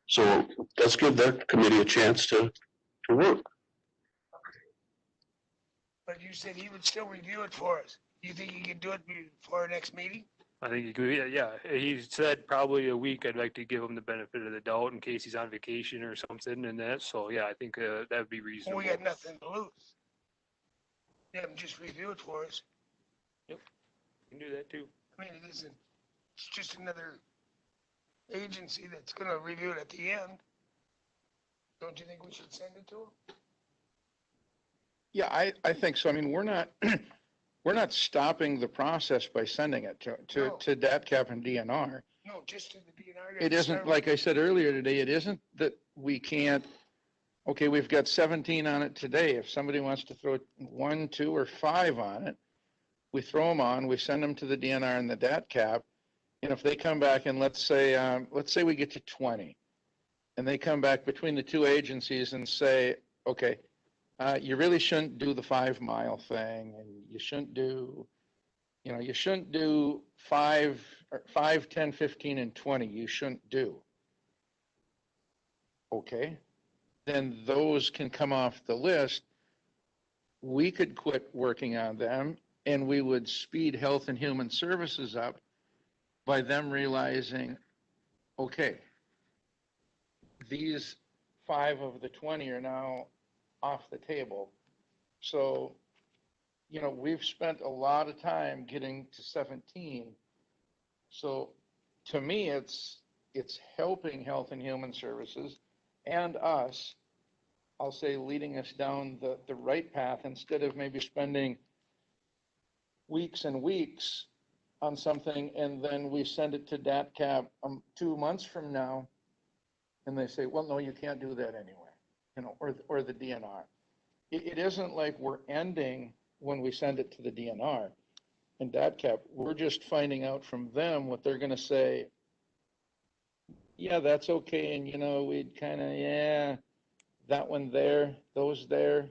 So let's give that committee a chance to work. But you said he would still review it for us. You think he could do it before our next meeting? I think he could, yeah. He said probably a week. I'd like to give him the benefit of the doubt in case he's on vacation or something and that. So, yeah, I think that would be reasonable. Well, we got nothing to lose. Have him just review it for us. Yep, you can do that too. I mean, it's just another agency that's going to review it at the end. Don't you think we should send it to him? Yeah, I think so. I mean, we're not stopping the process by sending it to DATCAP and DNR. No, just to the DNR. It isn't, like I said earlier today, it isn't that we can't, okay, we've got 17 on it today. If somebody wants to throw 1, 2, or 5 on it, we throw them on, we send them to the DNR and the DATCAP. And if they come back and let's say we get to 20, and they come back between the two agencies and say, okay, you really shouldn't do the 5 mile thing, and you shouldn't do, you shouldn't do 5, 10, 15, and 20. You shouldn't do. Okay, then those can come off the list. We could quit working on them, and we would speed Health and Human Services up by them realizing, okay, these 5 of the 20 are now off the table. So, we've spent a lot of time getting to 17. So to me, it's helping Health and Human Services and us, I'll say, leading us down the right path, instead of maybe spending weeks and weeks on something and then we send it to DATCAP 2 months from now and they say, well, no, you can't do that anyway, or the DNR. It isn't like we're ending when we send it to the DNR and DATCAP. We're just finding out from them what they're going to say. Yeah, that's okay. And, we'd kind of, that one there, those there,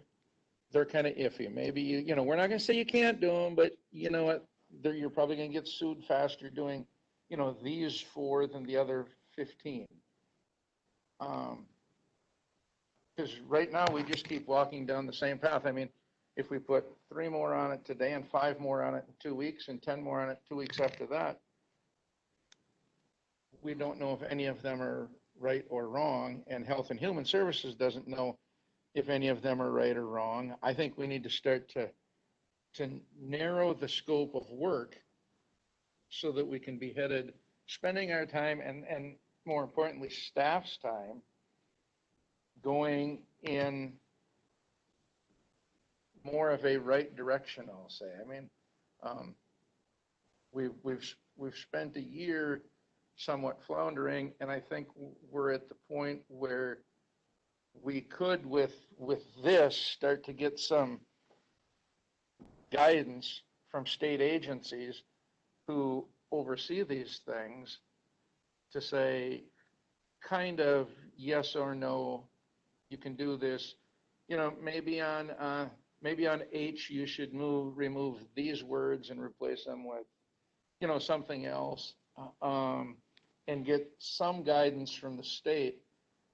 they're kind of iffy. Maybe, we're not going to say you can't do them, but you know what? You're probably going to get sued faster doing, these 4 than the other 15. Because right now we just keep walking down the same path. I mean, if we put 3 more on it today and 5 more on it in 2 weeks and 10 more on it 2 weeks after that, we don't know if any of them are right or wrong, and Health and Human Services doesn't know if any of them are right or wrong. I think we need to start to narrow the scope of work so that we can be headed, spending our time and more importantly, staff's time, going in more of a right direction, I'll say. I mean, we've spent a year somewhat floundering, and I think we're at the point where we could, with this, start to get some guidance from state agencies who oversee these things to say, kind of yes or no, you can do this. You know, maybe on H, you should remove these words and replace them with, you know, something else, and get some guidance from the state,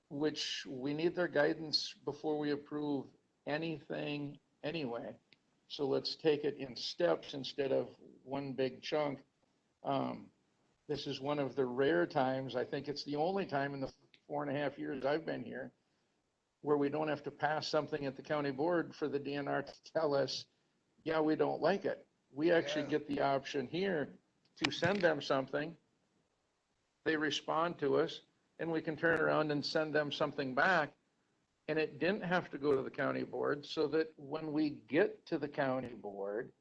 which we need their guidance before we approve anything anyway. So let's take it in steps instead of one big chunk. This is one of the rare times, I think it's the only time in the 4.5 years I've been here, where we don't have to pass something at the county board for the DNR to tell us, yeah, we don't like it. We actually get the option here to send them something. They respond to us, and we can turn around and send them something back. And it didn't have to go to the county board, so that when we get to the county board,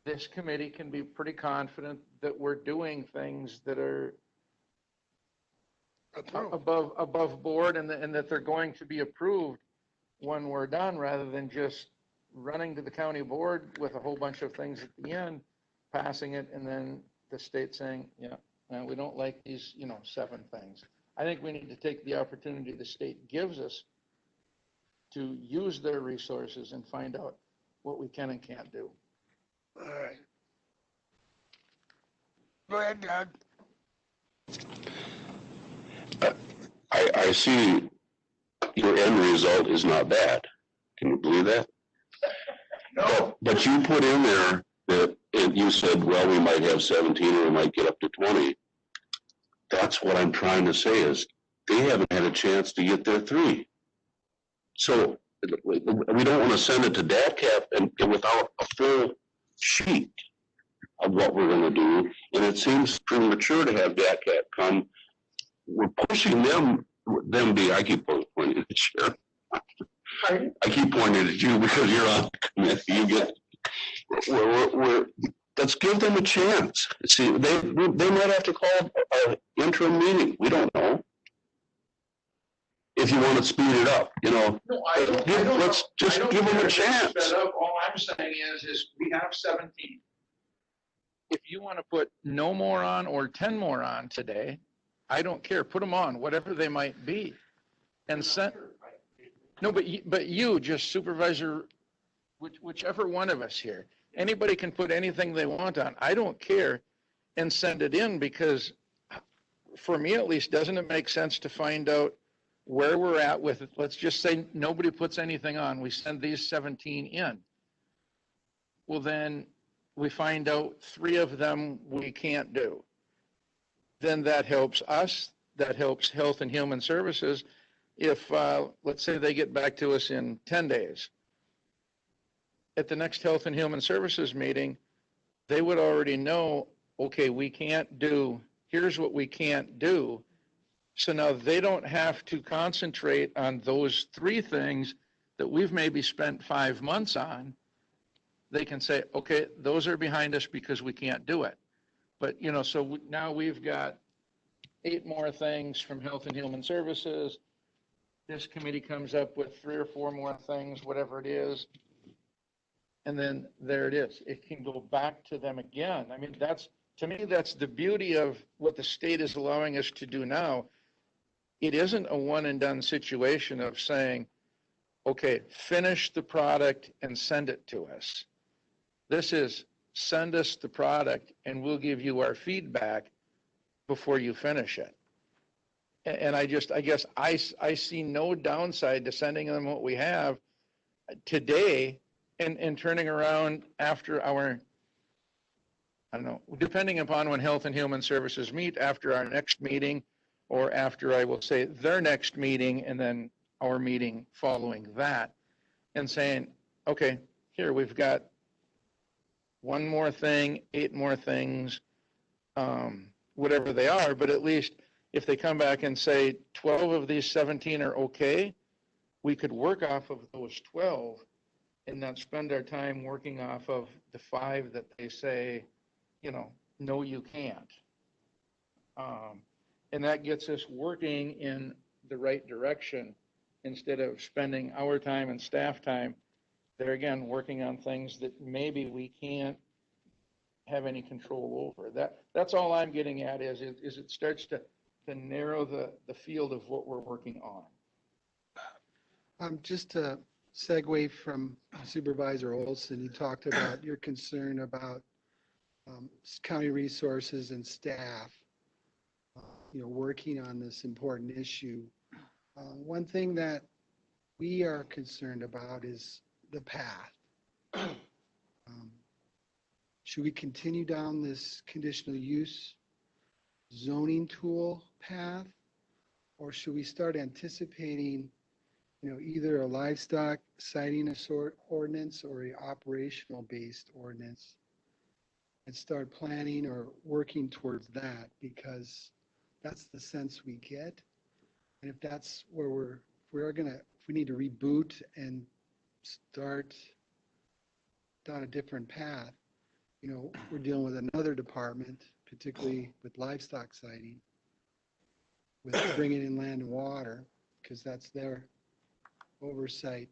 this committee can be pretty confident that we're doing things that are above board, and that they're going to be approved when we're done, rather than just running to the county board with a whole bunch of things at the end, passing it, and then the state saying, yeah, no, we don't like these, 7 things. I think we need to take the opportunity the state gives us to use their resources and find out what we can and can't do. All right. Go ahead, Doug. I see your end result is not bad. Can you believe that? No. But you put in there that, and you said, well, we might have 17 or we might get up to 20. That's what I'm trying to say is they haven't had a chance to get their 3. So we don't want to send it to DATCAP and without a full sheet of what we're going to do. And it seems premature to have DATCAP come. We're pushing them I keep pointing at Sharon. I keep pointing at you because you're on the committee. You get, let's give them a chance. See, they might have to call an interim meeting. We don't know. If you want to speed it up, No, let's just give them a chance. All I'm saying is we have 17. If you want to put no more on or 10 more on today, I don't care. Put them on, whatever they might be. And send, no, but you, just supervisor, whichever one of us here, anybody can put anything they want on. I don't care, and send it in, because for me at least, doesn't it make sense to find out where we're at with it? Let's just say nobody puts anything on. We send these 17 in. Well, then we find out 3 of them we can't do. Then that helps us. That helps Health and Human Services. If, let's say they get back to us in 10 days. At the next Health and Human Services meeting, they would already know, okay, we can't do, here's what we can't do. So now they don't have to concentrate on those 3 things that we've maybe spent 5 months on. They can say, okay, those are behind us because we can't do it. But, so now we've got 8 more things from Health and Human Services. This committee comes up with 3 or 4 more things, whatever it is. And then there it is. It can go back to them again. I mean, to me, that's the beauty of what the state is allowing us to do now. It isn't a one and done situation of saying, okay, finish the product and send it to us. This is send us the product and we'll give you our feedback before you finish it. And I guess I see no downside to sending them what we have today and turning around after our, I don't know, depending upon when Health and Human Services meet, after our next meeting, or after, I will say, their next meeting, and then our meeting following that, and saying, okay, here, we've got 1 more thing, 8 more things, whatever they are, but at least if they come back and say 12 of these 17 are okay, we could work off of those 12 and not spend our time working off of the 5 that they say, no, you can't. And that gets us working in the right direction instead of spending our time and staff time there again, working on things that maybe we can't have any control over. That's all I'm getting at is it starts to narrow the field of what we're working on. Just to segue from Supervisor Olson, you talked about your concern about county resources and staff, working on this important issue. One thing that we are concerned about is the path. Should we continue down this conditional use zoning tool path, or should we start anticipating, either a livestock sighting ordinance or a operational based ordinance, and start planning or working towards that, because that's the sense we get. And if that's where if we need to reboot and start down a different path, we're dealing with another department, particularly with livestock sighting, with bringing in land and water, because that's their oversight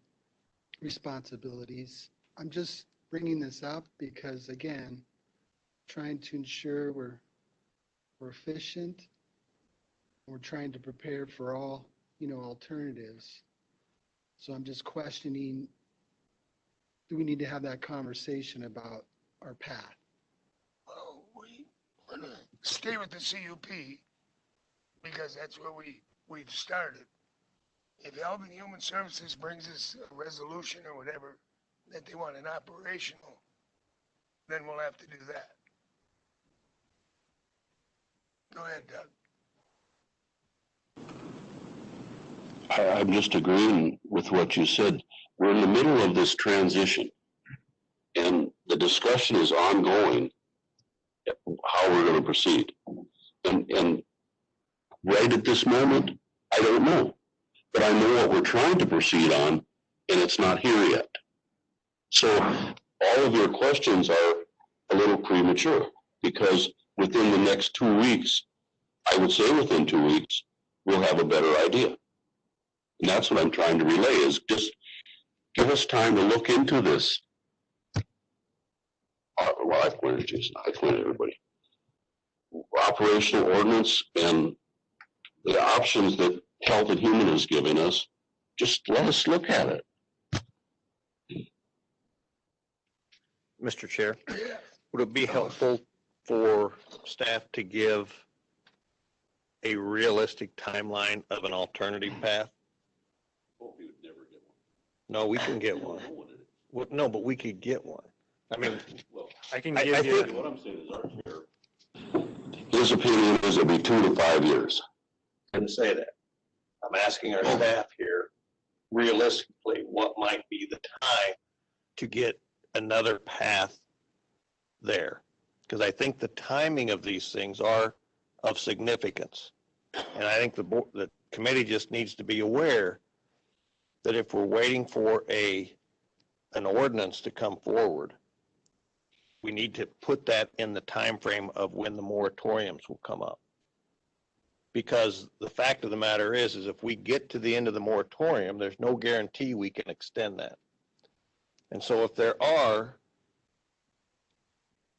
responsibilities. I'm just bringing this up because, again, trying to ensure we're efficient. We're trying to prepare for all, alternatives. So I'm just questioning, do we need to have that conversation about our path? Well, we're gonna stay with the CUP because that's where we've started. If Health and Human Services brings us a resolution or whatever that they want an operational, then we'll have to do that. Go ahead, Doug. I'm just agreeing with what you said. We're in the middle of this transition, and the discussion is ongoing, how we're going to proceed. And right at this moment, I don't know. But I know what we're trying to proceed on, and it's not here yet. So all of your questions are a little premature, because within the next 2 weeks, I would say within 2 weeks, we'll have a better idea. And that's what I'm trying to relay, is just give us time to look into this. Well, I've pointed Jason, I pointed everybody. Operational ordinance and the options that Health and Human is giving us, just let us look at it. Mr. Chair, would it be helpful for staff to give a realistic timeline of an alternative path? No, we can get one. No, but we could get one. I mean, I can give you. What I'm saying is our chair. His opinion is it'll be 2 to 5 years. I didn't say that. I'm asking our staff here, realistically, what might be the time to get another path there? Because I think the timing of these things are of significance. And I think the committee just needs to be aware that if we're waiting for an ordinance to come forward, we need to put that in the time frame of when the moratoriums will come up. Because the fact of the matter is if we get to the end of the moratorium, there's no guarantee we can extend that. And so if there are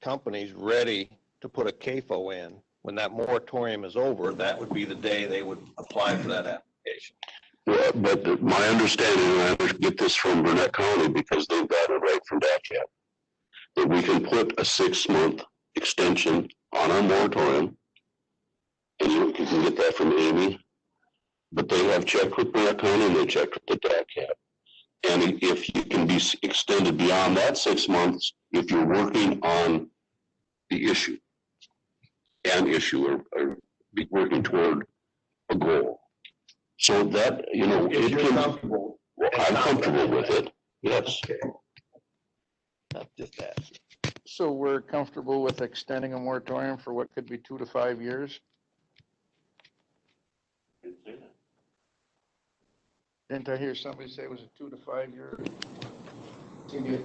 companies ready to put a CAFO in, when that moratorium is over, that would be the day they would apply for that application. Well, but my understanding, and I get this from Burnett County because they've got it right from DACAP, that we can put a 6-month extension on our moratorium, and you can get that from Amy, but they have checked with Burnett County and they checked with the DACAP. And if you can be extended beyond that 6 months, if you're working on the issue, or be working toward a goal. So that, if you're comfortable, I'm comfortable with it, yes. Okay. Not just that. So we're comfortable with extending a moratorium for what could be 2 to 5 years? Didn't I hear somebody say it was a 2 to 5 year? To get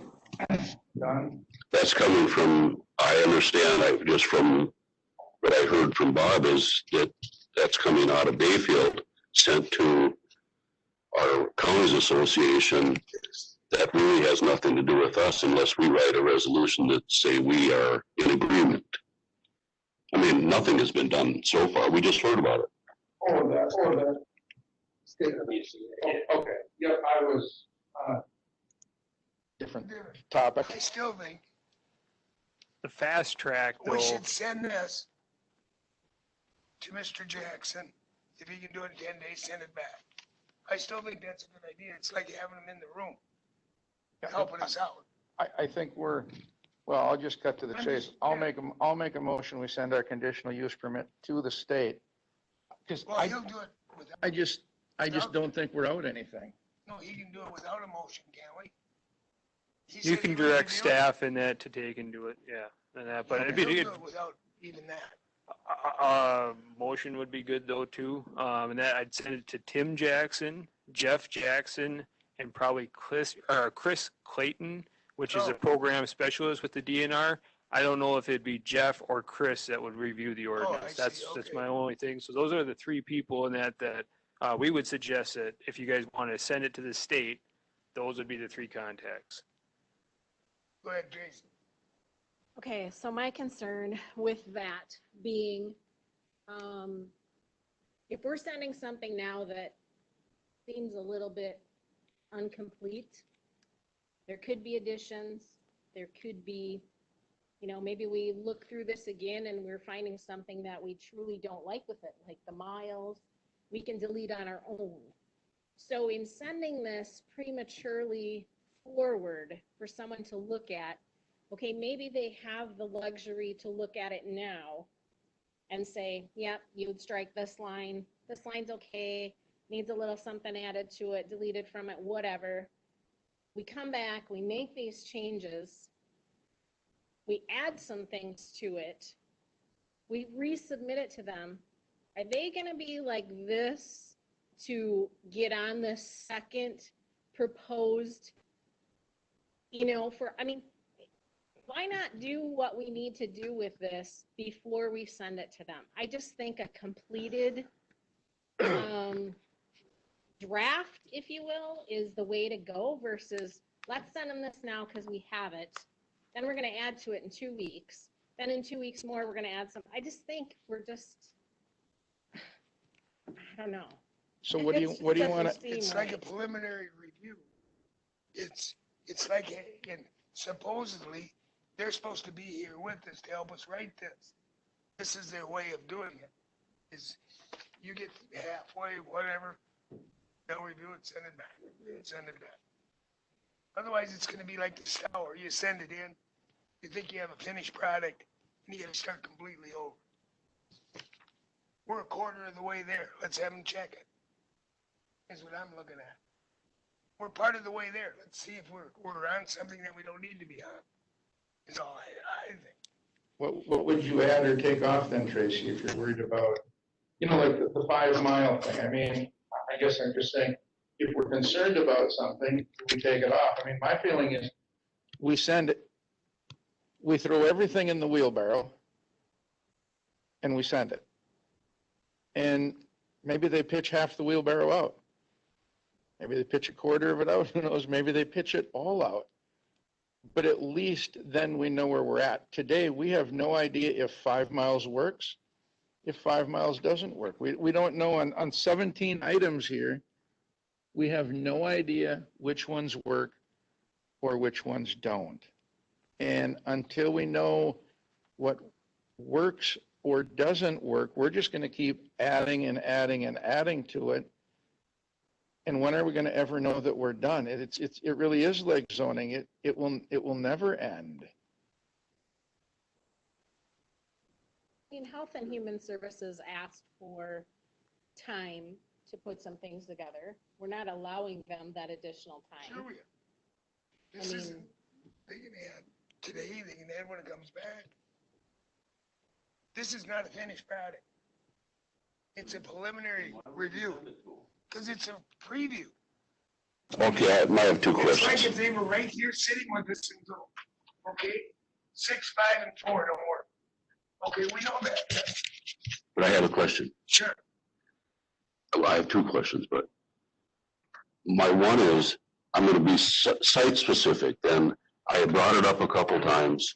done? That's coming from, I understand, just from what I heard from Bob is that that's coming out of Bayfield, sent to our counties association. That really has nothing to do with us unless we write a resolution that say we are in agreement. I mean, nothing has been done so far. We just heard about it. Oh, that. Okay, yep, I was, Different topic. I still think The fast track, we though, should send this to Mr. Jackson. If he can do it in 10 days, send it back. I still think that's a good idea. It's like having him in the room, helping us out. I think well, I'll just cut to the chase. I'll make a motion, we send our conditional use permit to the state. Because Well, he'll do it without. I just don't think we're out anything. No, he can do it without a motion, can't we? He you said can he would direct review it. staff in that to take and do it, yeah. And that, but it'd be, He'll do it without even that. motion would be good though too. And that I'd send it to Tim Jackson, Jeff Jackson, and probably Chris Clayton, which is a program specialist with the DNR. I don't know if it'd be Jeff or Chris that would review the ordinance. That's my only thing. So those are the three people in that we would suggest that if you guys want to send it to the state, those would be the three contacts. Go ahead, Jason. Okay, so my concern with that being, if we're sending something now that seems a little bit incomplete, there could be additions, there could be, maybe we look through this again and we're finding something that we truly don't like with it, like the miles, we can delete on our own. So in sending this prematurely forward for someone to look at, okay, maybe they have the luxury to look at it now and say, yep, you would strike this line's okay, needs a little something added to it, deleted from it, whatever. We come back, we make these changes, we add some things to it, we resubmit it to them. Are they gonna be like this to get on this second proposed, why not do what we need to do with this before we send it to them? I just think a completed draft, if you will, is the way to go versus let's send them this now because we have it. Then we're going to add to it in 2 weeks. Then in 2 weeks more, we're going to add some. I just think we're just, I don't know. So what do you want to? It's like a preliminary review. It's like, and supposedly, they're supposed to be here with us to help us write this. This is their way of doing it, is you get halfway, whatever, they'll review it, send it back. Otherwise, it's gonna be like the sour. You send it in, you think you have a finished product, and you gotta start completely over. We're a quarter of the way there. Let's have them check it. That's what I'm looking at. We're part of the way there. Let's see if we're on something that we don't need to be on. Is all I think. What would you add or take off then, Tracy, if you're worried about, like the 5 mile thing? I mean, I guess I'm just saying, if we're concerned about something, we take it off. I mean, my feeling is we throw everything in the wheelbarrow and we send it. And maybe they pitch half the wheelbarrow out. Maybe they pitch a quarter of it out, who knows? Maybe they pitch it all out. But at least then we know where we're at. Today, we have no idea if 5 miles works, if 5 miles doesn't work. We don't know on 17 items here, we have no idea which ones work or which ones don't. And until we know what works or doesn't work, we're just going to keep adding and adding and adding to it. And when are we going to ever know that we're done? It really is like zoning. It will never end. Health and Human Services asked for time to put some things together. We're not allowing them that additional time. Sure we are. This isn't, they can add today, they can add when it comes back. This is not a finished product. It's a preliminary review. Because it's a preview. Okay, I might have 2 questions. It's like if they were right here sitting with us and go, okay, 6, 5, and 4 don't work. Okay, we know that. But I have a question. Sure. Well, I have two questions, but my one is, I'm gonna be site specific, and I had brought it up a couple times.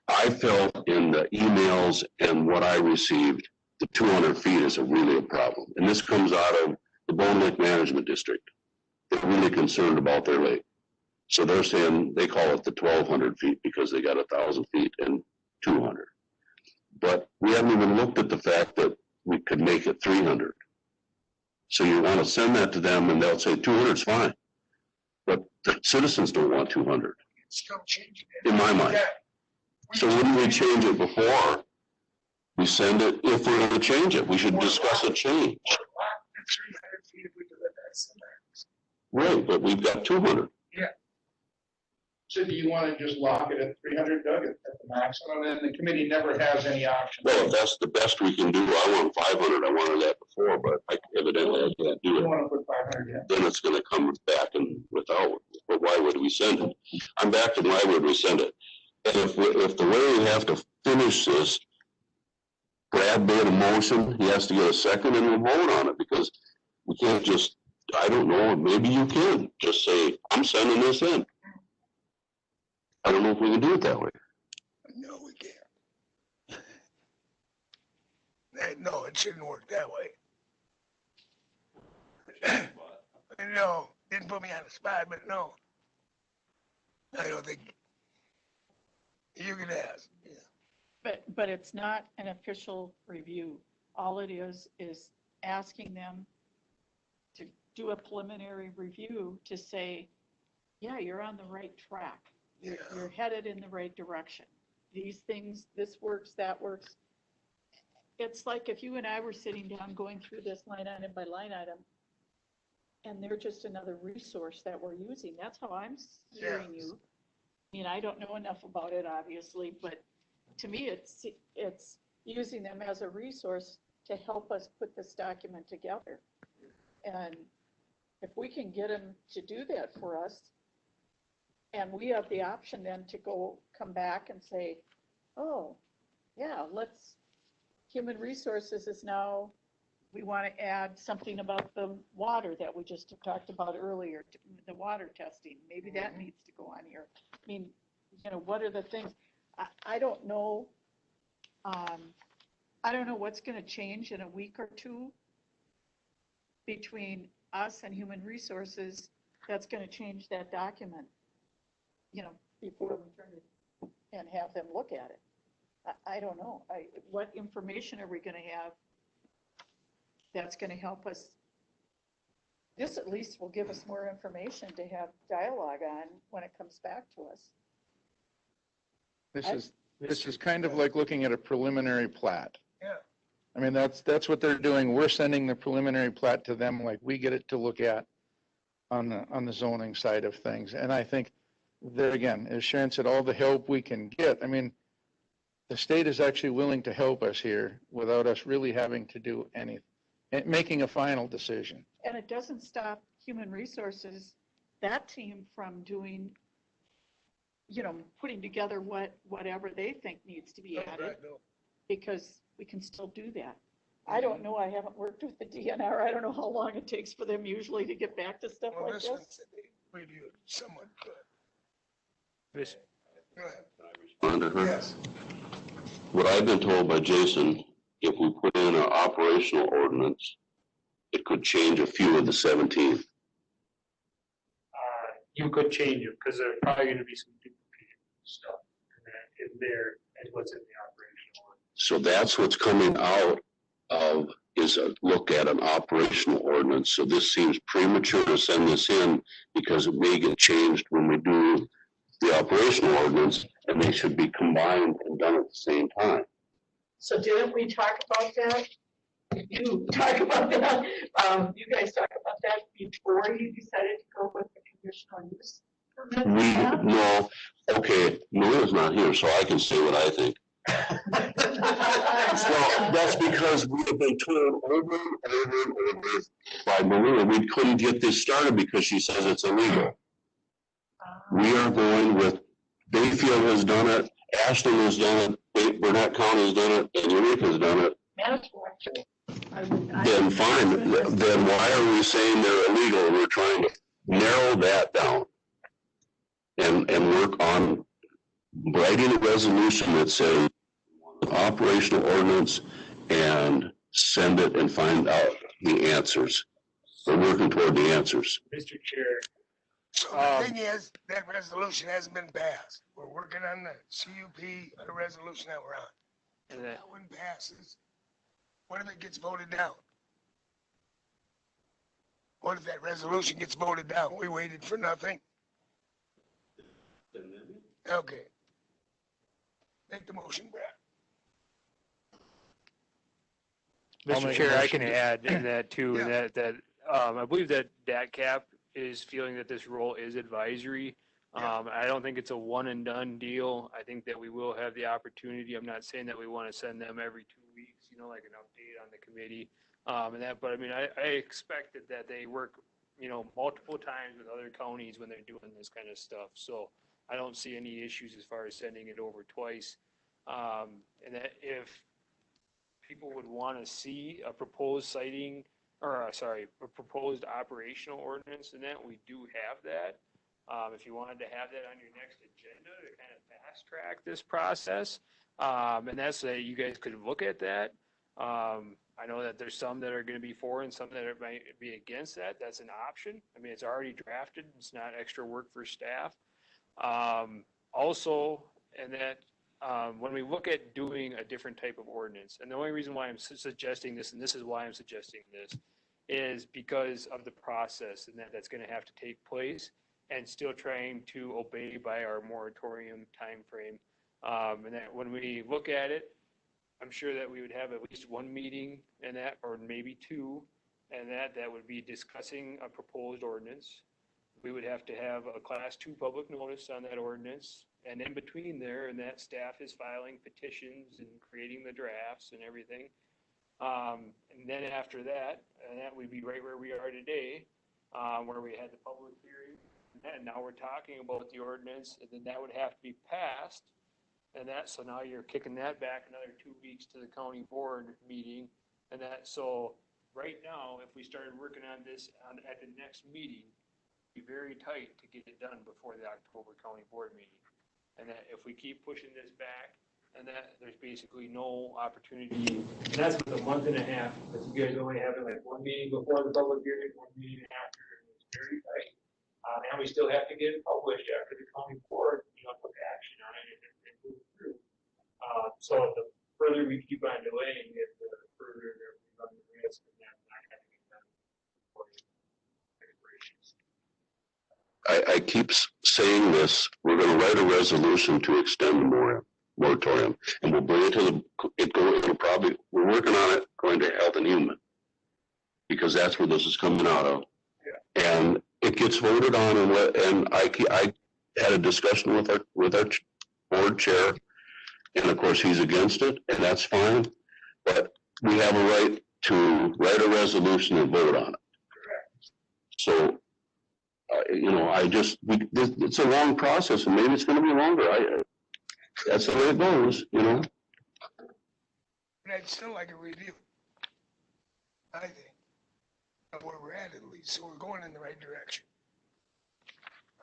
I felt in the emails and what I received, the 200 feet is really a problem. And this comes out of the Bone Lake Management District. They're really concerned about their lake. So they're saying, they call it the 1,200 feet because they got 1,000 feet and 200. But we haven't even looked at the fact that we could make it 300. So you want to send that to them and they'll say 200 is fine. But the citizens don't want 200, Still changing it. in my mind. So wouldn't we change it before we send it? If we're going to change it, we should discuss a change. 300 feet if we do that, that's the max. Right, but we've got 200. Yeah. So do you want to just lock it at 300, Doug, at the maximum, and the committee never has any option? Well, if that's the best we can do, I want 500, I wanted that before, but evidently I can't do You it. want to put 500 in? Then it's gonna come back and without, but why would we send it? I'm back to why would we send it? And if the way we have to finish this, Brad made a motion, he has to get a second and we'll vote on it, because we can't just, I don't know, maybe you can just say, I'm sending this in. I don't know if we can do it that way. No, we can't. No, it shouldn't work that way. No, didn't put me on the spot, but no. I don't think. You can ask, yeah. But it's not an official review. All it is asking them to do a preliminary review to say, yeah, you're on the right track. You're headed in the right direction. These things, this works, that works. It's like if you and I were sitting down going through this line item by line item, and they're just another resource that we're using. That's how I'm hearing you. I mean, I don't know enough about it, obviously, but to me, it's using them as a resource to help us put this document together. And if we can get them to do that for us, and we have the option then to come back and say, oh, yeah, human resources is now, we want to add something about the water that we just talked about earlier, the water testing. Maybe that needs to go on here. I mean, what are the things? I don't know. I don't know what's going to change in a week or two between us and human resources that's going to change that document, before we turn it and have them look at it. I don't know. What information are we going to have that's going to help us? This at least will give us more information to have dialogue on when it comes back to us. This is kind of like looking at a preliminary plat. Yeah. I mean, that's what they're doing. We're sending the preliminary plat to them, like we get it to look at on the zoning side of things. And I think there again, as Sharon said, all the help we can get. I mean, the state is actually willing to help us here without us really having to do anything, making a final decision. And it doesn't stop human resources, that team, from doing, putting together whatever they think needs to be added, because we can still do that. I don't know. I haven't worked with the DNR. I don't know how long it takes for them usually to get back to stuff like this. They reviewed somewhat good. Go Under her? Yes. What I've been told by Jason, if we put in an operational ordinance, it could change a few of the 17. You could change it, because there's probably gonna be some duplicated stuff in there and what's in the operational ordinance. So that's what's coming out of, is a look at an operational ordinance. So this seems premature to send this in because it may get changed when we do the operational ordinance, and they should be combined and done at the same time. So didn't we talk about that? You talk about that, you guys talk about that before you decided to go with the conditional use permit? No, okay, Maria's not here, so I can say what I think. Well, that's because we have been told over and over and over by Maria, we couldn't get this started because she says it's illegal. We are going with, Bayfield has done it, Ashton has done it, Burnett County's done it, and Eureka's done it, then fine. Then why are we saying they're illegal? We're trying to narrow that down and work on writing a resolution that says operational ordinance and send it and find out the answers. We're working toward the answers. Mr. Chair. So the thing is, that resolution hasn't been passed. We're working on the CUP, the resolution that we're on. If that one passes, what if it gets voted down? What if that resolution gets voted down? We waited for nothing? Okay. Make the motion, Brad. Mr. Chair, I can add in that too, in that I believe that DATCAP is feeling that this role is advisory. I don't think it's a one and done deal. I think that we will have the opportunity. I'm not saying that we want to send them every 2 weeks, like an update on the committee. But I mean, I expected that they work, multiple times with other counties when they're doing this kind of stuff. So I don't see any issues as far as sending it over twice. And that if people would want to see a proposed citing, or a proposed operational ordinance, and that we do have that. If you wanted to have that on your next agenda to kind of fast track this process, and that's you guys could look at that. I know that there's some that are going to be for and some that might be against that. That's an option. I mean, it's already drafted. It's not extra work for staff. Also, and that when we look at doing a different type of ordinance, and the only reason why I'm suggesting this, and this is why I'm suggesting this, is because of the process and that's going to have to take place, and still trying to obey by our moratorium timeframe. And that when we look at it, I'm sure that we would have at least one meeting and that, or maybe two, and that would be discussing a proposed ordinance. We would have to have a class 2 public notice on that ordinance, and in between there, and that staff is filing petitions and creating the drafts and everything. And then after that, and that would be right where we are today, where we had the public hearing, and now we're talking about the ordinance, and then that would have to be passed. And so now you're kicking that back another 2 weeks to the county board meeting. And so right now, if we started working on this at the next meeting, it'd be very tight to get it done before the October county board meeting. And that if we keep pushing this back, and that there's basically no opportunity, and that's with a month and a half, because you guys only have like one meeting before the public hearing, one meeting after, and it's very tight. And we still have to get it published after the county board, took action on it and move through. So the further we keep on delaying it, the further we run the risk of that not having it done before the expirations. I keep saying this, we're going to write a resolution to extend the moratorium, and we'll bring it to we're working on it going to Health and Human, because that's where this is coming out of. Yeah. And it gets voted on, and I had a discussion with our board chair, and of course he's against it, and that's fine, but we have a right to write a resolution and vote on it. Correct. So, it's a long process, and maybe it's going to be longer. That's the way it goes, But I'd still like a review, I think, of where we're at least, so we're going in the right direction.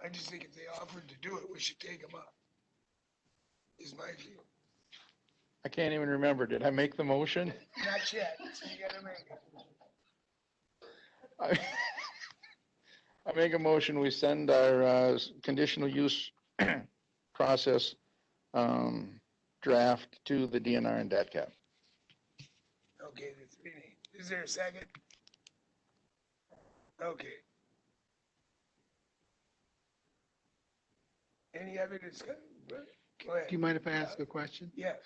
I just think if they offered to do it, we should take them up, is my view. I can't even remember. Did I make the motion? Not yet, so you gotta make it. I make a motion, we send our conditional use process draft to the DNR and DATCAP. Okay, the 3 names. Is there a second? Okay. Any other discussion? Go ahead. Do you mind if I ask a question? Yes.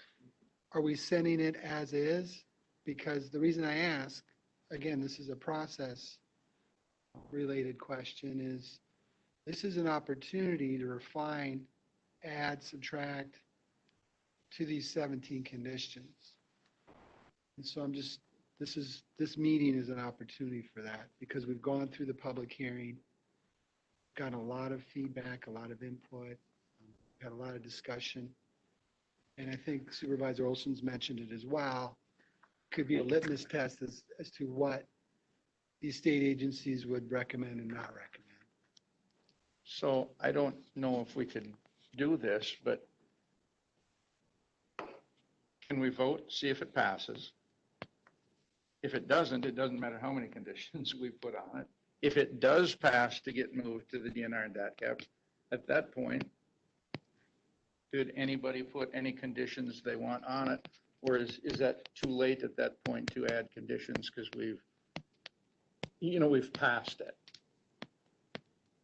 Are we sending it as is? Because the reason I ask, again, this is a process related question, is this is an opportunity to refine, add, subtract to these 17 conditions. And so this meeting is an opportunity for that, because we've gone through the public hearing, got a lot of feedback, a lot of input, had a lot of discussion. and I think Supervisor Olson's mentioned it as well, could be a litmus test as to what these state agencies would recommend and not recommend. So I don't know if we could do this, but can we vote, see if it passes? If it doesn't matter how many conditions we put on it. If it does pass to get moved to the DNR and DATCAP, at that point, could anybody put any conditions they want on it? Or is that too late at that point to add conditions because we've passed it?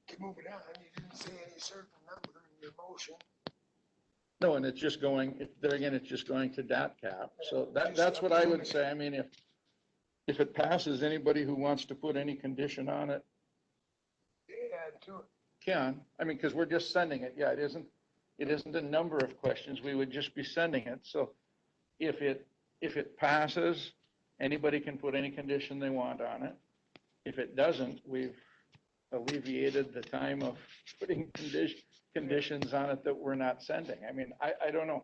To move it on, you didn't say any certain number in your motion. No, and it's just going, there again, it's just going to DATCAP. So that's what I would say. I mean, if it passes, anybody who wants to put any condition on it Add to it. can. I mean, because we're just sending it. Yeah, it isn't a number of questions. We would just be sending it. So if it passes, anybody can put any condition they want on it. If it doesn't, we've alleviated the time of putting conditions on it that we're not sending. I mean, I don't know.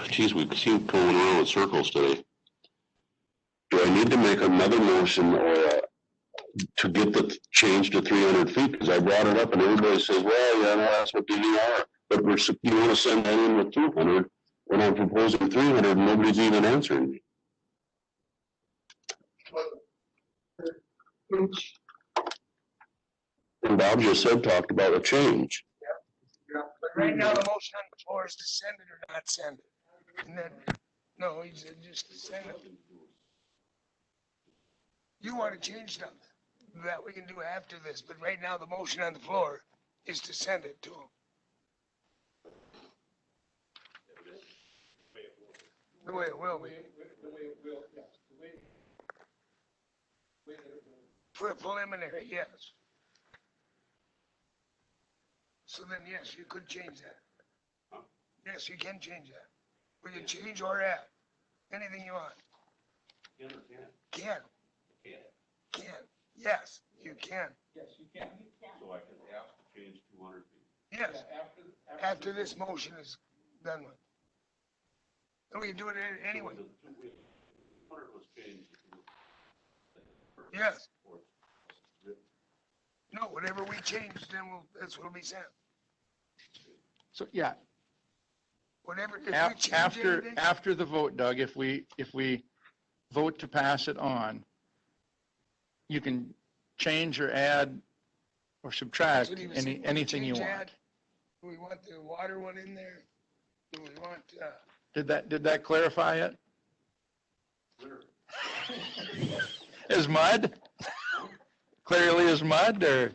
Geez, we keep going around in circles today. Do I need to make another motion or to get the change to 300 feet? Because I brought it up and everybody says, well, yeah, no, that's what they are. But you want to send that in with 200 when I'm proposing 300 and nobody's even answering me. And Bob just talked about a change. But right now, the motion on the floor is to send it or not send it. And then, no, he said just to send it. You want to change something that we can do after this, but right now, the motion on the floor is to send it to him. The way it will be. For a preliminary, yes. So then, yes, you could change that. Yes, you can change that. We can change or add, anything you want. Can. Yes, you can. Yes, you can. So I can ask to change 200 feet. Yes, after this motion is done with. And we can do it anyway. 200 was changed. Yes. No, whatever we change, then that's what'll be sent. So, yeah, Whatever, if we change anything. after the vote, Doug, if we vote to pass it on, you can change or add or subtract anything you want. Do we want the water one in there? Do we want, Did that clarify it? Is mud? Clearly as mud, or?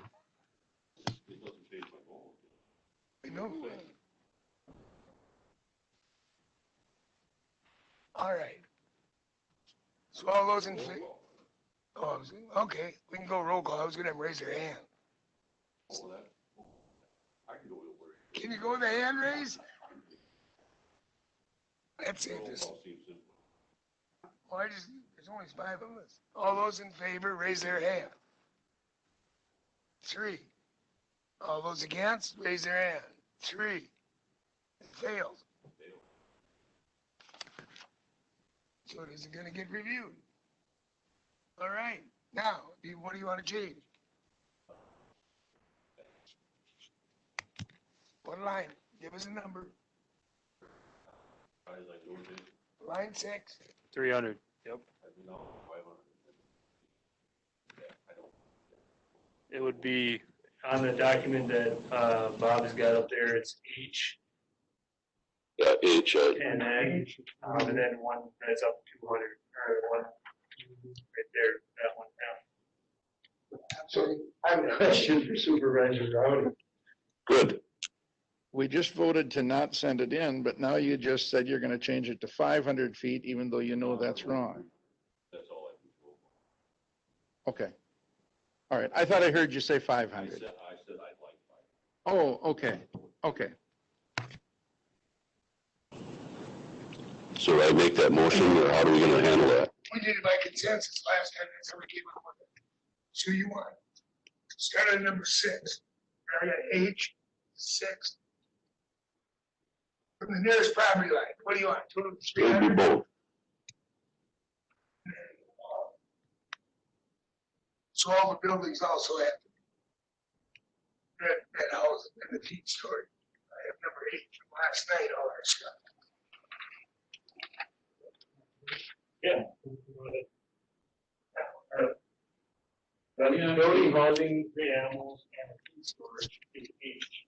no. All right. So all those in favor? Oh, okay, we can go roll call. I was gonna have them raise their hand. Can you go with the hand raise? That's it. Well, there's only 5 of us. All those in favor, raise their hand. 3. All those against, raise their hand. 3. It fails. So is it gonna get reviewed? All right, now, what do you want to change? What line? Give us a number. Line 6. 300, yep. It would be on the document that Bob has got up there, it's H. Yeah, H. And then one that's up 200, or one right there, that one down. So I have a question for Supervisor Rowdy. Good. We just voted to not send it in, but now you just said you're going to change it to 500 feet, even though you know that's wrong. That's all I can do. Okay. All right. I thought I heard you say 500. I said I'd like 500. Oh, okay. Okay. So I make that motion, or how are we gonna handle that? We did it by consensus last time, that's how we came up with it. So you want, start at number 6. area H6. From the nearest property line, what do you want, 2 to It'll be 300? both. So all the buildings also have to be, that house and the feed story. I have number 8 from last night, all our stuff. Yeah. Building, housing, three animals, and food storage is H.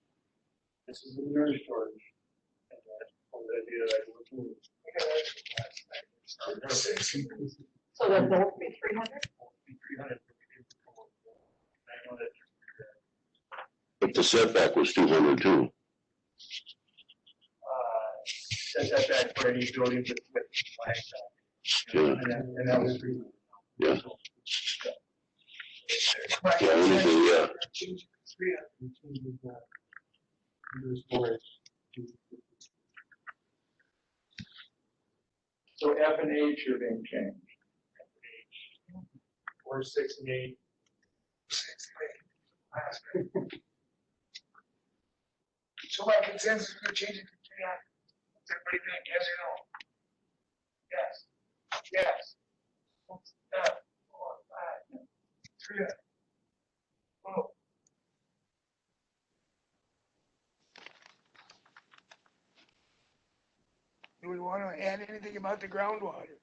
This is the nurse storage. And that's all the idea that I was moving. So they'll both be 300? 300. But the setback was 200 too. Set that back for any building with flags on. Yeah. And that was 300. Yeah. Yeah, anything, yeah. So F and H are being changed. Or 6 and 8. 6 and 8. So my consensus, we're gonna change it to 300. Does everybody think yes or no? Yes. Yes. 4, 5, 300. Oh. Do we want to add anything about the groundwater?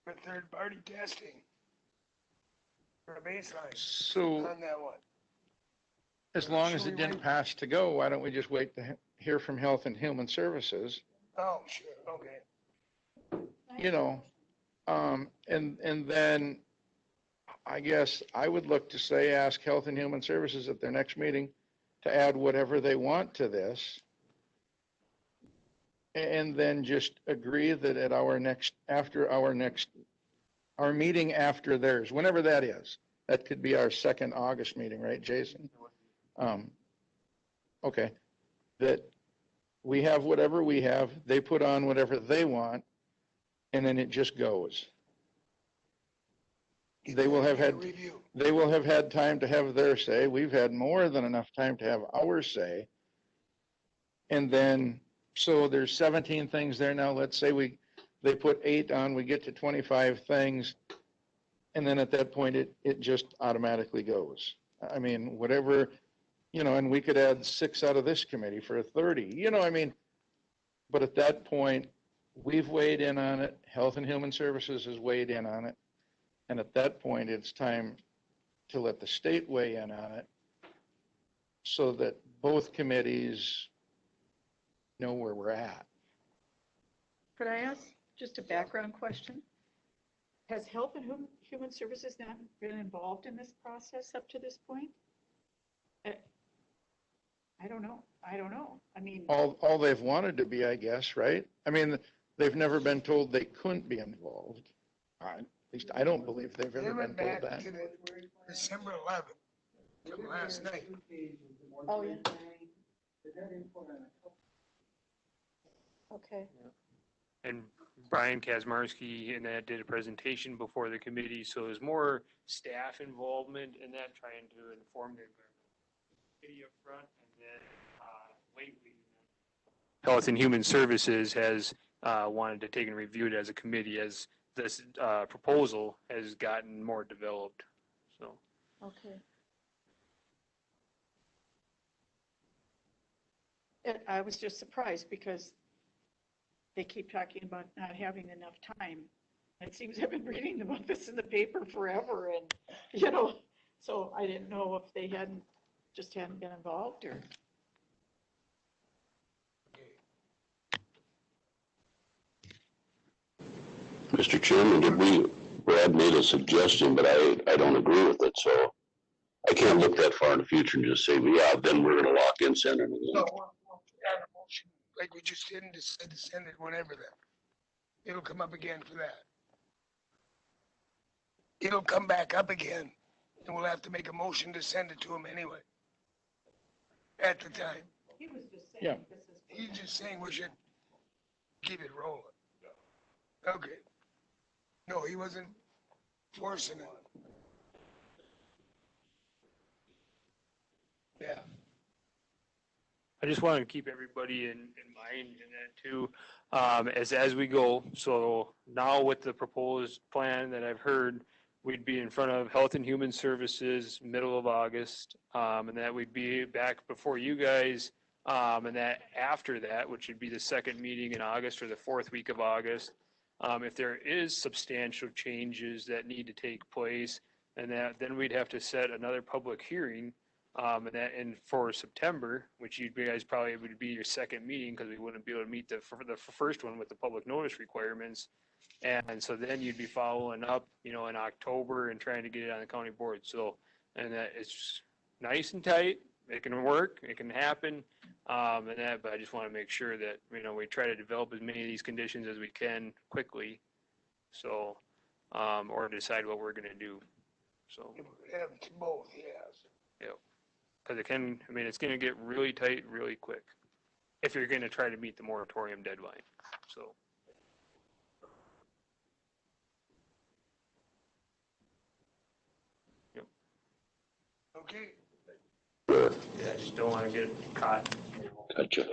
For third-party testing? For a baseline So on that one? as long as Should it we didn't wait? pass to go, why don't we just wait to hear from Health and Human Services? Oh, sure, okay. You know, and then I guess I would look to say, ask Health and Human Services at their next meeting to add whatever they want to this. And then just agree that at our next, our meeting after theirs, whenever that is, that could be our second August meeting, right, Jason? Okay, that we have whatever we have, they put on whatever they want, and then it just goes. They will have had time to have their say. We've had more than enough time to have our say. And then, so there's 17 things there now. Let's say they put 8 on, we get to 25 things. And then at that point, it just automatically goes. I mean, whatever, you know, and we could add 6 out of this committee for 30, you know, I mean, but at that point, we've weighed in on it. Health and Human Services has weighed in on it. And at that point, it's time to let the state weigh in on it so that both committees know where we're at. Could I ask just a background question? Has Health and Human Services not been involved in this process up to this point? I don't know. I mean. All they've wanted to be, I guess, right? I mean, they've never been told they couldn't be involved. At least I don't believe they've ever been told that. To the December 11th, from last night. Oh, yeah. Okay. And Brian Kazmarski and that did a presentation before the committee, so there's more staff involvement in that, trying to inform the committee up front, and then lately, Health and Human Services has wanted to take and review it as a committee as this proposal has gotten more developed, so. Okay. I was just surprised because they keep talking about not having enough time. It seems I've been reading about this in the paper forever and, you know, so I didn't know if they hadn't been involved or. Mr. Chairman, Brad made a suggestion, but I don't agree with it, so I can't look that far in the future and just say, well, yeah, then we're gonna lock in Center. No, we'll add a motion, like we just did, to send it whenever then. It'll come up again for that. It'll come back up again, and we'll have to make a motion to send it to him anyway. At the time. He was just saying. Yeah. He's just saying we should keep it rolling. Okay. No, he wasn't forcing it. Yeah. I just wanted to keep everybody in mind in that too, as we go. So now with the proposed plan that I've heard, we'd be in front of Health and Human Services, middle of August, and that we'd be back before you guys, and that after that, which would be the second meeting in August or the fourth week of August, if there is substantial changes that need to take place, and that then we'd have to set another public hearing. And for September, which you guys probably would be your second meeting because we wouldn't be able to meet the first one with the public notice requirements. And so then you'd be following up, in October and trying to get it on the county board. So, and that it's nice and tight. It can work. It can happen. But I just want to make sure that, we try to develop as many of these conditions as we can quickly. So, or decide what we're going to do. So. Have both, yes. Yep. Because it's going to get really tight really quick if you're going to try to meet the moratorium deadline. So. Yep. Okay. Yeah, I just don't want to get caught. Gotcha.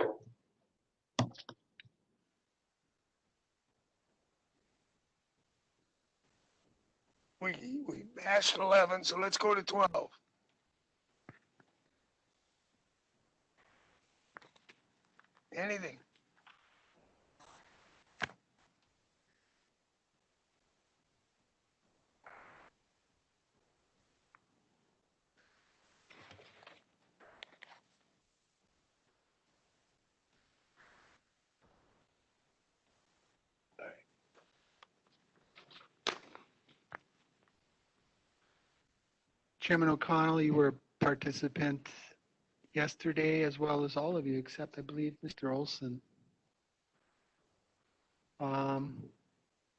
We bashed 11, so let's go to 12. Anything? Chairman O'Connell, you were a participant yesterday, as well as all of you, except I believe Mr. Olson.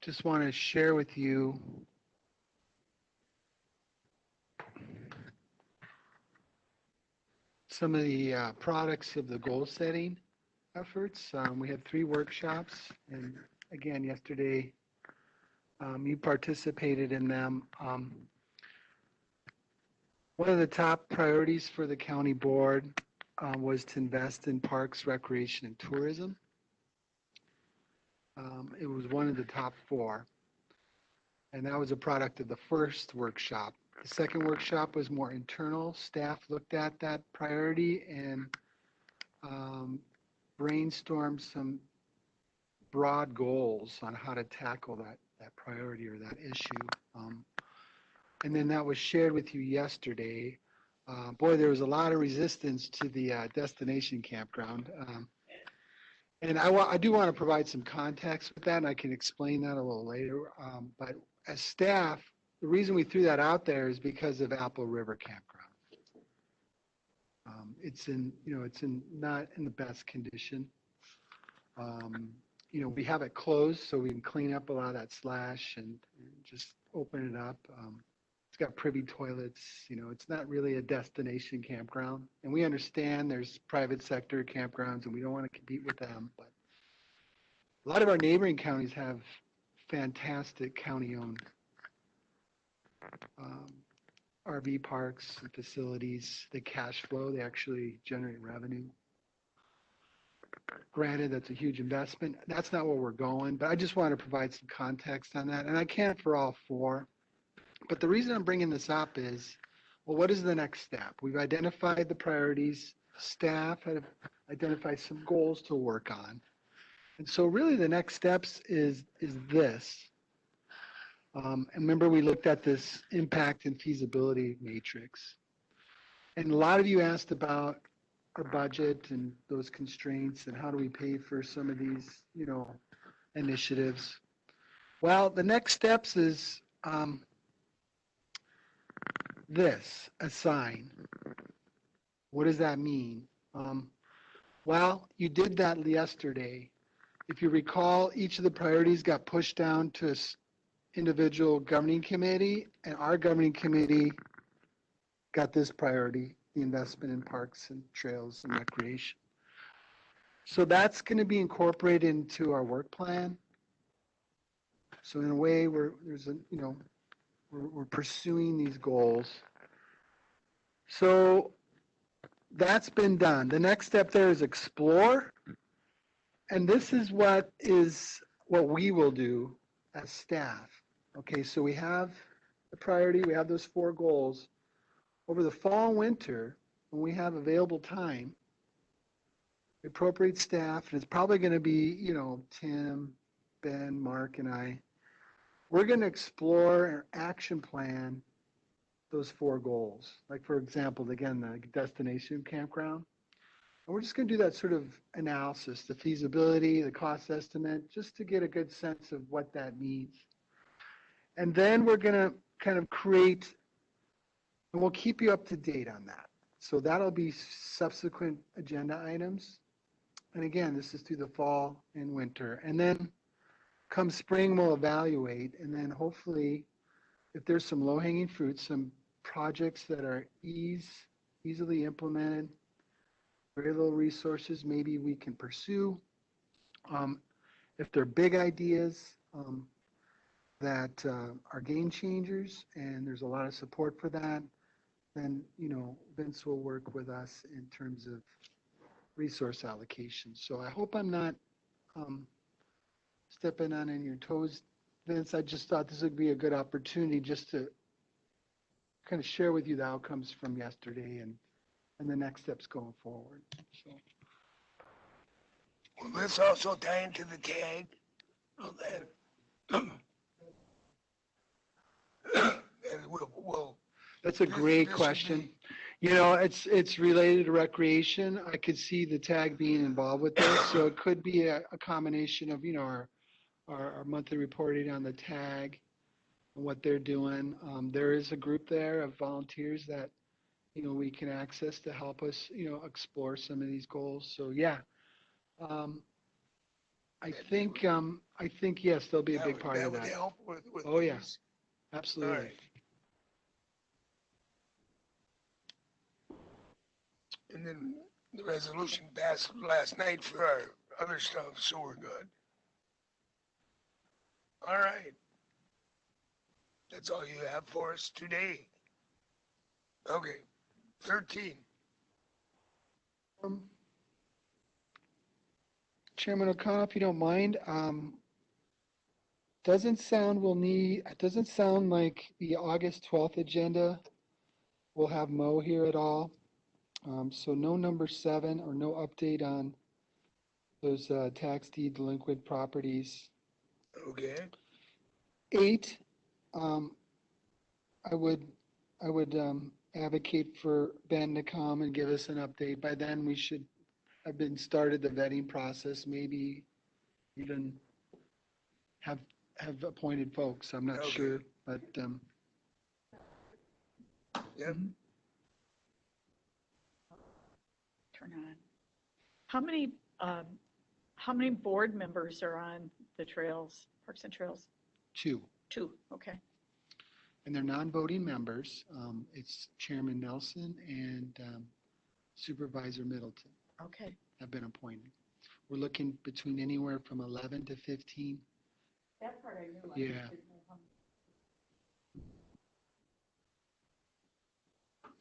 Just want to share with you some of the products of the goal setting efforts. We had 3 workshops, and again, yesterday, you participated in them. One of the top priorities for the county board was to invest in parks, recreation, and tourism. It was one of the top 4, and that was a product of the first workshop. The second workshop was more internal. Staff looked at that priority and brainstormed some broad goals on how to tackle that priority or that issue. And then that was shared with you yesterday. Boy, there was a lot of resistance to the destination campground. And I do want to provide some context with that, and I can explain that a little later. But as staff, the reason we threw that out there is because of Apple River Campground. It's not in the best condition. We have it closed so we can clean up a lot of that slash and just open it up. It's got privy toilets. It's not really a destination campground. And we understand there's private sector campgrounds and we don't want to compete with them. But a lot of our neighboring counties have fantastic county-owned RV parks and facilities. They cash flow. They actually generate revenue. Granted, that's a huge investment. That's not where we're going, but I just want to provide some context on that. And I can't for all 4. But the reason I'm bringing this up is, well, what is the next step? We've identified the priorities. Staff have identified some goals to work on. And so really the next steps is this. And remember, we looked at this impact and feasibility matrix. And a lot of you asked about our budget and those constraints and how do we pay for some of these, initiatives. Well, the next steps is this, assign. What does that mean? Well, you did that yesterday. If you recall, each of the priorities got pushed down to an individual governing committee, and our governing committee got this priority, the investment in parks and trails and recreation. So that's going to be incorporated into our work plan. So in a way, we're pursuing these goals. So that's been done. The next step there is explore. And this is what we will do as staff. Okay, so we have the priority, we have those 4 goals. Over the fall and winter, when we have available time, the appropriate staff, and it's probably going to be, Tim, Ben, Mark, and I, we're going to explore and action plan those 4 goals. Like, for example, again, the destination campground. And we're just going to do that sort of analysis, the feasibility, the cost estimate, just to get a good sense of what that means. And then we're going to kind of create, and we'll keep you up to date on that. So that'll be subsequent agenda items. And again, this is through the fall and winter. And then come spring, we'll evaluate. And then hopefully, if there's some low-hanging fruit, some projects that are easily implemented, very little resources, maybe we can pursue. If they're big ideas that are game changers and there's a lot of support for that, then, Vince will work with us in terms of resource allocation. So I hope I'm not stepping on any of your toes, Vince. I just thought this would be a good opportunity just to kind of share with you the outcomes from yesterday and the next steps going forward. So. Will this also tie into the tag of that? And we'll That's a great question. It's related to recreation. I could see the tag being involved with this, so it could be a combination of, our monthly reporting on the tag and what they're doing. There is a group there of volunteers that, we can access to help us, explore some of these goals. So yeah, I think yes, there'll be a big part of that. That would help with Oh yeah, these. absolutely. All right. And then the resolution passed last night for our other stuff, so we're good. All right. That's all you have for us today. Okay, 13. Chairman O'Connell, if you don't mind, it doesn't sound like the August 12th agenda will have Mo here at all. So no number 7 or no update on those tax deed delinquent properties. Okay. 8, I would advocate for Ben to come and give us an update. By then, we should have been started the vetting process, maybe even have appointed folks. I'm not sure, but yep. Turn on. How many board members are on the trails, Parks and Trails? 2. 2, okay. And they're non-voting members. It's Chairman Nelson and Supervisor Middleton. Okay. Have been appointed. We're looking between anywhere from 11 to 15. That part I knew. Yeah.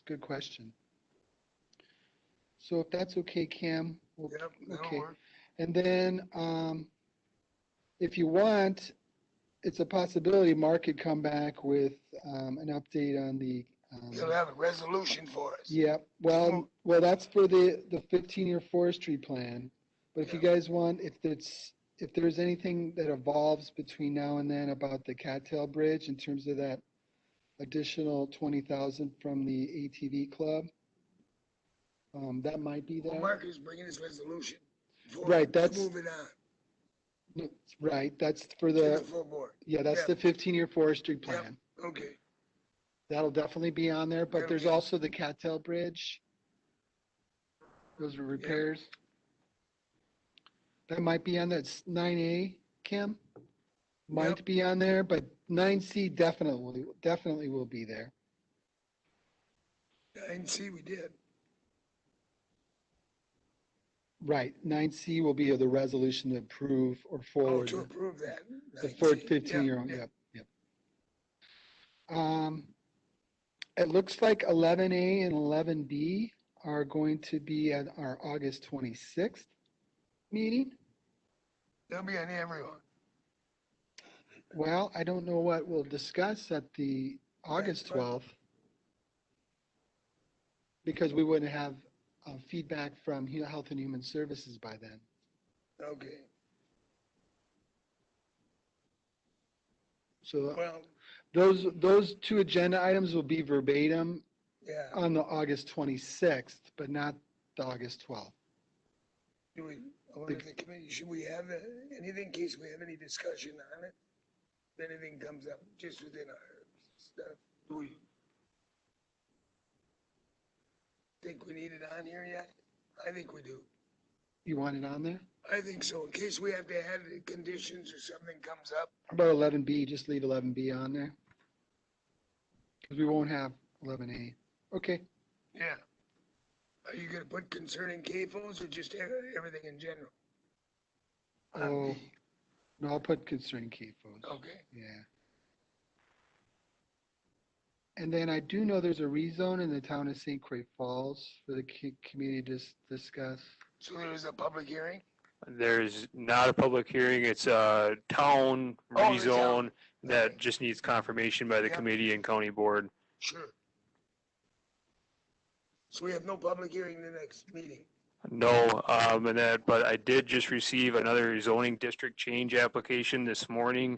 Good question. So if that's okay, Cam. Yep, that'll okay. work. And then if you want, it's a possibility Mark could come back with an update on the. You'll have a resolution for us. Yeah, well, that's for the 15-year forestry plan. But if you guys want, if there's anything that evolves between now and then about the Cattail Bridge in terms of that additional 20,000 from the ATV club, that might be there. Well, Mark is bringing his resolution. Right, that's moving on. Right, that's for To the full board. yeah, that's the 15-year forestry plan. Yep. Okay. That'll definitely be on there, but there's also the Cattail Bridge. Those are repairs. That might be on that 9A, Kim. Might be on there, but 9C definitely will be there. 9C we did. Right, 9C will be the resolution to approve or forward. To approve that. The 15-year, yep. It looks like 11A and 11B are going to be at our August 26th meeting. They'll be on everyone. Well, I don't know what we'll discuss at the August 12th because we wouldn't have feedback from Health and Human Services by then. Okay. So Well, those two agenda items will be verbatim yeah. on the August 26th, but not the August 12th. Do we, I wonder if the committee, should we have anything in case we have any discussion on it? If anything comes up just within our stuff, do we think we need it on here yet? I think we do. You want it on there? I think so, in case we have to add the conditions or something comes up. How about 11B? Just leave 11B on there. Because we won't have 11A. Okay. Yeah. Are you gonna put concerning CAFOs or just everything in general? Oh, no, I'll put concerning CAFOs. Okay. Yeah. And then I do know there's a rezone in the town of St. Croix Falls for the community to discuss. So there's a public hearing? There's not a public hearing. It's a town rezone that just needs confirmation by the committee and county board. Sure. So we have no public hearing in the next meeting? No, but I did just receive another zoning district change application this morning.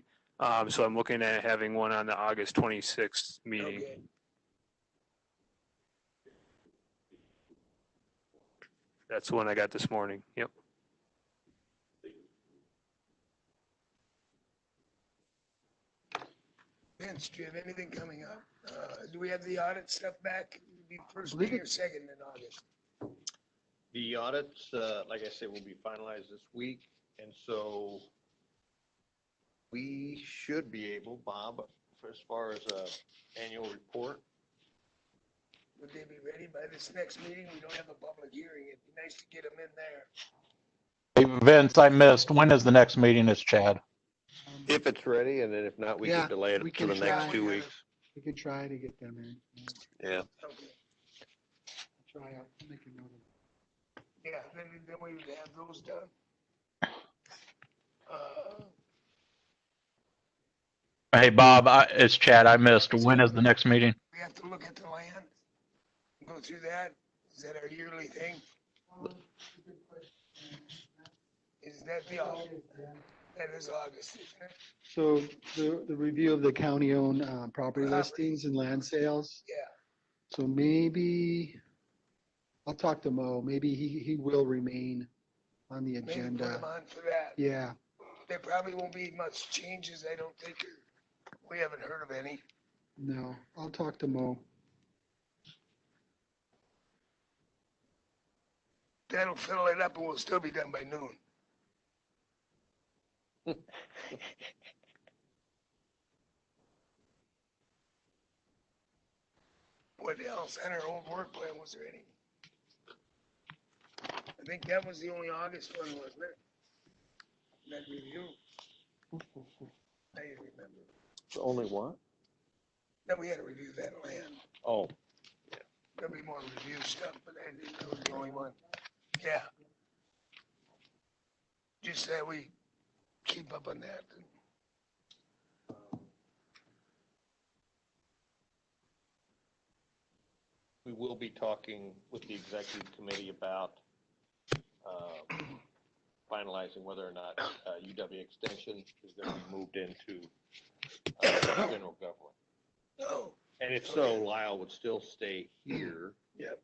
So I'm looking at having one on the August 26th meeting. Okay. That's the one I got this morning. Yep. Vince, do you have anything coming up? Do we have the audit stuff back? It'll be first Believe meeting it. or second in August? The audits, like I said, will be finalized this week, and so we should be able, Bob, for as far as a annual report. Would they be ready by this next meeting? We don't have a public hearing. It'd be nice to get them in there. Hey, Vince, I missed. When is the next meeting? It's Chad. If it's ready, and then if not, we Yeah, can delay it we for can the next try. 2 weeks. We can try to get them in. Yeah. Okay. Try out, I'll make a note of it. Yeah, then we would have those done. Hey, Bob, it's Chad. I missed. When is the next meeting? We have to look at the land, go through that. Is that our yearly thing? Is that the August? That is August, isn't it? So the review of the county-owned property listings and land sales. Yeah. So maybe, I'll talk to Mo, maybe he will remain on the Maybe put agenda. them on for that. Yeah, There probably won't be much changes, I don't think. We haven't heard of any. no, I'll talk to Mo. That'll fill it up and we'll still be done by noon. What else? On our old work plan, was there any? I think that was the only August one, wasn't it? That review. I didn't remember. Only what? Then we had to review that land. Oh, There'll be more review stuff, but I think that was the only one. Yeah. Just that we keep up on that. we will be talking with the executive committee about finalizing whether or not UW extension is going to be moved into general government. Oh. And if so, Lyle would still stay here. Yep.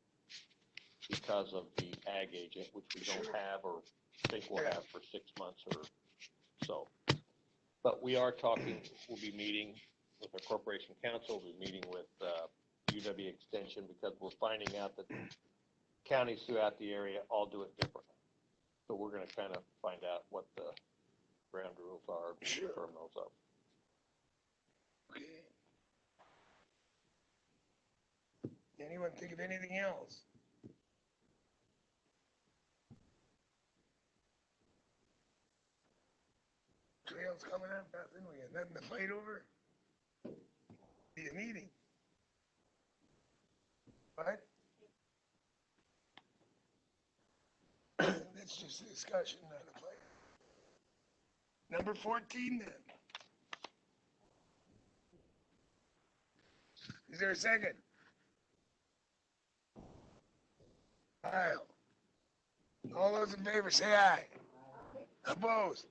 Because of the ag agent, which we don't have or think we'll have for 6 months or so. But we are talking, we'll be meeting with our corporation council, we'll be meeting with UW extension because we're finding out that counties throughout the area all do it differently. So we're gonna kind of find out what the ground rules are, and firm those up. Okay. Anyone think of anything else? Trails coming up, nothing, we got nothing to fight over? Be a meeting. What? It's just a discussion, not a plan. Number 14 then. Is there a second? Kyle. All those in favor say aye. Opposed?